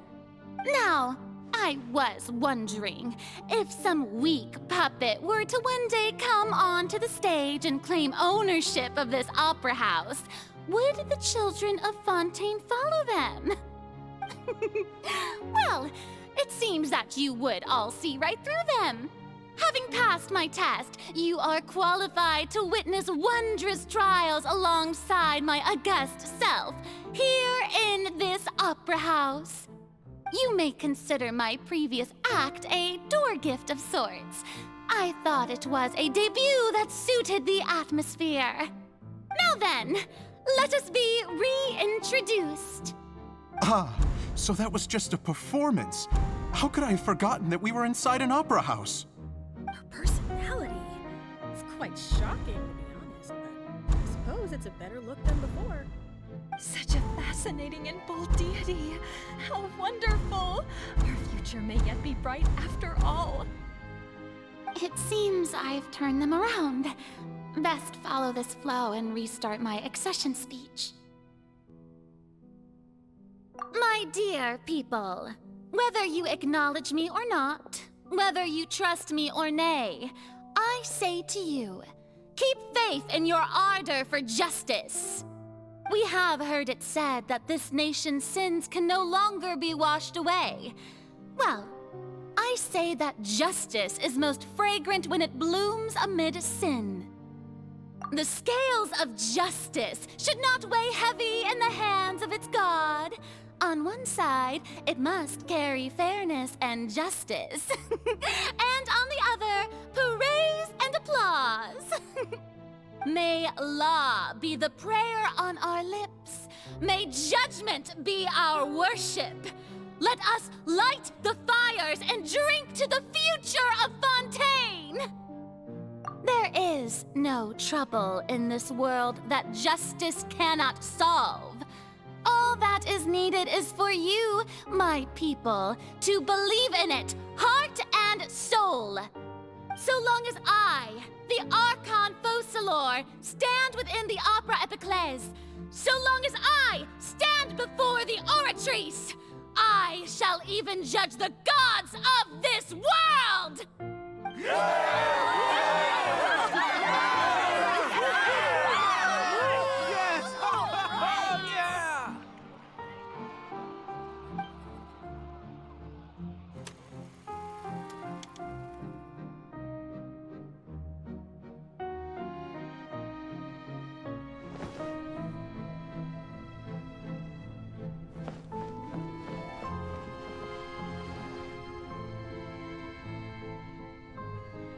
Now, I was wondering, if some weak puppet were to one day come onto the stage and claim ownership of this opera house, would the children of Fontaine follow them? Well, it seems that you would all see right through them. Having passed my test, you are qualified to witness wondrous trials alongside my august self, here in this opera house. You may consider my previous act a door gift of sorts. I thought it was a debut that suited the atmosphere. Now then, let us be reintroduced. Ah, so that was just a performance. How could I have forgotten that we were inside an opera house? Her personality. It's quite shocking, to be honest, but I suppose it's a better look than before. Such a fascinating and bold deity. How wonderful! Our future may yet be bright after all. It seems I've turned them around. Best follow this flow and restart my accession speech. My dear people, whether you acknowledge me or not, whether you trust me or nay, I say to you, keep faith in your ardor for justice. We have heard it said that this nation's sins can no longer be washed away. Well, I say that justice is most fragrant when it blooms amid sin. The scales of justice should not weigh heavy in the hands of its God. On one side, it must carry fairness and justice. And on the other, praise and applause. May law be the prayer on our lips. May judgment be our worship. Let us light the fires and drink to the future of Fontaine. There is no trouble in this world that justice cannot solve. All that is needed is for you, my people, to believe in it, heart and soul. So long as I, the Archon Focalor, stand within the Opera Epiclese, so long as I stand before the Oratrice, I shall even judge the gods of this world!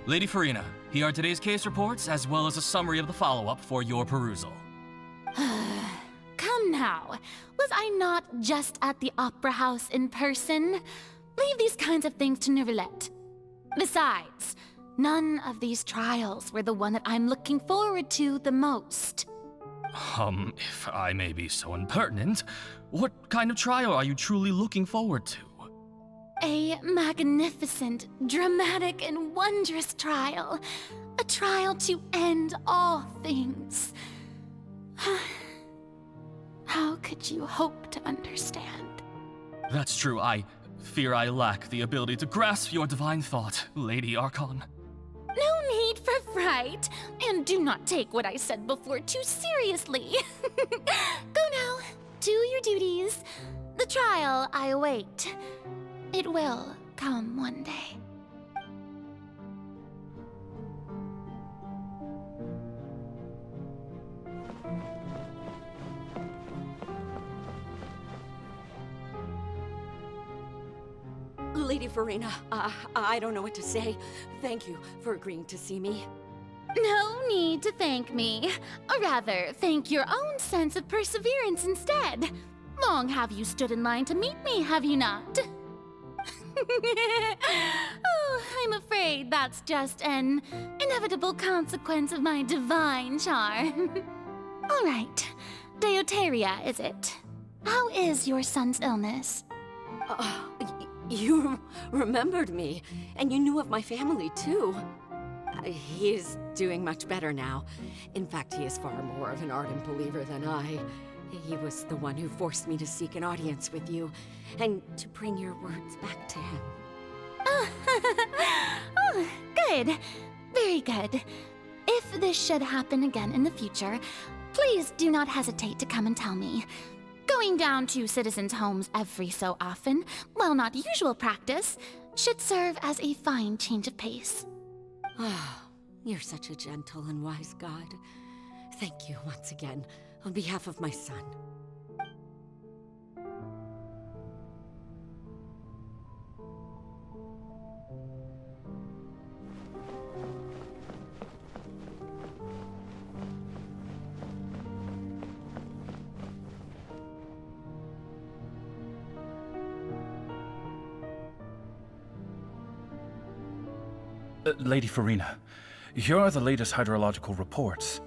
Lady Farina, here are today's case reports, as well as a summary of the follow-up for your perusal. Come now, was I not just at the Opera House in person? Leave these kinds of things to Neuvillette. Besides, none of these trials were the one that I'm looking forward to the most. If I may be so impertinent, what kind of trial are you truly looking forward to? A magnificent, dramatic, and wondrous trial. A trial to end all things. How could you hope to understand? That's true. I fear I lack the ability to grasp your divine thought, Lady Archon. No need for fright, and do not take what I said before too seriously. Go now, do your duties. The trial I await. It will come one day. Lady Farina, I don't know what to say. Thank you for agreeing to see me. No need to thank me. Or rather, thank your own sense of perseverance instead. Long have you stood in line to meet me, have you not? Oh, I'm afraid that's just an inevitable consequence of my divine charm. All right, Deoteria, is it? How is your son's illness? You remembered me, and you knew of my family, too. He is doing much better now. In fact, he is far more of an ardent believer than I. He was the one who forced me to seek an audience with you, and to bring your words back to him. Oh, good. Very good. If this should happen again in the future, please do not hesitate to come and tell me. Going down to citizens' homes every so often, while not usual practice, should serve as a fine change of pace. Ah, you're such a gentle and wise god. Thank you once again, on behalf of my son. Lady Farina, here are the latest hydrological reports.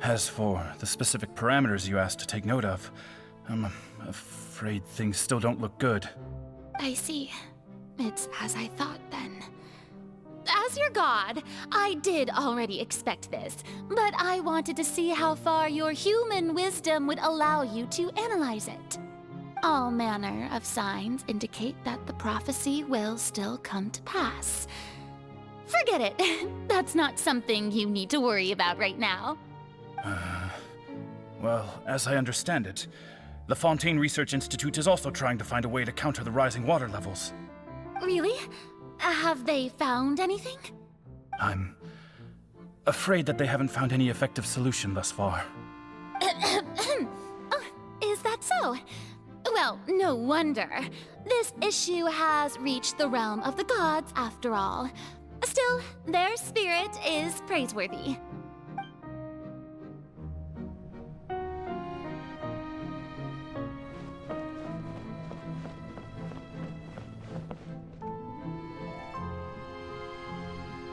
As for the specific parameters you asked to take note of, I'm afraid things still don't look good. I see. It's as I thought then. As your god, I did already expect this, but I wanted to see how far your human wisdom would allow you to analyze it. All manner of signs indicate that the prophecy will still come to pass. Forget it. That's not something you need to worry about right now. Well, as I understand it, the Fontaine Research Institute is also trying to find a way to counter the rising water levels. Really? Have they found anything? I'm afraid that they haven't found any effective solution thus far. Oh, is that so? Well, no wonder. This issue has reached the realm of the gods, after all. Still, their spirit is praiseworthy.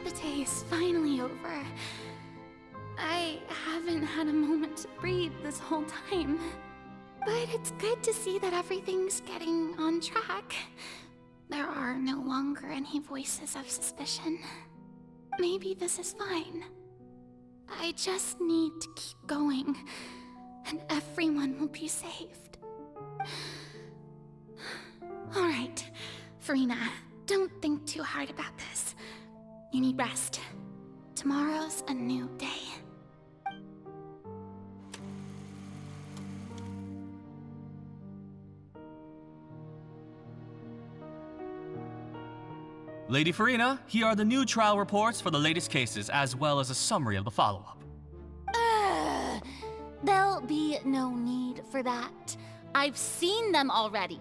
The day is finally over. I haven't had a moment to breathe this whole time. But it's good to see that everything's getting on track. There are no longer any voices of suspicion. Maybe this is fine. I just need to keep going, and everyone will be saved. Alright, Farina, don't think too hard about this. You need rest. Tomorrow's a new day. Lady Farina, here are the new trial reports for the latest cases, as well as a summary of the follow-up. There'll be no need for that. I've seen them already.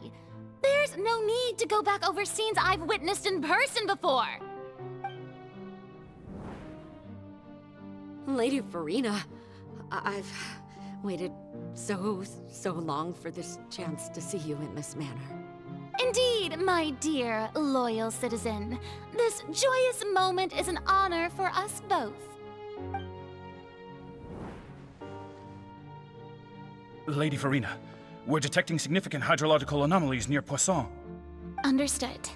There's no need to go back over scenes I've witnessed in person before. Lady Farina, I've waited so long for this chance to see you in this manner. Indeed, my dear, loyal citizen. This joyous moment is an honor for us both. Lady Farina, we're detecting significant hydrological anomalies near Poisson. Understood.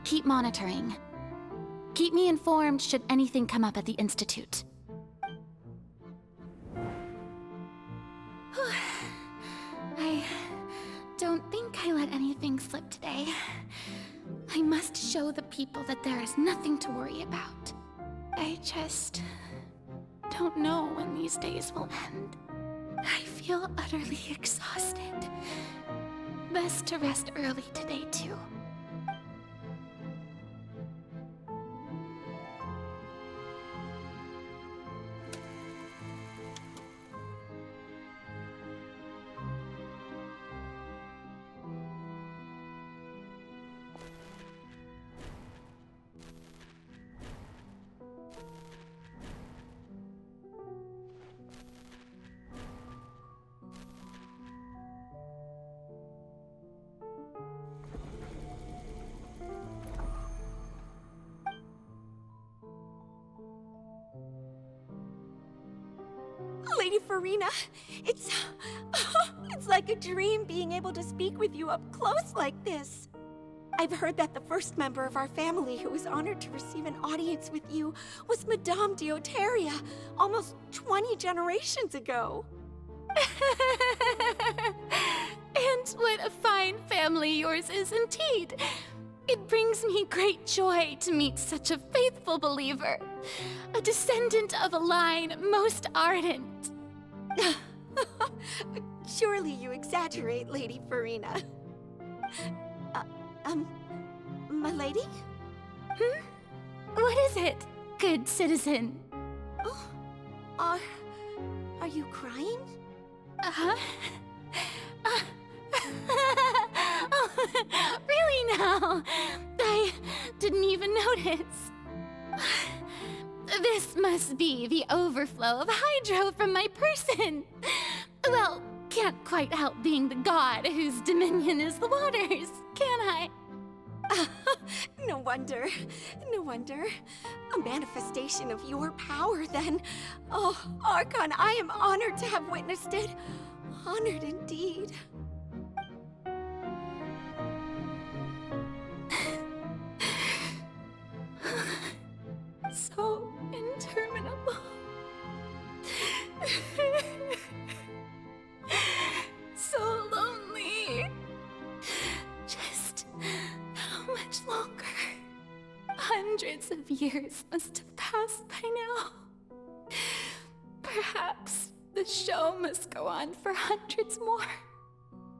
Keep monitoring. Keep me informed should anything come up at the Institute. I don't think I let anything slip today. I must show the people that there is nothing to worry about. I just don't know when these days will end. I feel utterly exhausted. Best to rest early today, too. Lady Farina, it's like a dream being able to speak with you up close like this. I've heard that the first member of our family who was honored to receive an audience with you was Madame Dioteria, almost 20 generations ago. And what a fine family yours is indeed. It brings me great joy to meet such a faithful believer, a descendant of a line most ardent. Surely you exaggerate, Lady Farina. My lady? What is it? good citizen. Are you crying? Oh, really now? I didn't even notice. This must be the overflow of hydro from my person. Well, can't quite help being the god whose dominion is the waters, can I? No wonder. No wonder. A manifestation of your power, then. Oh, Archon, I am honored to have witnessed it. Honored indeed. So interminable. So lonely. Just how much longer? Hundreds of years must have passed by now. Perhaps the show must go on for hundreds more.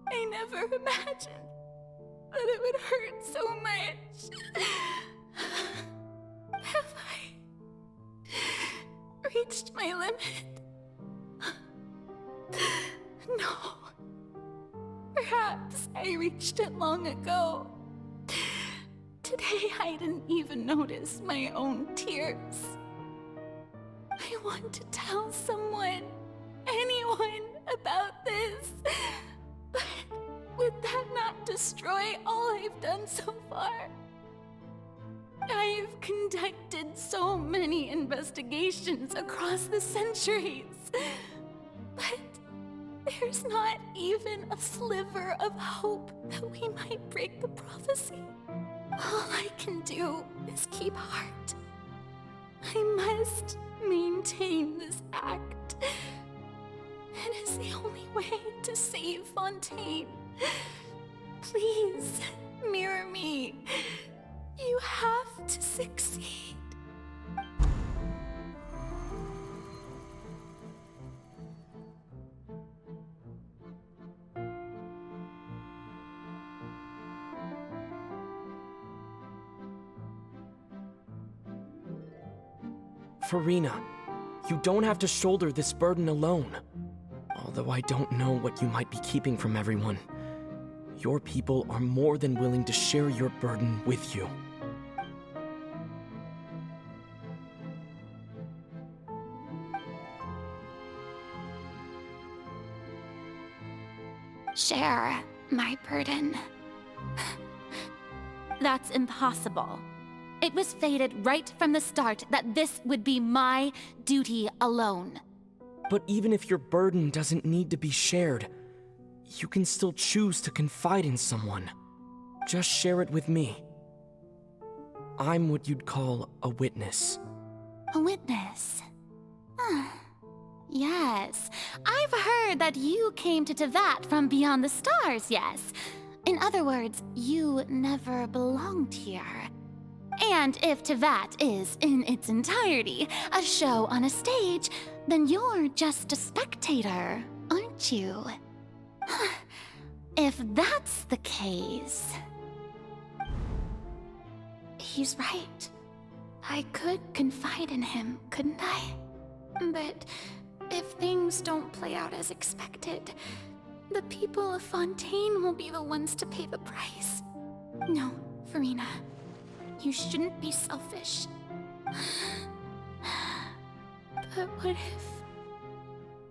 I never imagined that it would hurt so much. Have I reached my limit? No. Perhaps I reached it long ago. Today I didn't even notice my own tears. I want to tell someone, anyone, about this. But would that not destroy all I've done so far? I've conducted so many investigations across the centuries, but there's not even a sliver of hope that we might break the prophecy. All I can do is keep heart. I must maintain this act. It is the only way to save Fontaine. Please, mirror me. You have to succeed. Farina, you don't have to shoulder this burden alone. Although I don't know what you might be keeping from everyone, your people are more than willing to share your burden with you. Share my burden. That's impossible. It was fated right from the start that this would be my duty alone. But even if your burden doesn't need to be shared, you can still choose to confide in someone. Just share it with me. I'm what you'd call a witness. A witness? Yes, I've heard that you came to Tevat from beyond the stars, yes. In other words, you never belonged here. And if Tevat is, in its entirety, a show on a stage, then you're just a spectator, aren't you? If that's the case... He's right. I could confide in him, couldn't I? But if things don't play out as expected, the people of Fontaine will be the ones to pay the price. No, Farina. You shouldn't be selfish. But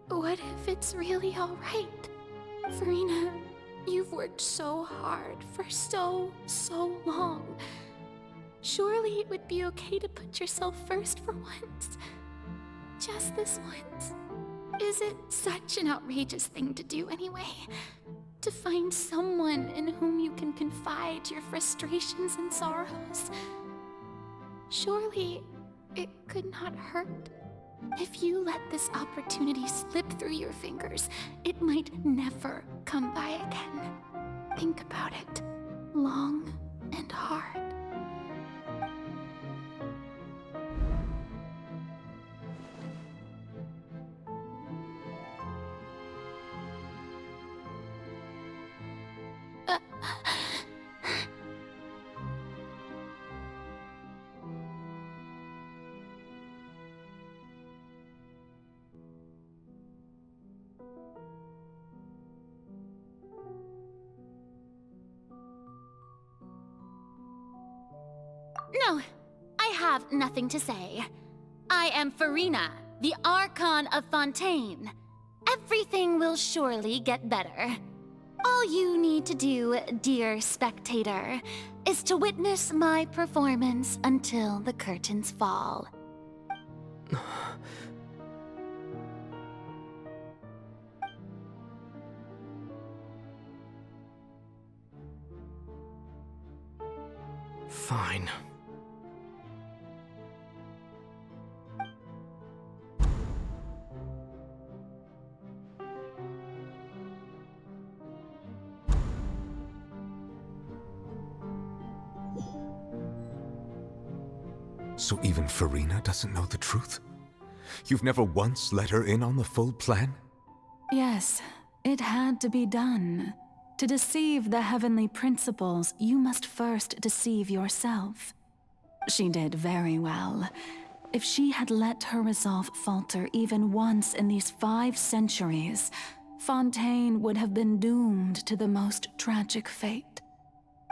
what if it's really all right? Farina, you've worked so hard for so long. Surely it would be okay to put yourself first for once. Just this once. Is it such an outrageous thing to do anyway? To find someone in whom you can confide your frustrations and sorrows? Surely it could not hurt. If you let this opportunity slip through your fingers, it might never come by again. Think about it long and hard. have nothing to say. I am Farina, the Archon of Fontaine. Everything will surely get better. All you need to do, dear spectator, is to witness my performance until the curtains fall. Fine. So even Farina doesn't know the truth? You've never once let her in on the full plan? Yes, it had to be done. To deceive the heavenly principles, you must first deceive yourself. She did very well. If she had let her resolve falter even once in these 5 centuries, Fontaine would have been doomed to the most tragic fate.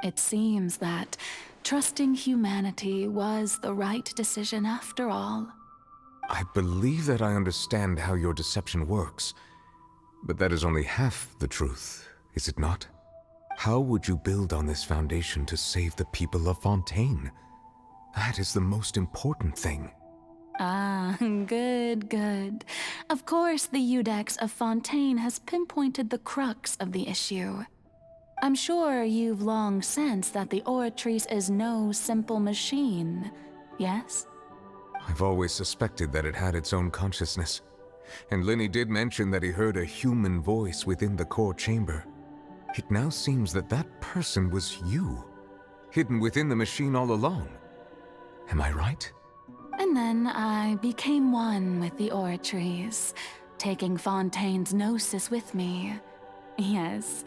It seems that trusting humanity was the right decision after all. I believe that I understand how your deception works, but that is only half the truth, is it not? How would you build on this foundation to save the people of Fontaine? That is the most important thing. Ah, good. Of course, the Iudex of Fontaine has pinpointed the crux of the issue. I'm sure you've long sensed that the Oratrice is no simple machine, yes? I've always suspected that it had its own consciousness, and Lenny did mention that he heard a human voice within the core chamber. It now seems that that person was you, hidden within the machine all along. Am I right? And then I became one with the Oratrice, taking Fontaine's gnosis with me. Yes,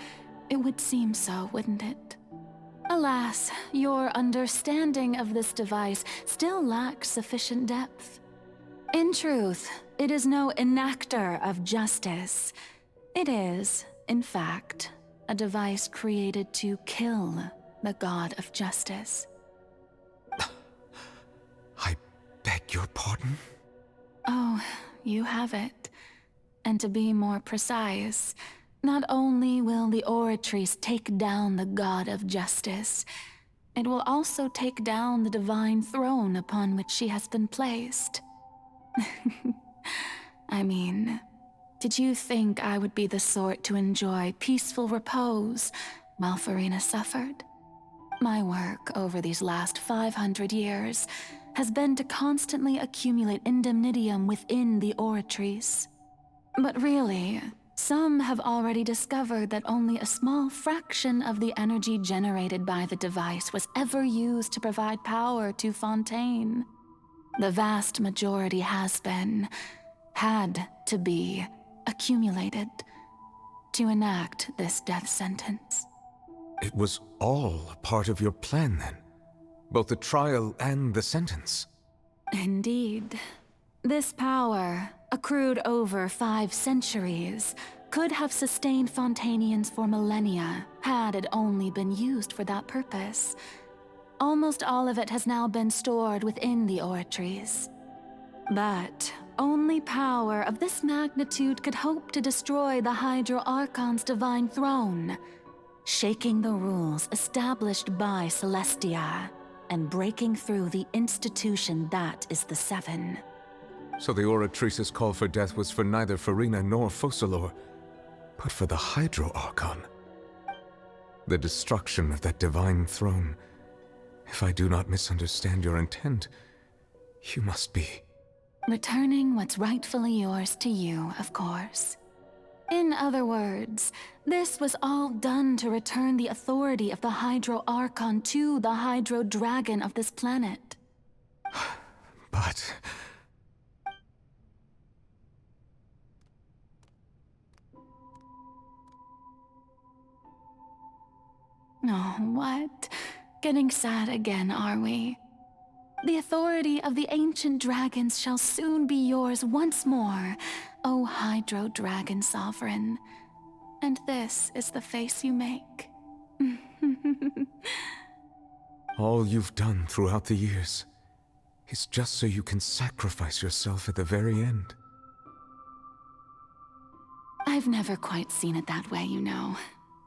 it would seem so, wouldn't it? Alas, your understanding of this device still lacks sufficient depth. In truth, it is no enactor of justice. It is, in fact, a device created to kill the god of justice. I beg your pardon? Oh, you have it. And to be more precise, not only will the Oratrice take down the god of justice, it will also take down the divine throne upon which she has been placed. I mean, did you think I would be the sort to enjoy peaceful repose while Farina suffered? My work over these last 500 years has been to constantly accumulate indemnitium within the Oratrice. But really, some have already discovered that only a small fraction of the energy generated by the device was ever used to provide power to Fontaine. The vast majority had to be, accumulated to enact this death sentence. It was all part of your plan then? Both the trial and the sentence? Indeed. This power, accrued over 5 centuries, could have sustained Fontainians for millennia had it only been used for that purpose. Almost all of it has now been stored within the Oratrice. But only power of this magnitude could hope to destroy the Hydro Archon's divine throne, shaking the rules established by Celestia and breaking through the institution that is the Seven. So the Oratrice's call for death was for neither Farina nor Focalor, but for the Hydro Archon. The destruction of that divine throne. If I do not misunderstand your intent, you must be... Returning what's rightfully yours to you, of course. In other words, this was all done to return the authority of the Hydro Archon to the Hydro Dragon of this planet. But... Oh, what? Getting sad again, are we? The authority of the ancient dragons shall soon be yours once more, O Hydro Dragon Sovereign. And this is the face you make. all you've done throughout the years. is just so you can sacrifice yourself at the very end. I've never quite seen it that way, you know.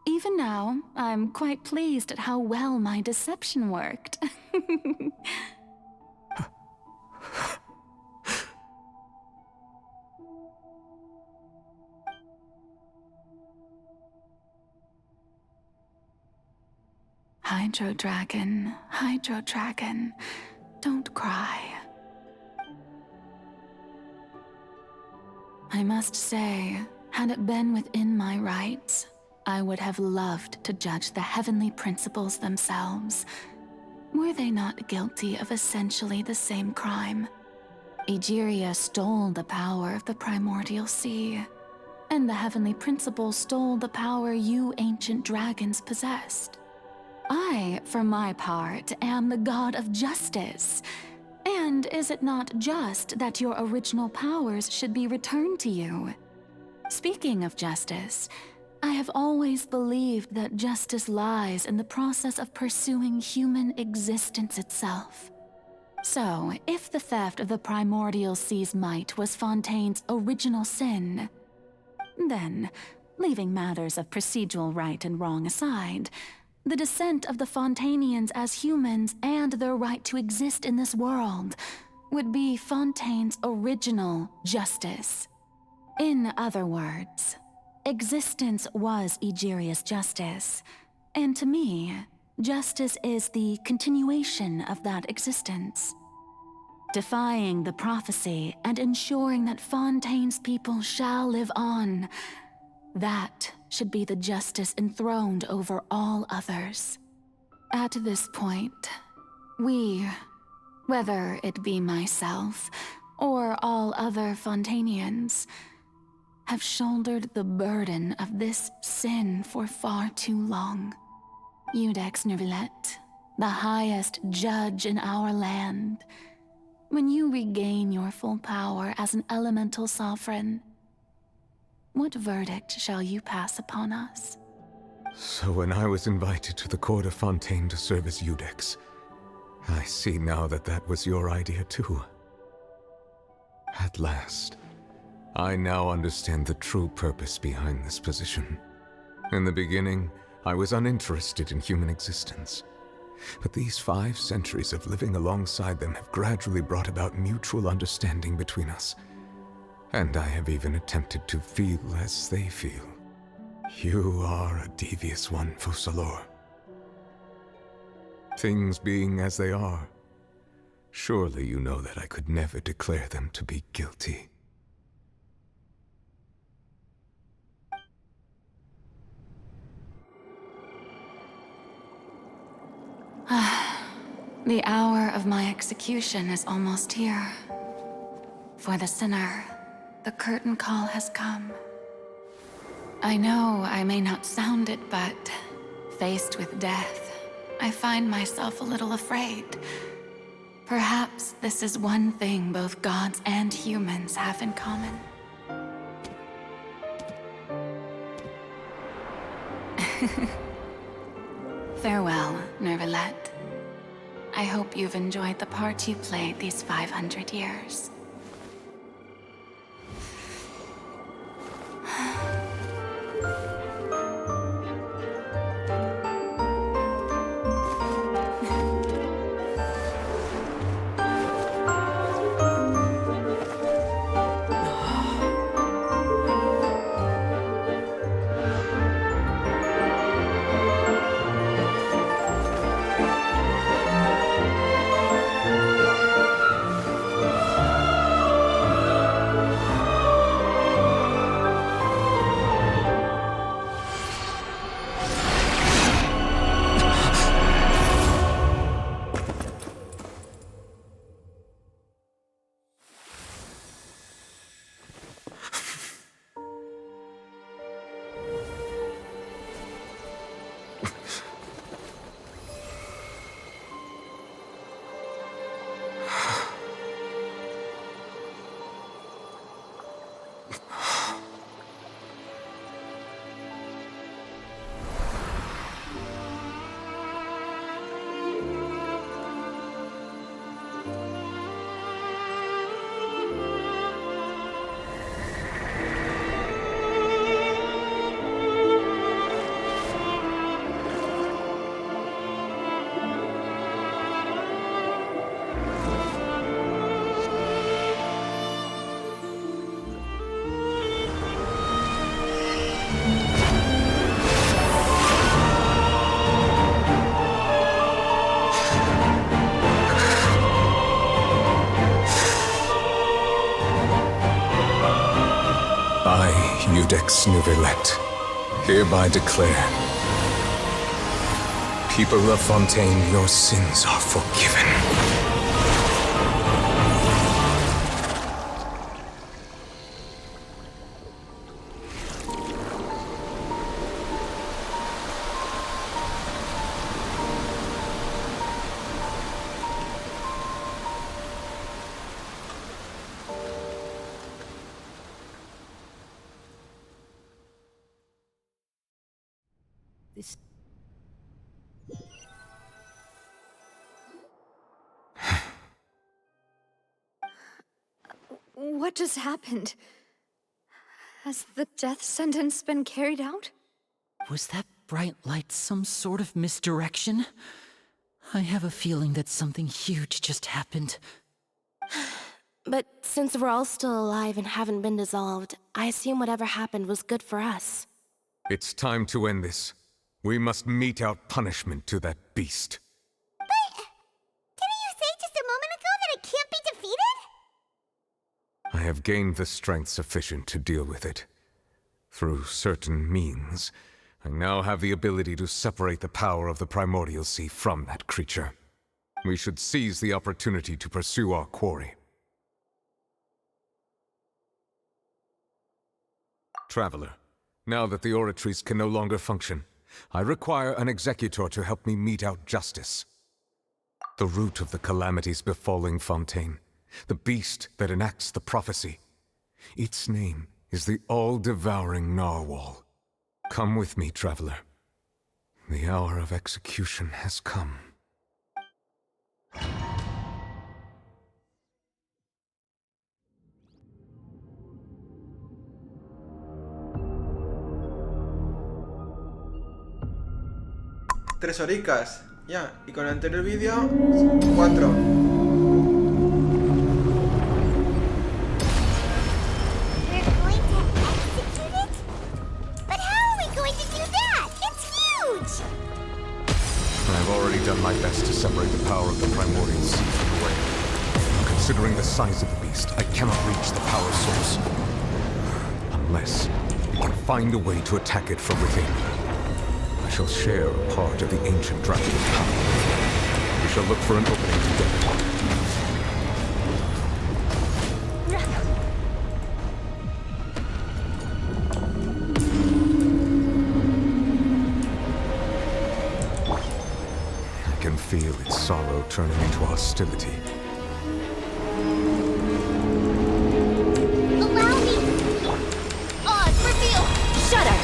Even now, I'm quite pleased at how well my deception worked. Hydro Dragon, don't cry. I must say, had it been within my rights, I would have loved to judge the heavenly principles themselves. Were they not guilty of essentially the same crime? Egeria stole the power of the primordial sea, and the heavenly principles stole the power you ancient dragons possessed. I, for my part, am the god of justice. And is it not just that your original powers should be returned to you? Speaking of justice, I have always believed that justice lies in the process of pursuing human existence itself. So, if the theft of the primordial sea's might was Fontaine's original sin, then, leaving matters of procedural right and wrong aside, the descent of the Fontanians as humans and their right to exist in this world would be Fontaine's original justice. In other words, existence was Egeria's justice, and to me, justice is the continuation of that existence. Defying the prophecy and ensuring that Fontaine's people shall live on, that should be the justice enthroned over all others. At this point, we, whether it be myself or all other Fontanians, have shouldered the burden of this sin for far too long. Iudex Nervillet, the highest judge in our land, when you regain your full power as an elemental sovereign, what verdict shall you pass upon us? So when I was invited to the court of Fontaine to serve as Iudex, I see now that that was your idea too. At last, I now understand the true purpose behind this position. In the beginning, I was uninterested in human existence. But these 5 centuries of living alongside them have gradually brought about mutual understanding between us. And I have even attempted to feel as they feel. You are a devious one, Focalors. Things being as they are, surely you know that I could never declare them to be guilty. The hour of my execution is almost here. For the sinner, the curtain call has come. I know I may not sound it, but faced with death, I find myself a little afraid. Perhaps this is one thing both gods and humans have in common. Farewell, Nervillet. I hope you've enjoyed the part you played these 500 years. Judex Nuvelet, hereby declare, people of Fontaine, your sins are forgiven. What just happened? Has the death sentence been carried out? Was that bright light some sort of misdirection? I have a feeling that something huge just happened. But since we're all still alive and haven't been dissolved, I assume whatever happened was good for us. It's time to end this. We must mete out punishment to that beast. Didn't you say just a moment ago that it can't be defeated? I have gained the strength sufficient to deal with it. Through certain means, I now have the ability to separate the power of the Primordial Sea from that creature. We should seize the opportunity to pursue our quarry. Traveler, now that the oratories can no longer function, I require an executor to help me mete out justice. The root of the calamities befalling Fontaine, the beast that enacts the prophecy. Its name is the all-devouring narwhal. Come with me, traveler. The hour of execution has come. Tres horicas. Ya, y con el anterior vídeo, 4. I've already done my best to separate the power of the Primordial Sea from the way. Considering the size of the beast, I cannot reach the power source. Unless we can find a way to attack it from within. I shall share a part of the ancient dragon's power. We shall look for an opening together. I can feel its sorrow turning into hostility. Allow me! Oz, reveal! Shudder!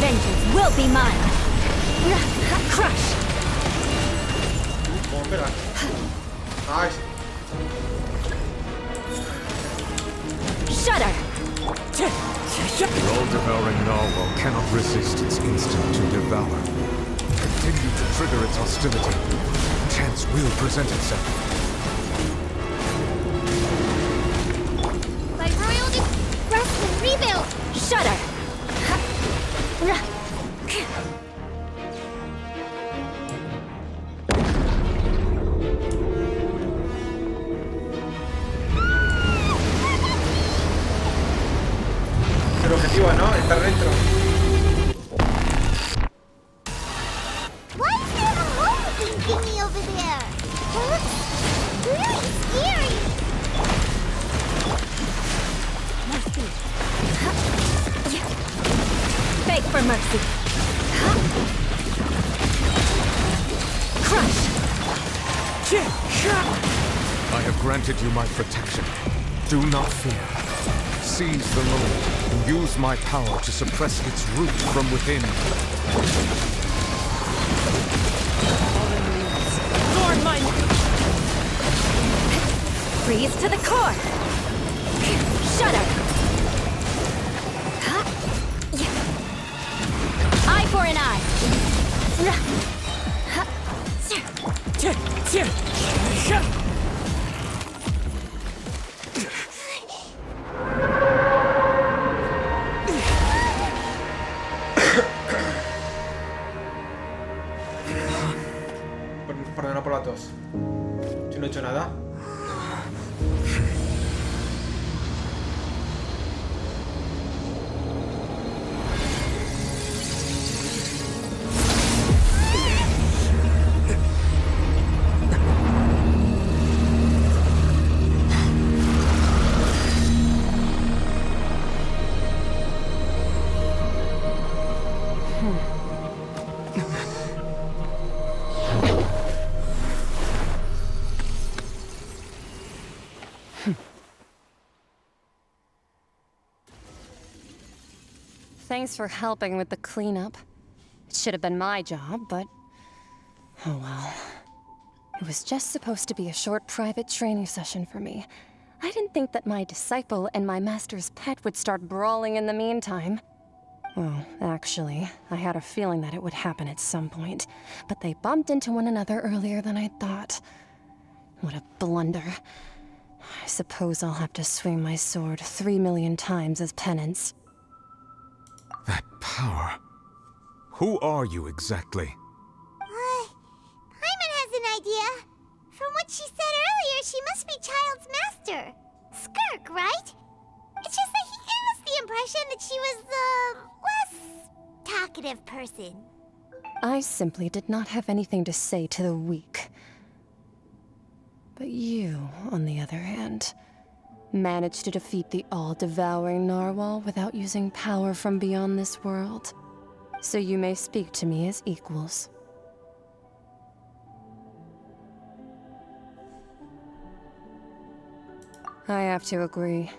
Vengeance will be mine! Crush! Oh, espera. Nice. Shudder! The all-devouring narwhal cannot resist its instinct to devour. Continue to trigger its hostility. Chance will present itself. By royal rest rebuild! Shudder! El objetivo, ¿no? Estar dentro. Why is there a hole thingy over there? That looks really scary! Beg for mercy! Crush! I have granted you my protection. Do not fear. Seize the load and use my power to suppress its root from within. Thorn mine! Freeze to the core! Shudder! Eye for an eye! Perdona por la tos. Si no he hecho nada. thanks for helping with the cleanup. It should have been my job, but... oh well. It was just supposed to be a short private training session for me. I didn't think that my disciple and my master's pet would start brawling in the meantime. Well, actually, I had a feeling that it would happen at some point, but they bumped into one another earlier than I thought. What a blunder. I suppose I'll have to swing my sword 3 million times as penance. That power. Who are you exactly? Paimon has an idea. From what she said earlier, she must be Child's master. Skirk, right? It's just that he gave us the impression that she was the less talkative person. I simply did not have anything to say to the weak. But you, on the other hand, managed to defeat the all-devouring narwhal without using power from beyond this world. So you may speak to me as equals. I have to agree.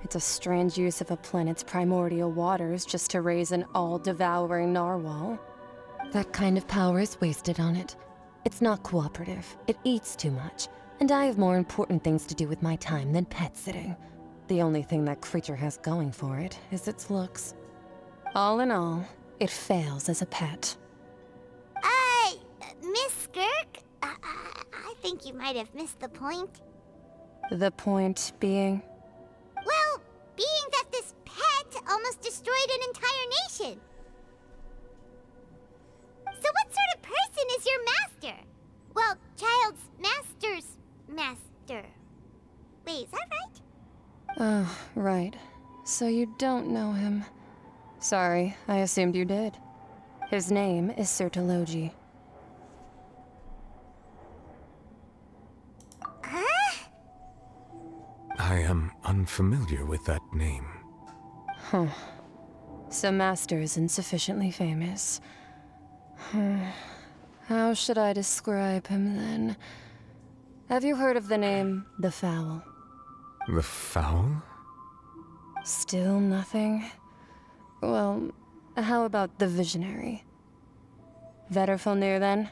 It's a strange use of a planet's primordial waters just to raise an all-devouring narwhal. That kind of power is wasted on it. It's not cooperative. It eats too much. And I have more important things to do with my time than pet sitting. The only thing that creature has going for it is its looks. All in all, it fails as a pet. Miss Skirk? I think you might have missed the point. The point being? Well, being that this pet almost destroyed an entire nation. So what sort of person is your master? Well, Child's master's master. Wait, is that right? Oh, right. So you don't know him. Sorry, I assumed you did. His name is Sertologi. I am unfamiliar with that name. Huh. So Master isn't sufficiently famous. How should I describe him then? Have you heard of the name The Fowl? The Fowl? Still nothing? Well, how about the Visionary? Vetterfulnir then?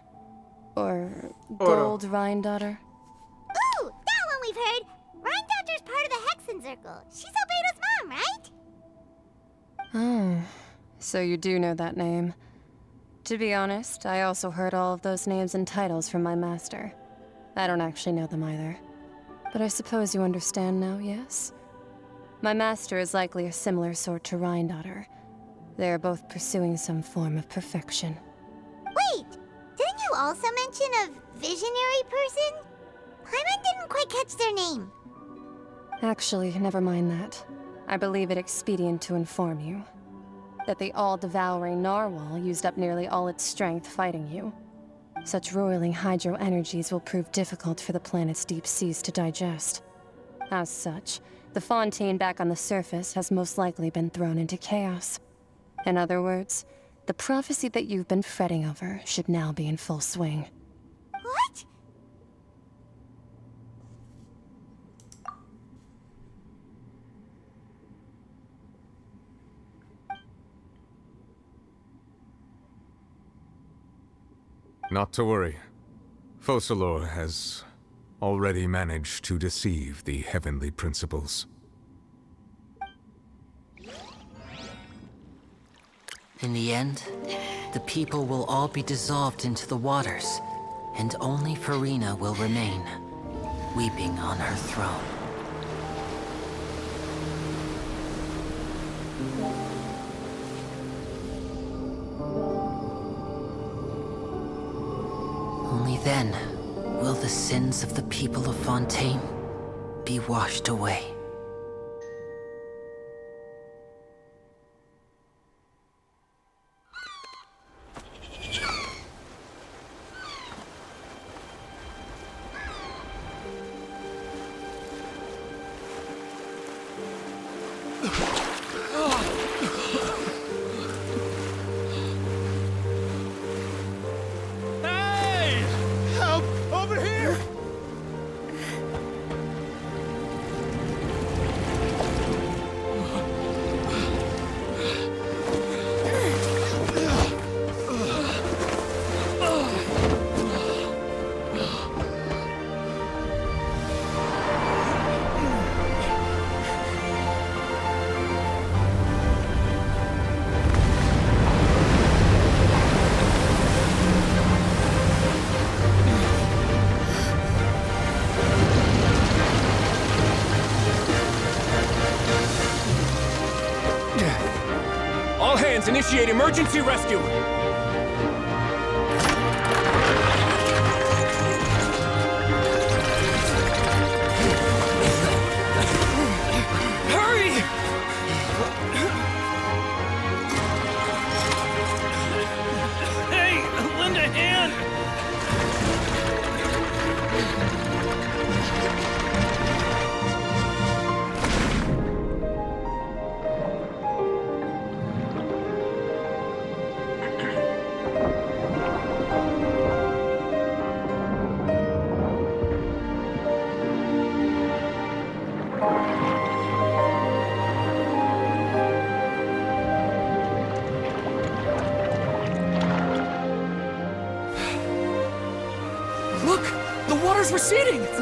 Or Gold Rhindaughter? Ooh, that one we've heard! Rhindaughter's part of the Hexen Circle. She's Albedo's mom, right? Oh, so you do know that name. To be honest, I also heard all of those names and titles from my master. I don't actually know them either. But I suppose you understand now, yes? My master is likely a similar sort to Rhindaughter. They are both pursuing some form of perfection. Wait, didn't you also mention a visionary person? Paimon didn't quite catch their name. Actually, never mind that. I believe it expedient to inform you that the all-devouring narwhal used up nearly all its strength fighting you. Such roiling hydro energies will prove difficult for the planet's deep seas to digest. As such, the fontaine back on the surface has most likely been thrown into chaos. In other words, the prophecy that you've been fretting over should now be in full swing. What? Not to worry. Focalor has already managed to deceive the heavenly principles. In the end, the people will all be dissolved into the waters, and only Farina will remain, weeping on her throne. Only then will the sins of the people of Fontaine be washed away. All hands, initiate emergency rescue! Hurry! Hey, lend a hand! Look! The water's receding! It's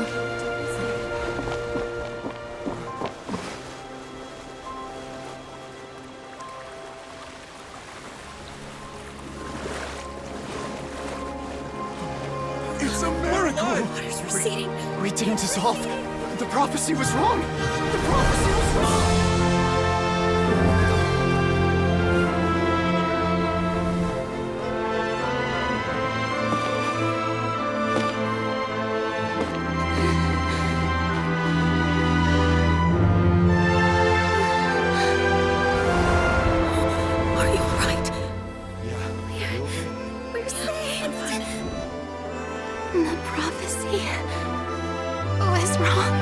a miracle! Water's receding. We didn't dissolve. The prophecy was wrong. The prophecy was wrong. Are you alright? Yeah. We're saved. The prophecy was wrong.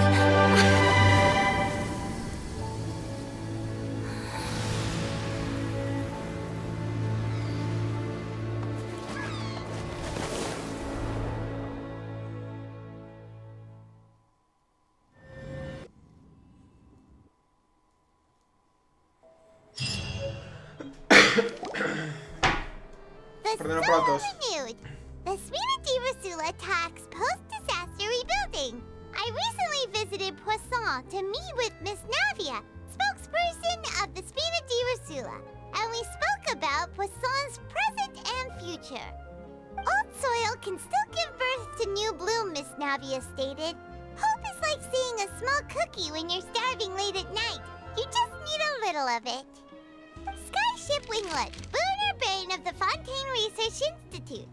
Perdón, platos. Renewed. The Spina talks post-disaster rebuilding. I recently visited Poisson to meet with Miss Navia, spokesperson of the Spina, and we spoke about Poisson's present and future. Old soil can still give birth to new bloom, Miss Navia stated. Hope is like seeing a small cookie when you're starving late at night. You just need a little of it. Skyship Winglet, Booner Brain of the Fontaine Research Institute.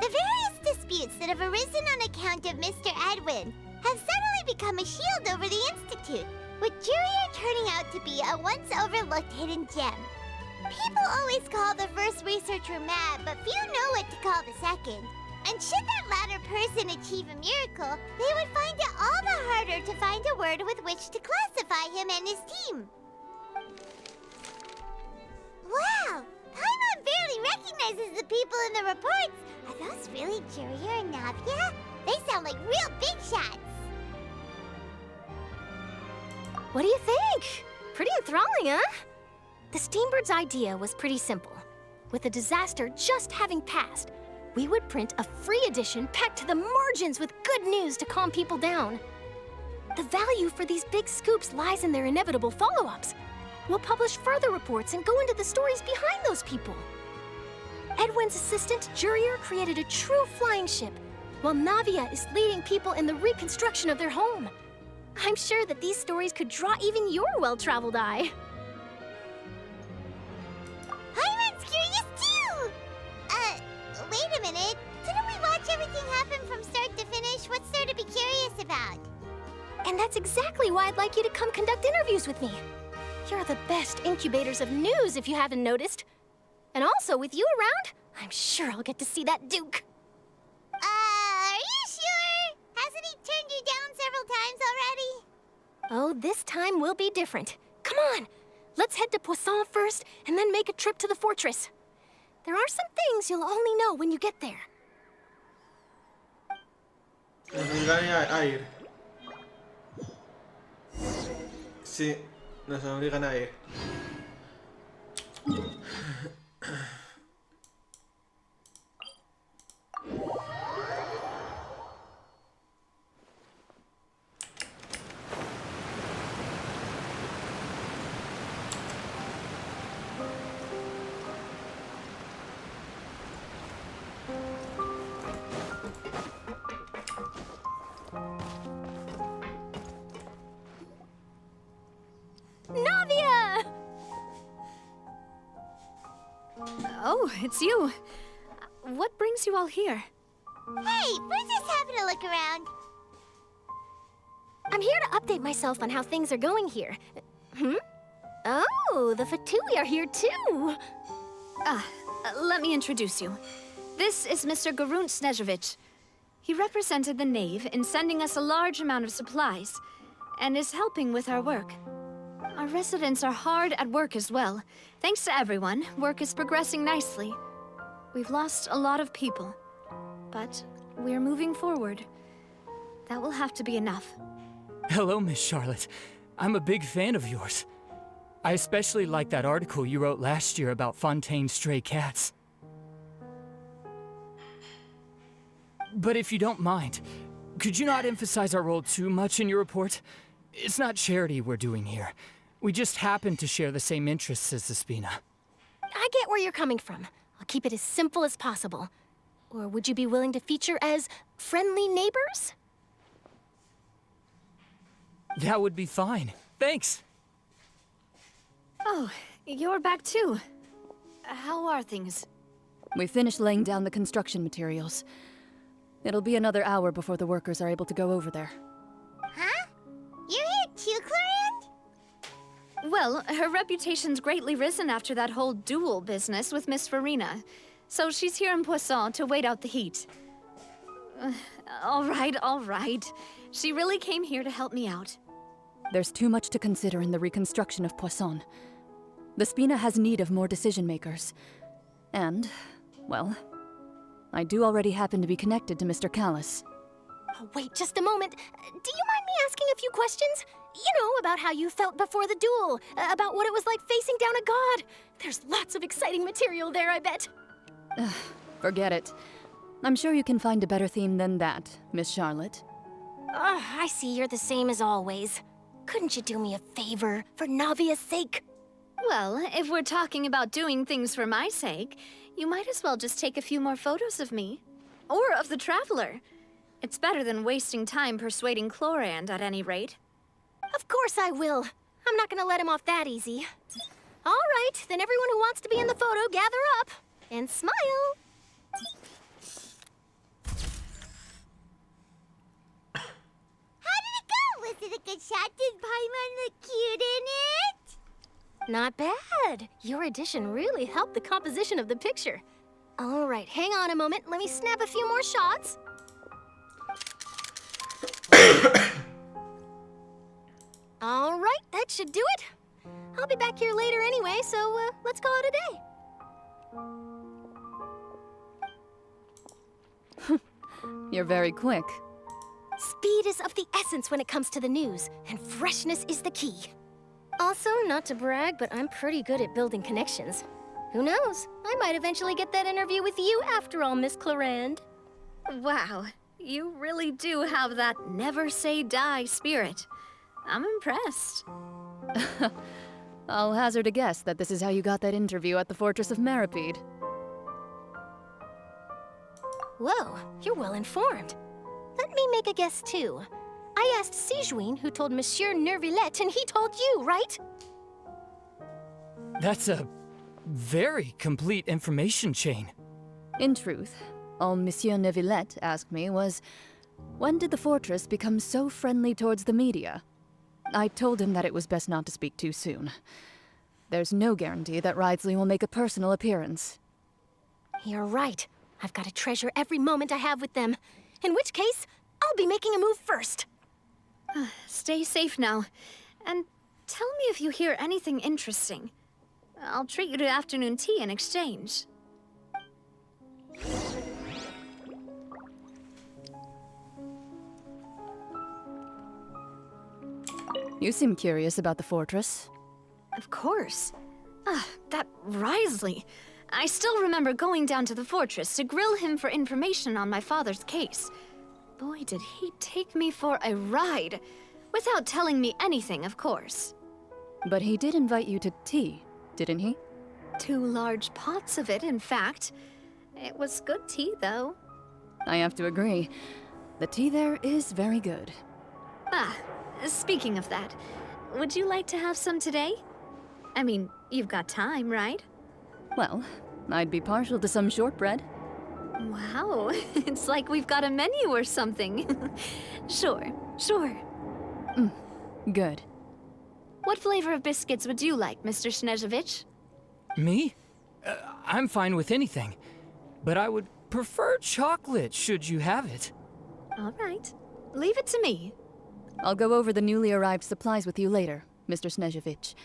The various disputes that have arisen on account of Mr. Edwin have suddenly become a shield over the Institute, with Jurier turning out to be a once overlooked hidden gem. People always call the first researcher mad, but few know what to call the second. And should that latter person achieve a miracle, they would find it all the harder to find a word with which to classify him and his team. Wow! Paimon barely recognizes the people in the reports. Are those really Jurier and Navia? They sound like real big shots. What do you think? Pretty enthralling, huh? The Steambird's idea was pretty simple. With the disaster just having passed, we would print a free edition packed to the margins with good news to calm people down. The value for these big scoops lies in their inevitable follow-ups. We'll publish further reports and go into the stories behind those people. Edwin's assistant, Jurier, created a true flying ship, while Navia is leading people in the reconstruction of their home. I'm sure that these stories could draw even your well-traveled eye. Paimon's curious too! Wait a minute. Didn't we watch everything happen from start to finish? What's there to be curious about? And that's exactly why I'd like you to come conduct interviews with me. You're the best incubators of news, if you haven't noticed. And also, with you around, I'm sure I'll get to see that Duke. Are you sure? Hasn't he turned you down several times already? Oh, this time will be different. Come on, let's head to Poisson first, and then make a trip to the fortress. There are some things you'll only know when you get there. Nos obligan a ir. Sí, nos obligan a ir. Navia! Oh, it's you. What brings you all here? Hey, we're just having a look around. I'm here to update myself on how things are going here. Oh, the Fatui are here too. Let me introduce you. This is Mr. Garunt Snežević. He represented the Knave in sending us a large amount of supplies, and is helping with our work. Our residents are hard at work as well. Thanks to everyone, work is progressing nicely. We've lost a lot of people, but we're moving forward. That will have to be enough. Hello, Miss Charlotte. I'm a big fan of yours. I especially like that article you wrote last year about Fontaine's stray cats. But if you don't mind, could you not emphasize our role too much in your report? It's not charity we're doing here. We just happen to share the same interests as Despina. I get where you're coming from. I'll keep it as simple as possible. Or would you be willing to feature as friendly neighbors? That would be fine. Thanks. Oh, you're back too. How are things? We finished laying down the construction materials. It'll be another hour before the workers are able to go over there. Huh? You're here too, Clorinde? Well, her reputation's greatly risen after that whole duel business with Miss Farina. So she's here in Poisson to wait out the heat. All right. She really came here to help me out. There's too much to consider in the reconstruction of Poisson. The Spina has need of more decision-makers. And, well, I do already happen to be connected to Mr. Callis. Oh, wait just a moment. Do you mind me asking a few questions? You know, about how you felt before the duel, about what it was like facing down a god. There's lots of exciting material there, I bet. Forget it. I'm sure you can find a better theme than that, Miss Charlotte. I see you're the same as always. Couldn't you do me a favor, for Navia's sake? Well, if we're talking about doing things for my sake, you might as well just take a few more photos of me. Or of the Traveler. It's better than wasting time persuading Clorinde, at any rate. Of course I will. I'm not gonna let him off that easy. All right, then everyone who wants to be in the photo, gather up. And smile. Was it a good shot? Did Paimon look cute in it? Not bad. Your addition really helped the composition of the picture. All right, hang on a moment. Let me snap a few more shots. All right, that should do it. I'll be back here later anyway, so let's call it a day. You're very quick. Speed is of the essence when it comes to the news, and freshness is the key. Also, not to brag, but I'm pretty good at building connections. Who knows? I might eventually get that interview with you after all, Miss Clorinde. Wow, you really do have that never say die spirit. I'm impressed. I'll hazard a guess that this is how you got that interview at the Fortress of Meripede. Whoa, you're well informed. Let me make a guess, too. I asked Sijuin, who told Monsieur Nervillet, and he told you, right? That's a very complete information chain. In truth, all Monsieur Nervillet asked me was, when did the fortress become so friendly towards the media? I told him that it was best not to speak too soon. There's no guarantee that Ridsley will make a personal appearance. You're right. I've got to treasure every moment I have with them. In which case, I'll be making a move first. Stay safe now. And tell me if you hear anything interesting. I'll treat you to afternoon tea in exchange. You seem curious about the fortress. Of course. That Ridsley. I still remember going down to the fortress to grill him for information on my father's case. Boy, did he take me for a ride. Without telling me anything, of course. But he did invite you to tea, didn't he? 2 large pots of it, in fact. It was good tea, though. I have to agree. The tea there is very good. Speaking of that, would you like to have some today? I mean, you've got time, right? Well, I'd be partial to some shortbread. Wow, it's like we've got a menu or something. Sure. Good. What flavor of biscuits would you like, Mr. Snezhevich? Me? I'm fine with anything. But I would prefer chocolate, should you have it. All right. Leave it to me. I'll go over the newly arrived supplies with you later, Mr. Snezhevich.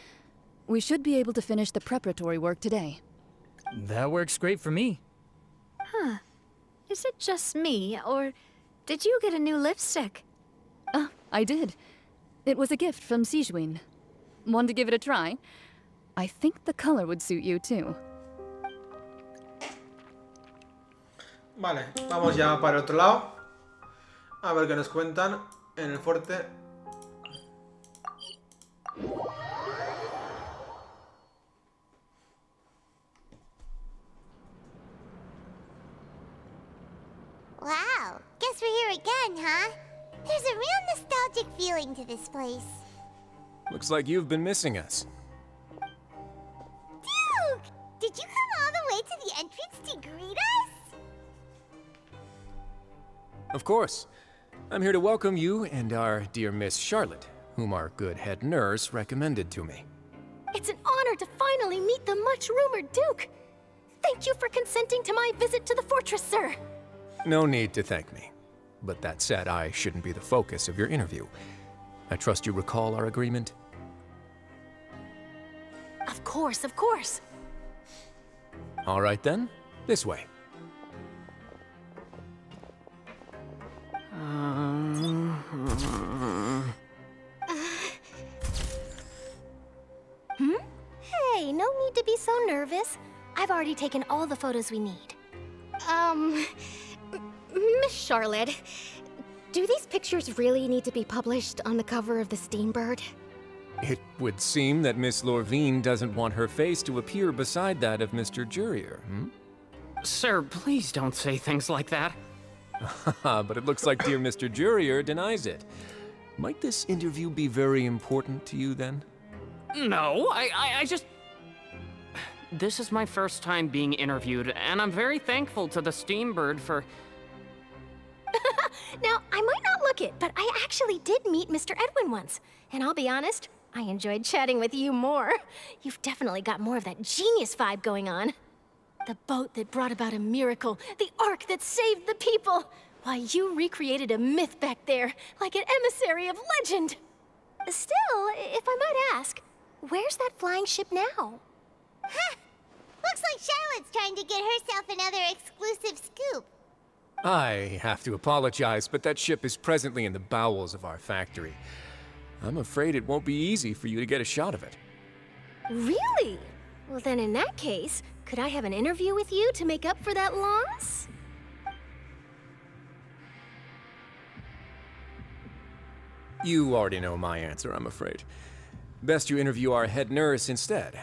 We should be able to finish the preparatory work today. That works great for me. Huh. Is it just me, or did you get a new lipstick? I did. It was a gift from Sijwin. Want to give it a try? I think the color would suit you too. Vale, vamos ya para el otro lado. A ver qué nos cuentan en el fuerte. Wow, guess we're here again, huh? There's a real nostalgic feeling to this place. Looks like you've been missing us. Duke! Did you come all the way to the entrance to greet us? Of course. I'm here to welcome you and our dear Miss Charlotte, whom our good head nurse recommended to me. It's an honor to finally meet the much-rumored Duke. Thank you for consenting to my visit to the fortress, sir. No need to thank me. But that said, I shouldn't be the focus of your interview. I trust you recall our agreement? Of course, of course. All right then, this way. Hey, no need to be so nervous. I've already taken all the photos we need. Miss Charlotte, do these pictures really need to be published on the cover of the Steambird? It would seem that Miss Lorvine doesn't want her face to appear beside that of Mr. Jurier, hmm? Sir, please don't say things like that. But it looks like dear Mr. Jurier denies it. Might this interview be very important to you then? No, I just... This is my first time being interviewed, and I'm very thankful to the Steambird for... Now, I might not look it, but I actually did meet Mr. Edwin once. And I'll be honest, I enjoyed chatting with you more. You've definitely got more of that genius vibe going on. The boat that brought about a miracle, the ark that saved the people. Why, you recreated a myth back there, like an emissary of legend. Still, if I might ask, where's that flying ship now? Huh! Looks like Charlotte's trying to get herself another exclusive scoop. I have to apologize, but that ship is presently in the bowels of our factory. I'm afraid it won't be easy for you to get a shot of it. Really? Well then in that case, could I have an interview with you to make up for that loss? You already know my answer, I'm afraid. Best you interview our head nurse instead.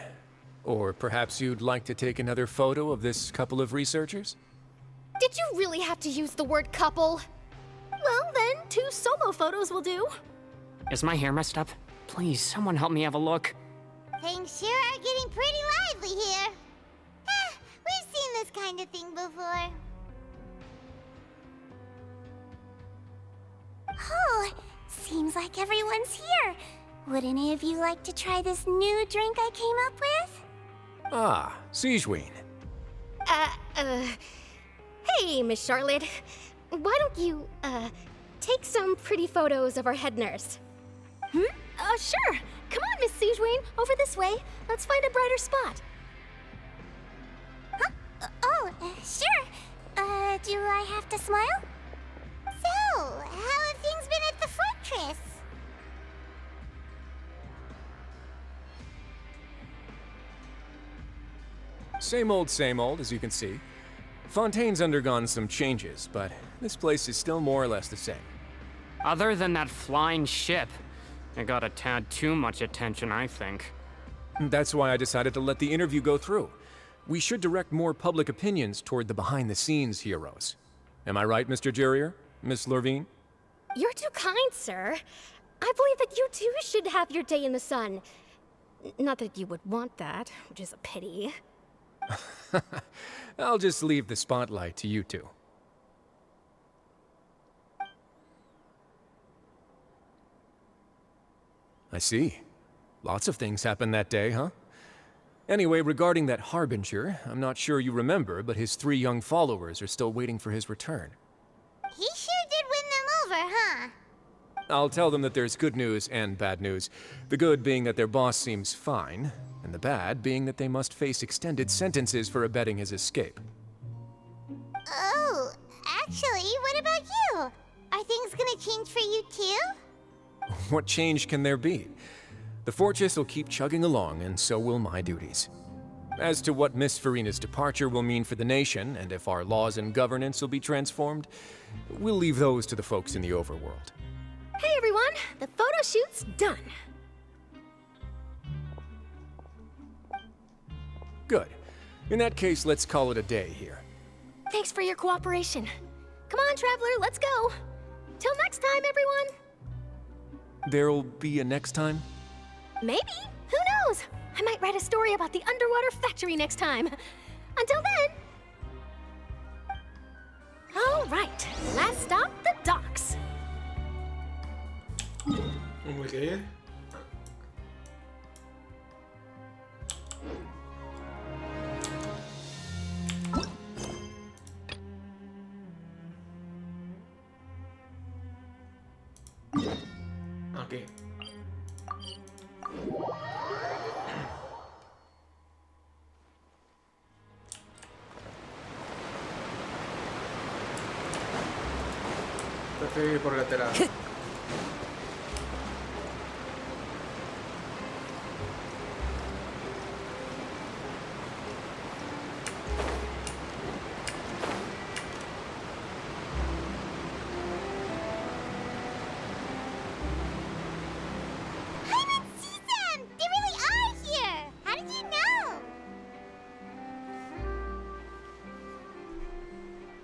Or perhaps you'd like to take another photo of this couple of researchers? Did you really have to use the word couple? Well then, 2 solo photos will do. Is my hair messed up? Please, someone help me have a look. Things sure are getting pretty lively here. We've seen this kind of thing before. Oh, seems like everyone's here. Would any of you like to try this new drink I came up with? Ah, Sijwin. Hey, Miss Charlotte. Why don't you, take some pretty photos of our head nurse? Sure. Come on, Miss Sijwin. Over this way. Let's find a brighter spot. Huh? Sure. Do I have to smile? So, how have things been at the fortress? Same old, as you can see. Fontaine's undergone some changes, but this place is still more or less the same. Other than that flying ship, it got a tad too much attention, I think. That's why I decided to let the interview go through. We should direct more public opinions toward the behind-the-scenes heroes. Am I right, Mr. Jurier? Miss Lorvine? You're too kind, sir. I believe that you too should have your day in the sun. Not that you would want that, which is a pity. I'll just leave the spotlight to you two. I see. Lots of things happened that day, huh? Anyway, regarding that Harbinger, I'm not sure you remember, but his 3 young followers are still waiting for his return. He sure did win them over, huh? I'll tell them that there's good news and bad news. The good being that their boss seems fine, and the bad being that they must face extended sentences for abetting his escape. Oh, actually, what about you? Are things gonna change for you too? What change can there be? The fortress will keep chugging along, and so will my duties. As to what Miss Farina's departure will mean for the nation, and if our laws and governance will be transformed, we'll leave those to the folks in the overworld. Hey everyone, the photo shoot's done. Good. In that case, let's call it a day here. Thanks for your cooperation. Come on, Traveler, let's go. Till next time, everyone. There'll be a next time? Maybe. Who knows? I might write a story about the underwater factory next time. Until then. All right, last stop, the docks. Okay. Okay. Prefiero ir por lateral.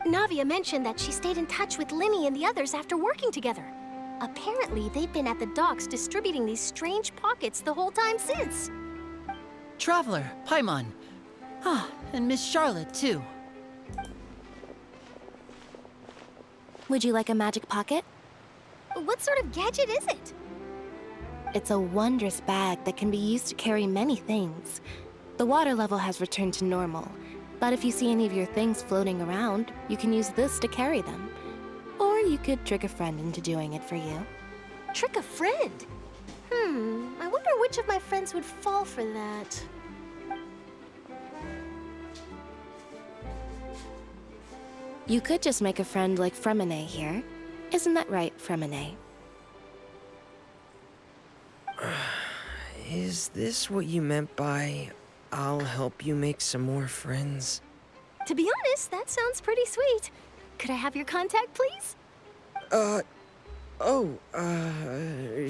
Navia mentioned that she stayed in touch with Linny and the others after working together. Apparently, they've been at the docks distributing these strange pockets the whole time since. Traveler, Paimon. Ah, and Miss Charlotte, too. Would you like a magic pocket? What sort of gadget is it? It's a wondrous bag that can be used to carry many things. The water level has returned to normal, but if you see any of your things floating around, you can use this to carry them. Or you could trick a friend into doing it for you. Trick a friend? I wonder which of my friends would fall for that. You could just make a friend like Fremine here. Isn't that right, Fremine? Is this what you meant by, I'll help you make some more friends? To be honest, that sounds pretty sweet. Could I have your contact, please?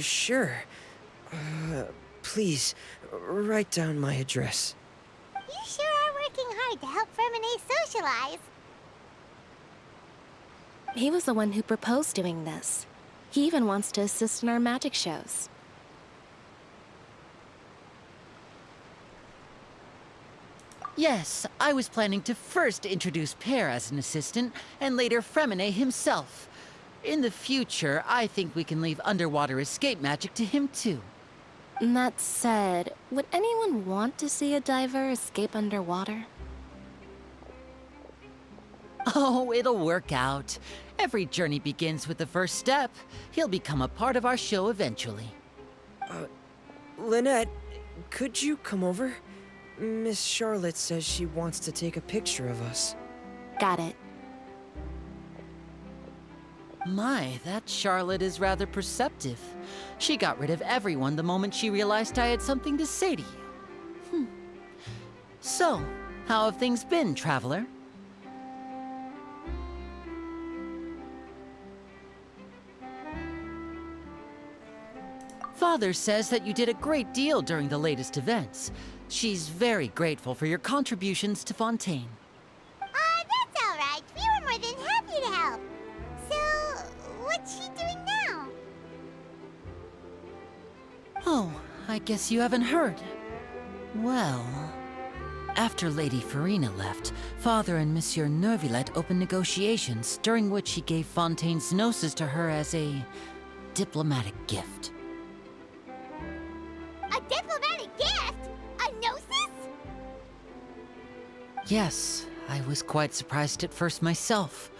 Sure. Please, write down my address. You sure are working hard to help Fremine socialize. He was the one who proposed doing this. He even wants to assist in our magic shows. Yes, I was planning to first introduce Pear as an assistant, and later Fremine himself. In the future, I think we can leave underwater escape magic to him too. That said, would anyone want to see a diver escape underwater? Oh, it'll work out. Every journey begins with the first step. He'll become a part of our show eventually. Lynette, could you come over? Miss Charlotte says she wants to take a picture of us. Got it. My, that Charlotte is rather perceptive. She got rid of everyone the moment she realized I had something to say to you. So, how have things been, Traveler? Father says that you did a great deal during the latest events. She's very grateful for your contributions to Fontaine. That's all right. We were more than happy to help. So, what's she doing now? Oh, I guess you haven't heard. Well... After Lady Farina left, Father and Monsieur Neuvillette opened negotiations, during which he gave Fontaine's gnosis to her as a diplomatic gift. A diplomatic gift? A gnosis? Yes, I was quite surprised at first myself.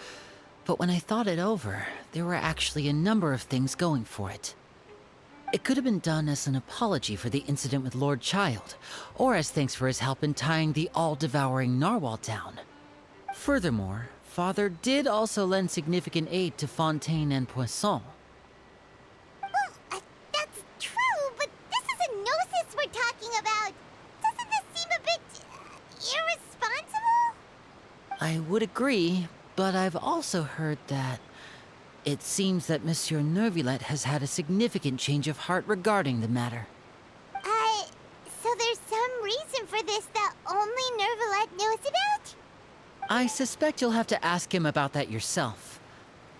But when I thought it over, there were actually a number of things going for it. It could have been done as an apology for the incident with Lord Child, or as thanks for his help in tying the all-devouring narwhal down. Furthermore, Father did also lend significant aid to Fontaine and Poisson. Well, that's true, but this is a gnosis we're talking about. Doesn't this seem a bit irresponsible? I would agree, but I've also heard that it seems that Monsieur Neuvillette has had a significant change of heart regarding the matter. So there's some reason for this that only Neuvillette knows about? I suspect you'll have to ask him about that yourself.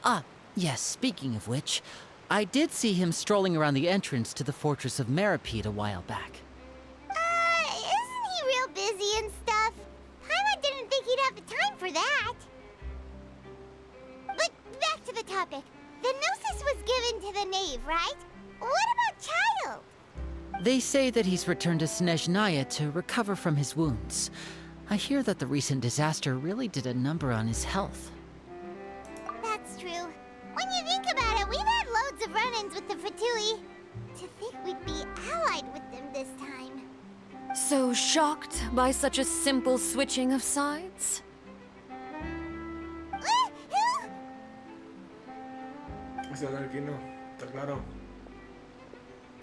Ah, yes, speaking of which, I did see him strolling around the entrance to the fortress of Meripede a while back. Isn't he real busy and stuff? Paimon didn't think he'd have the time for that. But back to the topic. The gnosis was given to the knave, right? What about Child? They say that he's returned to Snezhnaya to recover from his wounds. I hear that the recent disaster really did a number on his health. That's true. When you think about it, we've had loads of run-ins with the Fatui. To think we'd be allied with them this time. So shocked by such a simple switching of sides?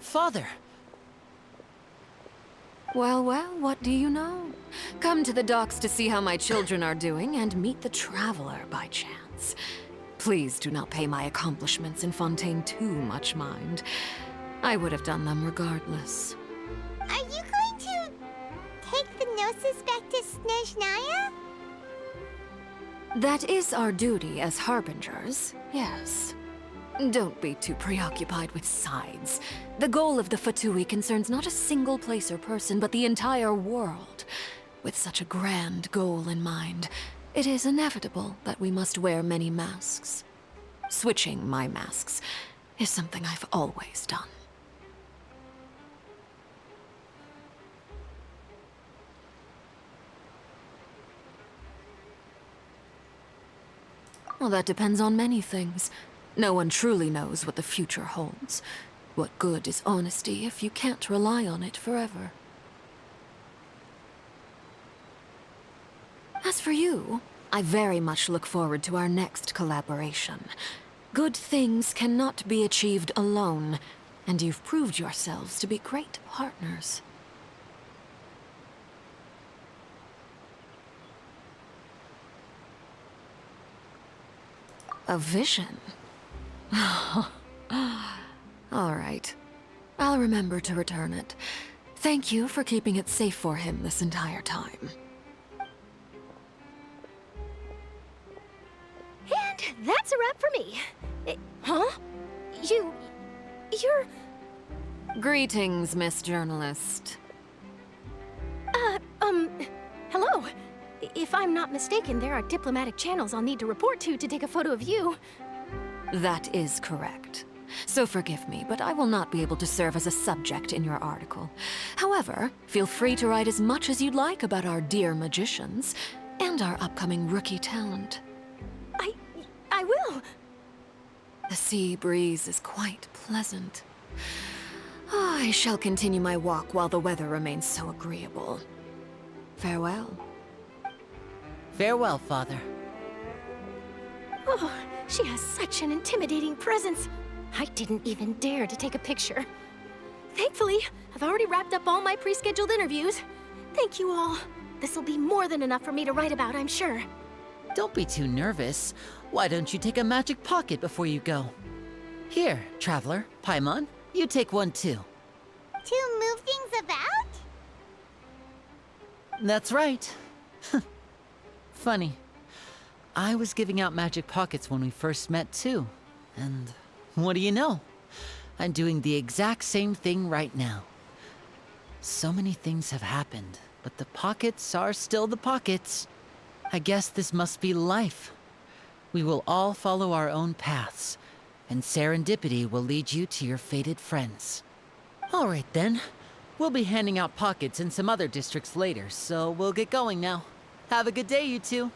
Father! Well, well, what do you know? Come to the docks to see how my children are doing and meet the Traveler by chance. Please do not pay my accomplishments in Fontaine too much mind. I would have done them regardless. Are you going to take the gnosis back to Snezhnaya? That is our duty as harbingers, yes. Don't be too preoccupied with sides. The goal of the Fatui concerns not a single place or person, but the entire world. With such a grand goal in mind, it is inevitable that we must wear many masks. Switching my masks is something I've always done. Well, that depends on many things. No one truly knows what the future holds. What good is honesty if you can't rely on it forever? As for you, I very much look forward to our next collaboration. Good things cannot be achieved alone, and you've proved yourselves to be great partners. A vision? All right. I'll remember to return it. Thank you for keeping it safe for him this entire time. And that's a wrap for me. Huh? You're... Greetings, Miss Journalist. Hello. If I'm not mistaken, there are diplomatic channels I'll need to report to take a photo of you. That is correct. So forgive me, but I will not be able to serve as a subject in your article. However, feel free to write as much as you'd like about our dear magicians and our upcoming rookie talent. I will. The sea breeze is quite pleasant. I shall continue my walk while the weather remains so agreeable. Farewell. Farewell, Father. Oh, she has such an intimidating presence. I didn't even dare to take a picture. Thankfully, I've already wrapped up all my pre-scheduled interviews. Thank you all. This'll be more than enough for me to write about, I'm sure. Don't be too nervous. Why don't you take a magic pocket before you go? Here, Traveler, Paimon, you take one too. To move things about? That's right. Funny. I was giving out magic pockets when we first met too. And what do you know? I'm doing the exact same thing right now. So many things have happened, but the pockets are still the pockets. I guess this must be life. We will all follow our own paths, and serendipity will lead you to your fated friends. All right then. We'll be handing out pockets in some other districts later, so we'll get going now. Have a good day, you two.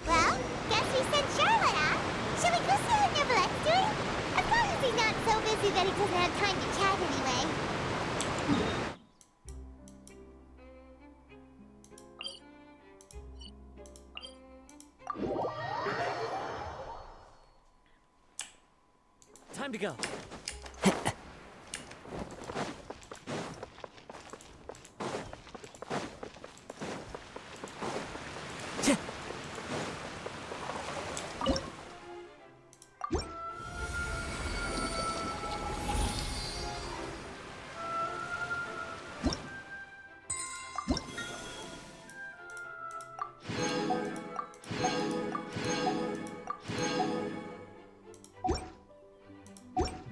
Well, guess we sent Charlotte, huh? Should we go see what Nicolette's doing? As long as he's not so busy that he doesn't have time to chat anyway. Time to go.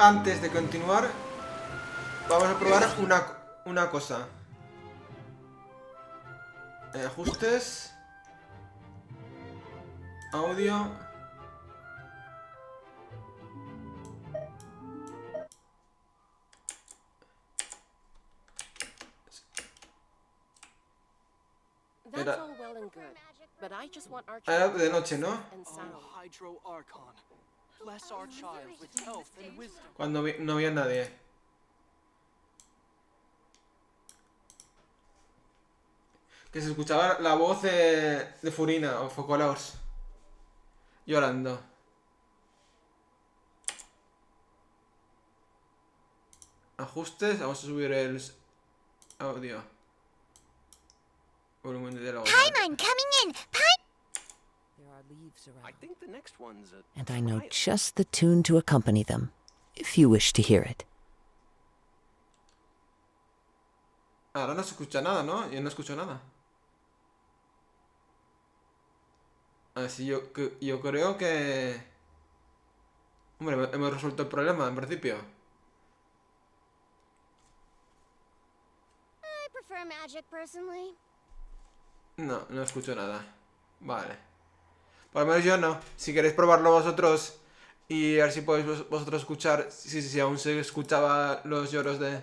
Antes de continuar, vamos a probar una cosa. Ajustes. Audio. Era de noche, ¿no? Cuando no había nadie. Que se escuchaba la voz de Furina o Focolaos llorando. Ajustes, vamos a subir el audio. Volumen de la voz. Paimon, coming in! I think the next one's a... And I know just the tune to accompany them, if you wish to hear it. Ahora no se escucha nada, ¿no? Yo no escucho nada. Así yo creo que... Hombre, hemos resuelto el problema en principio. I prefer magic personally. No, no escucho nada. Vale. Por lo menos yo no. Si queréis probarlo vosotros y a ver si podéis vosotros escuchar si aún se escuchaba los lloros de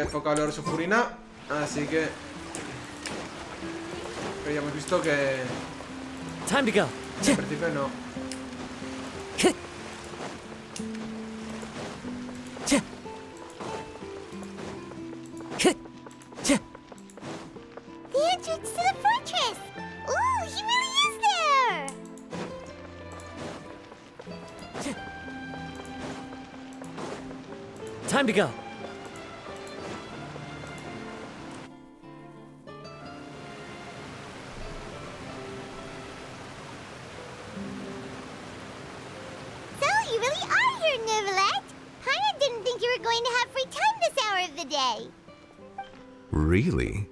Focalor Sulfurina. Así que pero ya hemos visto que Time to go. En principio no. The entrance to the fortress! Ooh, he really is there! Time to go. So, you really are here, Nicolette! Paimon didn't think you were going to have free time this hour of the day. Really?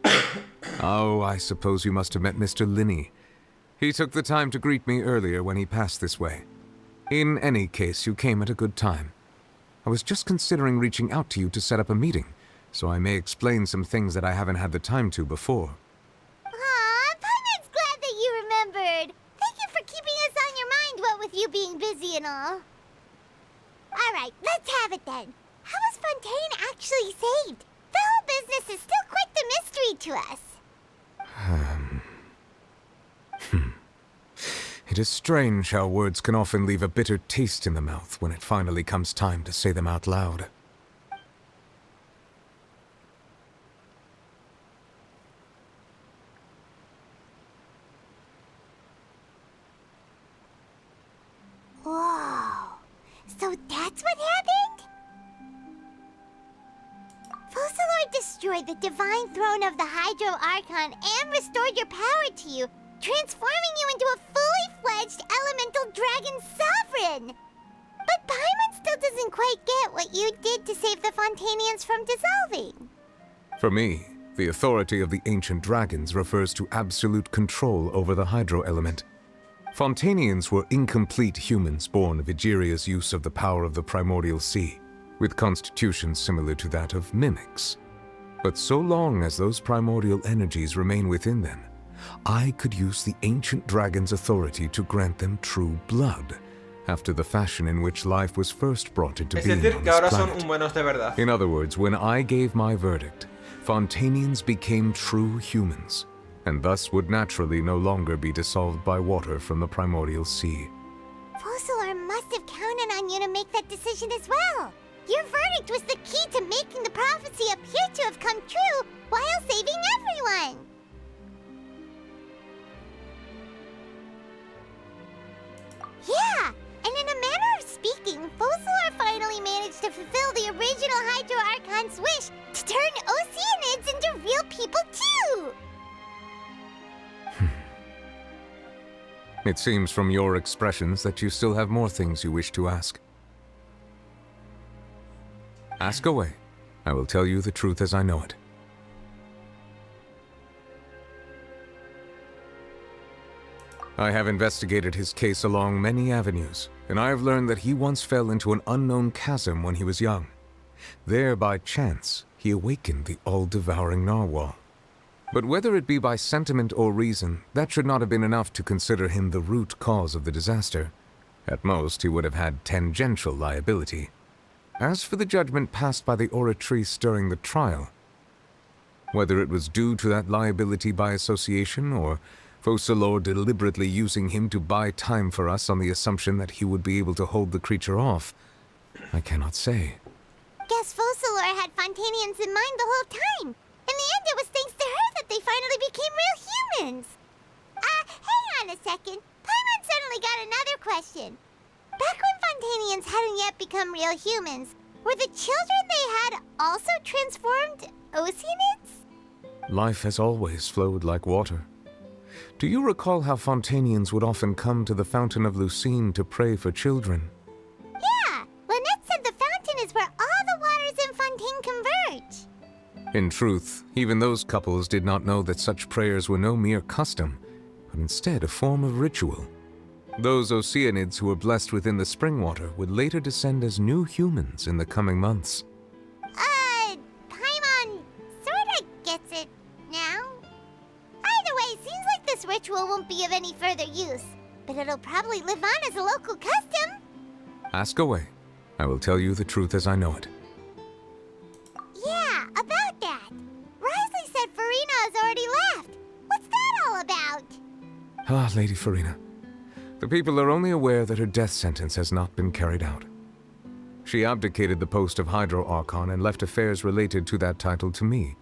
Oh, I suppose you must have met Mr. Linney. He took the time to greet me earlier when he passed this way. In any case, you came at a good time. I was just considering reaching out to you to set up a meeting, so I may explain some things that I haven't had the time to before. Aw, Paimon's glad that you remembered. Thank you for keeping us on your mind, what with you being busy and all. Alright, let's have it then. How was Fontaine actually saved? The whole business is still quite the mystery to us. It is strange how words can often leave a bitter taste in the mouth when it finally comes time to say them out loud. Whoa. So that's what happened? Focalor destroyed the divine throne of the Hydro Archon and restored your power to you, transforming you into a fully fledged elemental dragon sovereign! But Paimon still doesn't quite get what you did to save the Fontainians from dissolving. For me, the authority of the ancient dragons refers to absolute control over the hydro element. Fontanians were incomplete humans born of Egeria's use of the power of the primordial sea, with constitutions similar to that of mimics. But so long as those primordial energies remain within them, I could use the ancient dragon's authority to grant them true blood, after the fashion in which life was first brought into being on this planet. In other words, when I gave my verdict, Fontanians became true humans, and thus would naturally no longer be dissolved by water from the primordial sea. Focalor must have counted on you to make that decision as well. Your verdict was the key to making the prophecy appear to have come true while saving everyone. Yeah, and in a manner of speaking, Focalor finally managed to fulfill the original Hydro Archon's wish to turn Oceanids into real people too! It seems from your expressions that you still have more things you wish to ask. Ask away. I will tell you the truth as I know it. I have investigated his case along many avenues, and I have learned that he once fell into an unknown chasm when he was young. There, by chance, he awakened the all-devouring narwhal. But whether it be by sentiment or reason, that should not have been enough to consider him the root cause of the disaster. At most, he would have had tangential liability. As for the judgment passed by the oratrice during the trial, whether it was due to that liability by association, or Focalor deliberately using him to buy time for us on the assumption that he would be able to hold the creature off, I cannot say. Guess Focalor had Fontanians in mind the whole time. In the end, it was thanks to her that they finally became real humans. Hang on a second. Paimon suddenly got another question. Back when Fontanians hadn't yet become real humans, were the children they had also transformed Oceanids? Life has always flowed like water. Do you recall how Fontanians would often come to the Fountain of Lucine to pray for children? Yeah, Lynette said the fountain is where all the waters in Fontaine converge. In truth, even those couples did not know that such prayers were no mere custom, but instead a form of ritual. Those Oceanids who were blessed within the spring water would later descend as new humans in the coming months. Paimon sorta gets it now. Either way, seems like this ritual won't be of any further use, but it'll probably live on as a local custom. Ask away. I will tell you the truth as I know it. Yeah, about that. Risley said Farina has already left. What's that all about? Ah, Lady Farina. The people are only aware that her death sentence has not been carried out. She abdicated the post of Hydro Archon and left affairs related to that title to me,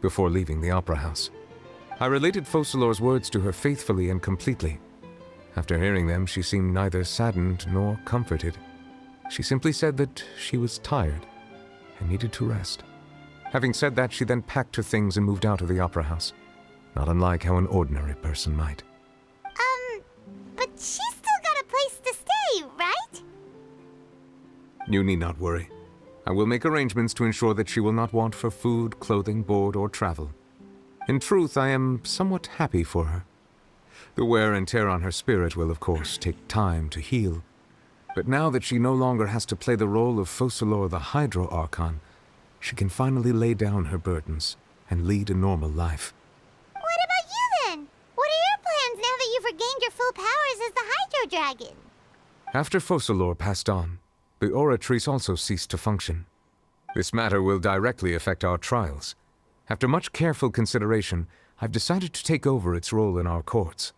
before leaving the Opera House. I related Focalor's words to her faithfully and completely. After hearing them, she seemed neither saddened nor comforted. She simply said that she was tired and needed to rest. Having said that, she then packed her things and moved out of the Opera House, not unlike how an ordinary person might. But she's still got a place to stay, right? You need not worry. I will make arrangements to ensure that she will not want for food, clothing, board, or travel. In truth, I am somewhat happy for her. The wear and tear on her spirit will, of course, take time to heal. But now that she no longer has to play the role of Focalor the Hydro Archon, she can finally lay down her burdens and lead a normal life. What about you then? What are your plans now that you've regained your full powers as the Hydro Dragon? After Focalor passed on, the Oratrice also ceased to function. This matter will directly affect our trials. After much careful consideration, I've decided to take over its role in our courts.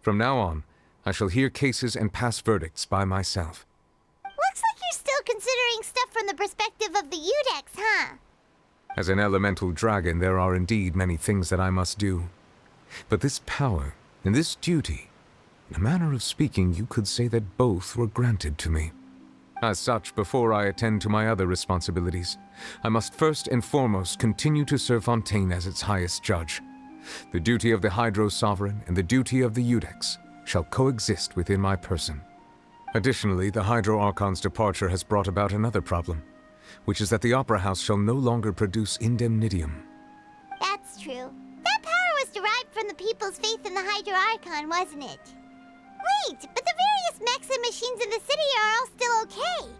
From now on, I shall hear cases and pass verdicts by myself. Looks like you're still considering stuff from the perspective of the Udex, huh? As an elemental dragon, there are indeed many things that I must do. But this power and this duty, in a manner of speaking, you could say that both were granted to me. As such, before I attend to my other responsibilities, I must first and foremost continue to serve Fontaine as its highest judge. The duty of the Hydro Sovereign and the duty of the Udex shall coexist within my person. Additionally, the Hydro Archon's departure has brought about another problem, which is that the Opera House shall no longer produce indemnitium. That's true. That power was derived from the people's faith in the Hydro Archon, wasn't it? Wait, but the various mechs and machines in the city are all still okay.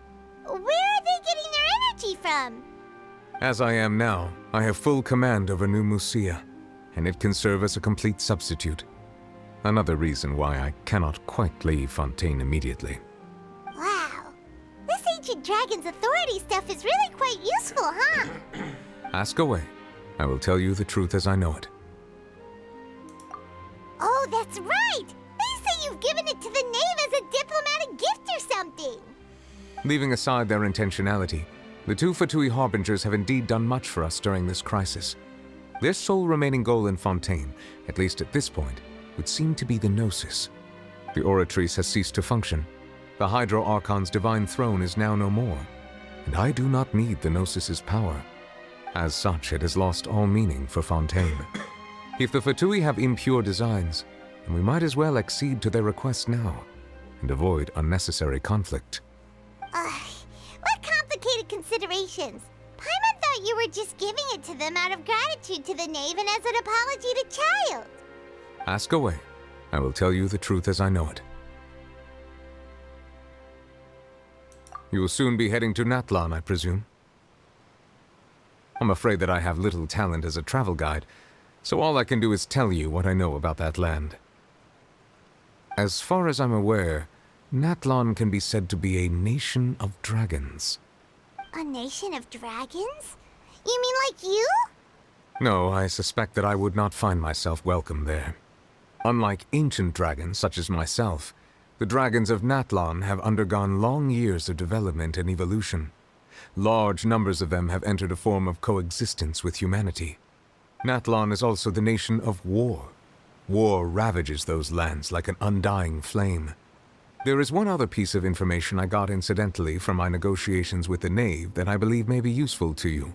Where are they getting their energy from? As I am now, I have full command over New Musia, and it can serve as a complete substitute. Another reason why I cannot quite leave Fontaine immediately. Wow. This ancient dragon's authority stuff is really quite useful, huh? Ask away. I will tell you the truth as I know it. Oh, that's right! They say you've given it to the knave as a diplomatic gift or something! Leaving aside their intentionality, the two Fatui Harbingers have indeed done much for us during this crisis. Their sole remaining goal in Fontaine, at least at this point, would seem to be the Gnosis. The Oratrice has ceased to function. The Hydro Archon's divine throne is now no more, and I do not need the Gnosis's power. As such, it has lost all meaning for Fontaine. If the Fatui have impure designs, then we might as well accede to their request now, and avoid unnecessary conflict. What complicated considerations? Paimon thought you were just giving it to them out of gratitude to the knave and as an apology to Child. Ask away. I will tell you the truth as I know it. You will soon be heading to Natlan, I presume? I'm afraid that I have little talent as a travel guide, so all I can do is tell you what I know about that land. As far as I'm aware, Natlan can be said to be a nation of dragons. A nation of dragons? You mean like you? No, I suspect that I would not find myself welcome there. Unlike ancient dragons such as myself, the dragons of Natlan have undergone long years of development and evolution. Large numbers of them have entered a form of coexistence with humanity. Natlan is also the nation of war. War ravages those lands like an undying flame. There is one other piece of information I got incidentally from my negotiations with the knave that I believe may be useful to you.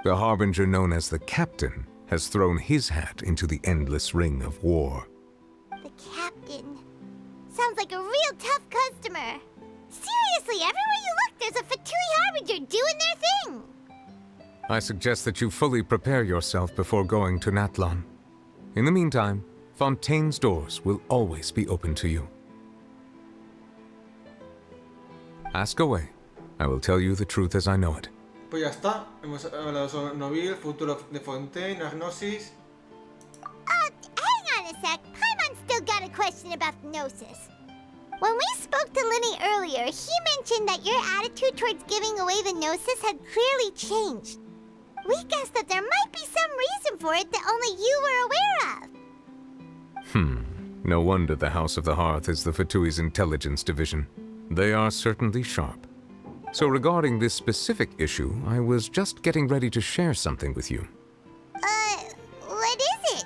The harbinger known as the Captain has thrown his hat into the endless ring of war. The Captain. Sounds like a real tough customer. Seriously, everywhere you look, there's a Fatui Harbinger doing their thing. I suggest that you fully prepare yourself before going to Natlan. In the meantime, Fontaine's doors will always be open to you. Ask away. I will tell you the truth as I know it. Pues ya está. Hemos hablado sobre Noville, el futuro de Fontaine, la Gnosis. Hang on a sec. Paimon's still got a question about the Gnosis. When we spoke to Linny earlier, he mentioned that your attitude towards giving away the Gnosis had clearly changed. We guessed that there might be some reason for it that only you were aware of. No wonder the House of the Hearth is the Fatui's intelligence division. They are certainly sharp. So regarding this specific issue, I was just getting ready to share something with you. What is it?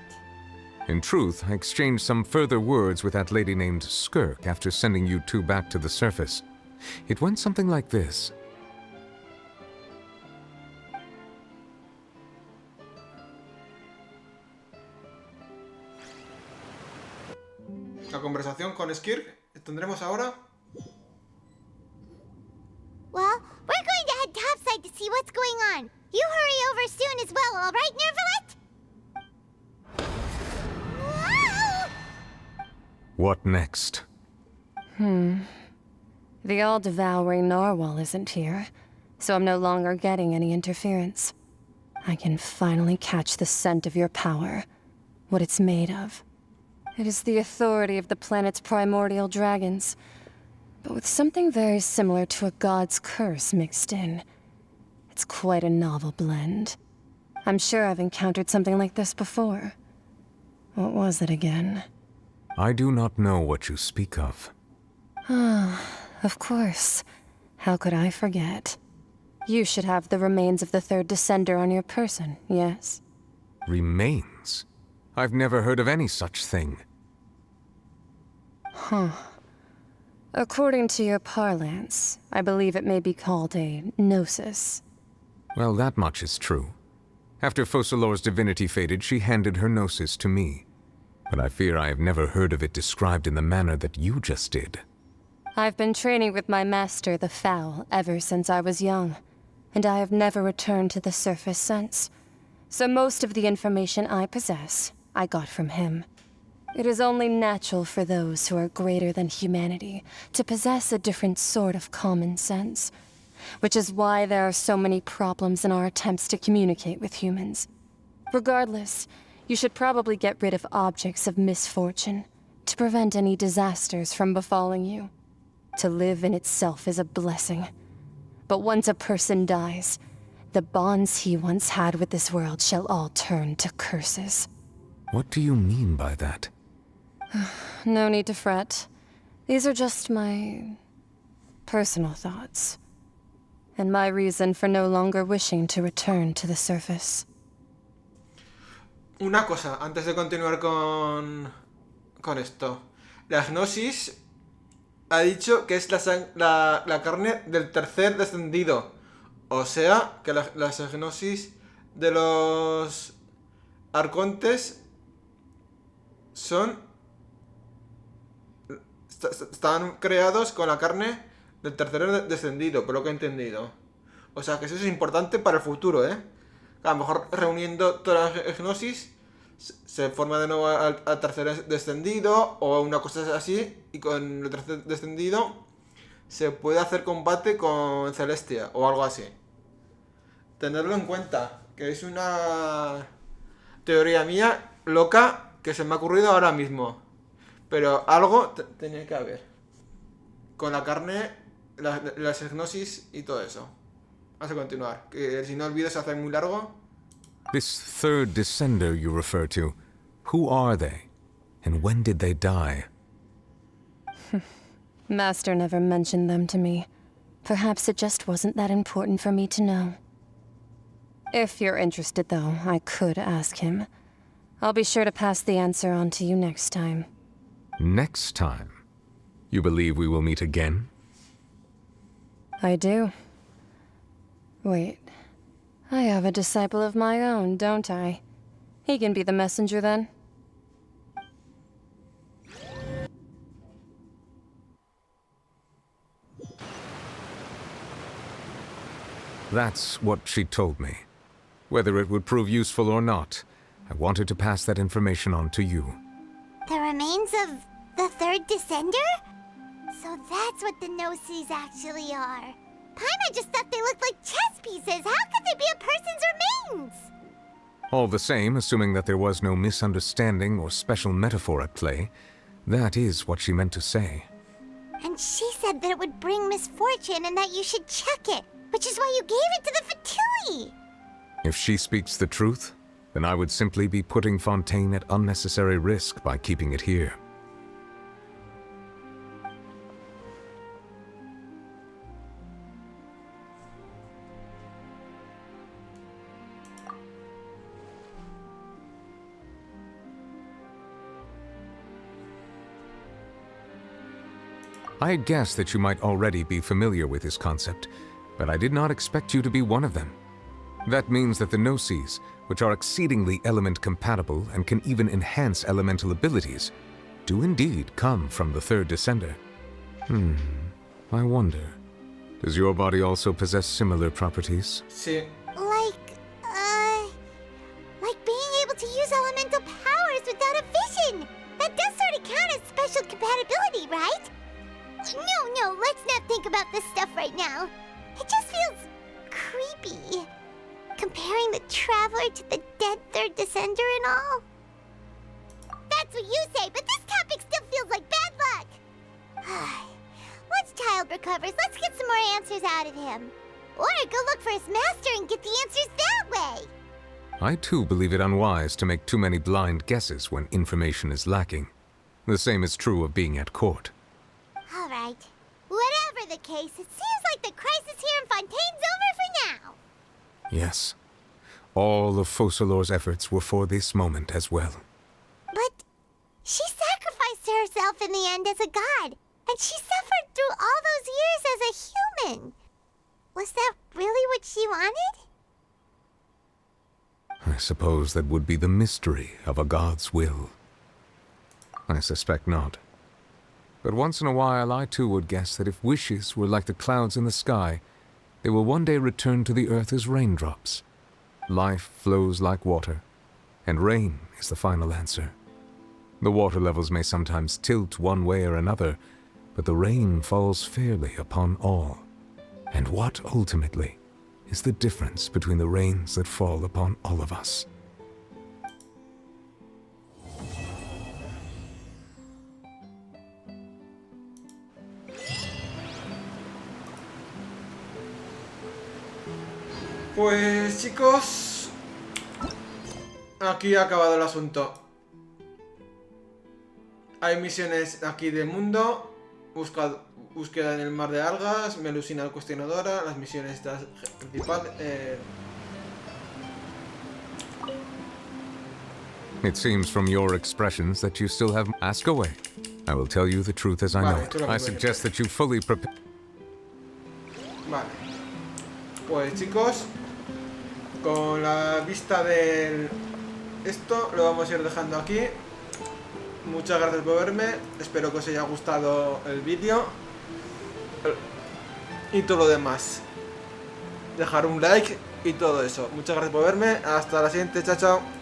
In truth, I exchanged some further words with that lady named Skirk after sending you two back to the surface. It went something like this. La conversación con Skirk tendremos ahora. Well, we're going to head topside to see what's going on. You hurry over soon as well, all right, Nervalet? Whoa! What next? The all-devouring narwhal isn't here, so I'm no longer getting any interference. I can finally catch the scent of your power, what it's made of. It is the authority of the planet's primordial dragons, but with something very similar to a god's curse mixed in. It's quite a novel blend. I'm sure I've encountered something like this before. What was it again? I do not know what you speak of. Of course. How could I forget? You should have the remains of the third descender on your person, yes? Remains? I've never heard of any such thing. According to your parlance, I believe it may be called a gnosis. Well, that much is true. After Focalor's divinity faded, she handed her gnosis to me. But I fear I have never heard of it described in the manner that you just did. I've been training with my master, the Foul, ever since I was young, and I have never returned to the surface since. So most of the information I possess, I got from him. It is only natural for those who are greater than humanity to possess a different sort of common sense, which is why there are so many problems in our attempts to communicate with humans. Regardless, you should probably get rid of objects of misfortune to prevent any disasters from befalling you. To live in itself is a blessing. But once a person dies, the bonds he once had with this world shall all turn to curses. What do you mean by that? No need to fret. These are just my personal thoughts. And my reason for no longer wishing to return to the surface. Una cosa, antes de continuar con esto. La gnosis ha dicho que es la carne del tercer descendido. O sea, que las gnosis de los arcontes están creados con la carne del tercer descendido, por lo que he entendido. O sea, que eso es importante para el futuro, ¿eh? A lo mejor reuniendo todas las gnosis se forma de nuevo al tercer descendido o una cosa así, y con el tercer descendido se puede hacer combate con Celestia o algo así. Tenerlo en cuenta, que es una teoría mía loca que se me ha ocurrido ahora mismo. Pero algo tenía que haber. Con la carne, las gnosis y todo eso. Vamos a continuar, que si no el vídeo se hace muy largo. This third descender you refer to, who are they? And when did they die? Master never mentioned them to me. Perhaps it just wasn't that important for me to know. If you're interested, though, I could ask him. I'll be sure to pass the answer on to you next time. Next time? You believe we will meet again? I do. Wait. I have a disciple of my own, don't I? He can be the messenger then. That's what she told me. Whether it would prove useful or not, I wanted to pass that information on to you. The remains of the third descender? So that's what the Gnosis actually are. Paimon just thought they looked like chess pieces. How could they be a person's remains? All the same, assuming that there was no misunderstanding or special metaphor at play, that is what she meant to say. And she said that it would bring misfortune and that you should check it, which is why you gave it to the Fatui. If she speaks the truth, then I would simply be putting Fontaine at unnecessary risk by keeping it here. I had guessed that you might already be familiar with this concept, but I did not expect you to be one of them. That means that the Gnosis, which are exceedingly element-compatible and can even enhance elemental abilities, do indeed come from the third descender. I wonder, does your body also possess similar properties? Sí. Like being able to use elemental powers without a vision. That does sort of count as special compatibility, right? No, let's not think about this stuff right now. It just feels creepy. Comparing the Traveler to the dead third descender and all. That's what you say, but this topic still feels like bad luck. Once Child recovers, let's get some more answers out of him. Or go look for his master and get the answers that way. I too believe it unwise to make too many blind guesses when information is lacking. The same is true of being at court. All right. Whatever the case, it seems like the crisis here in Fontaine's over for now. Yes. All of Focalor's efforts were for this moment as well. But she sacrificed herself in the end as a god, and she suffered through all those years as a human. Was that really what she wanted? I suppose that would be the mystery of a god's will. I suspect not. But once in a while I too would guess that if wishes were like the clouds in the sky, they will one day return to the earth as raindrops. Life flows like water, and rain is the final answer. The water levels may sometimes tilt one way or another, but the rain falls fairly upon all. And what, ultimately, is the difference between the rains that fall upon all of us? Pues chicos, aquí ha acabado el asunto. Hay misiones aquí del mundo, búsqueda en el mar de algas, Melusina cuestionadora, las misiones estas principales. It seems from your expressions that you still have... Ask away. I will tell you the truth as I know it. I suggest that you fully prepare... Vale. Pues chicos, con la vista del... esto lo vamos a ir dejando aquí. Muchas gracias por verme. Espero que os haya gustado el vídeo. Y todo lo demás. Dejar un like y todo eso. Muchas gracias por verme. Hasta la siguiente. Chao, chao.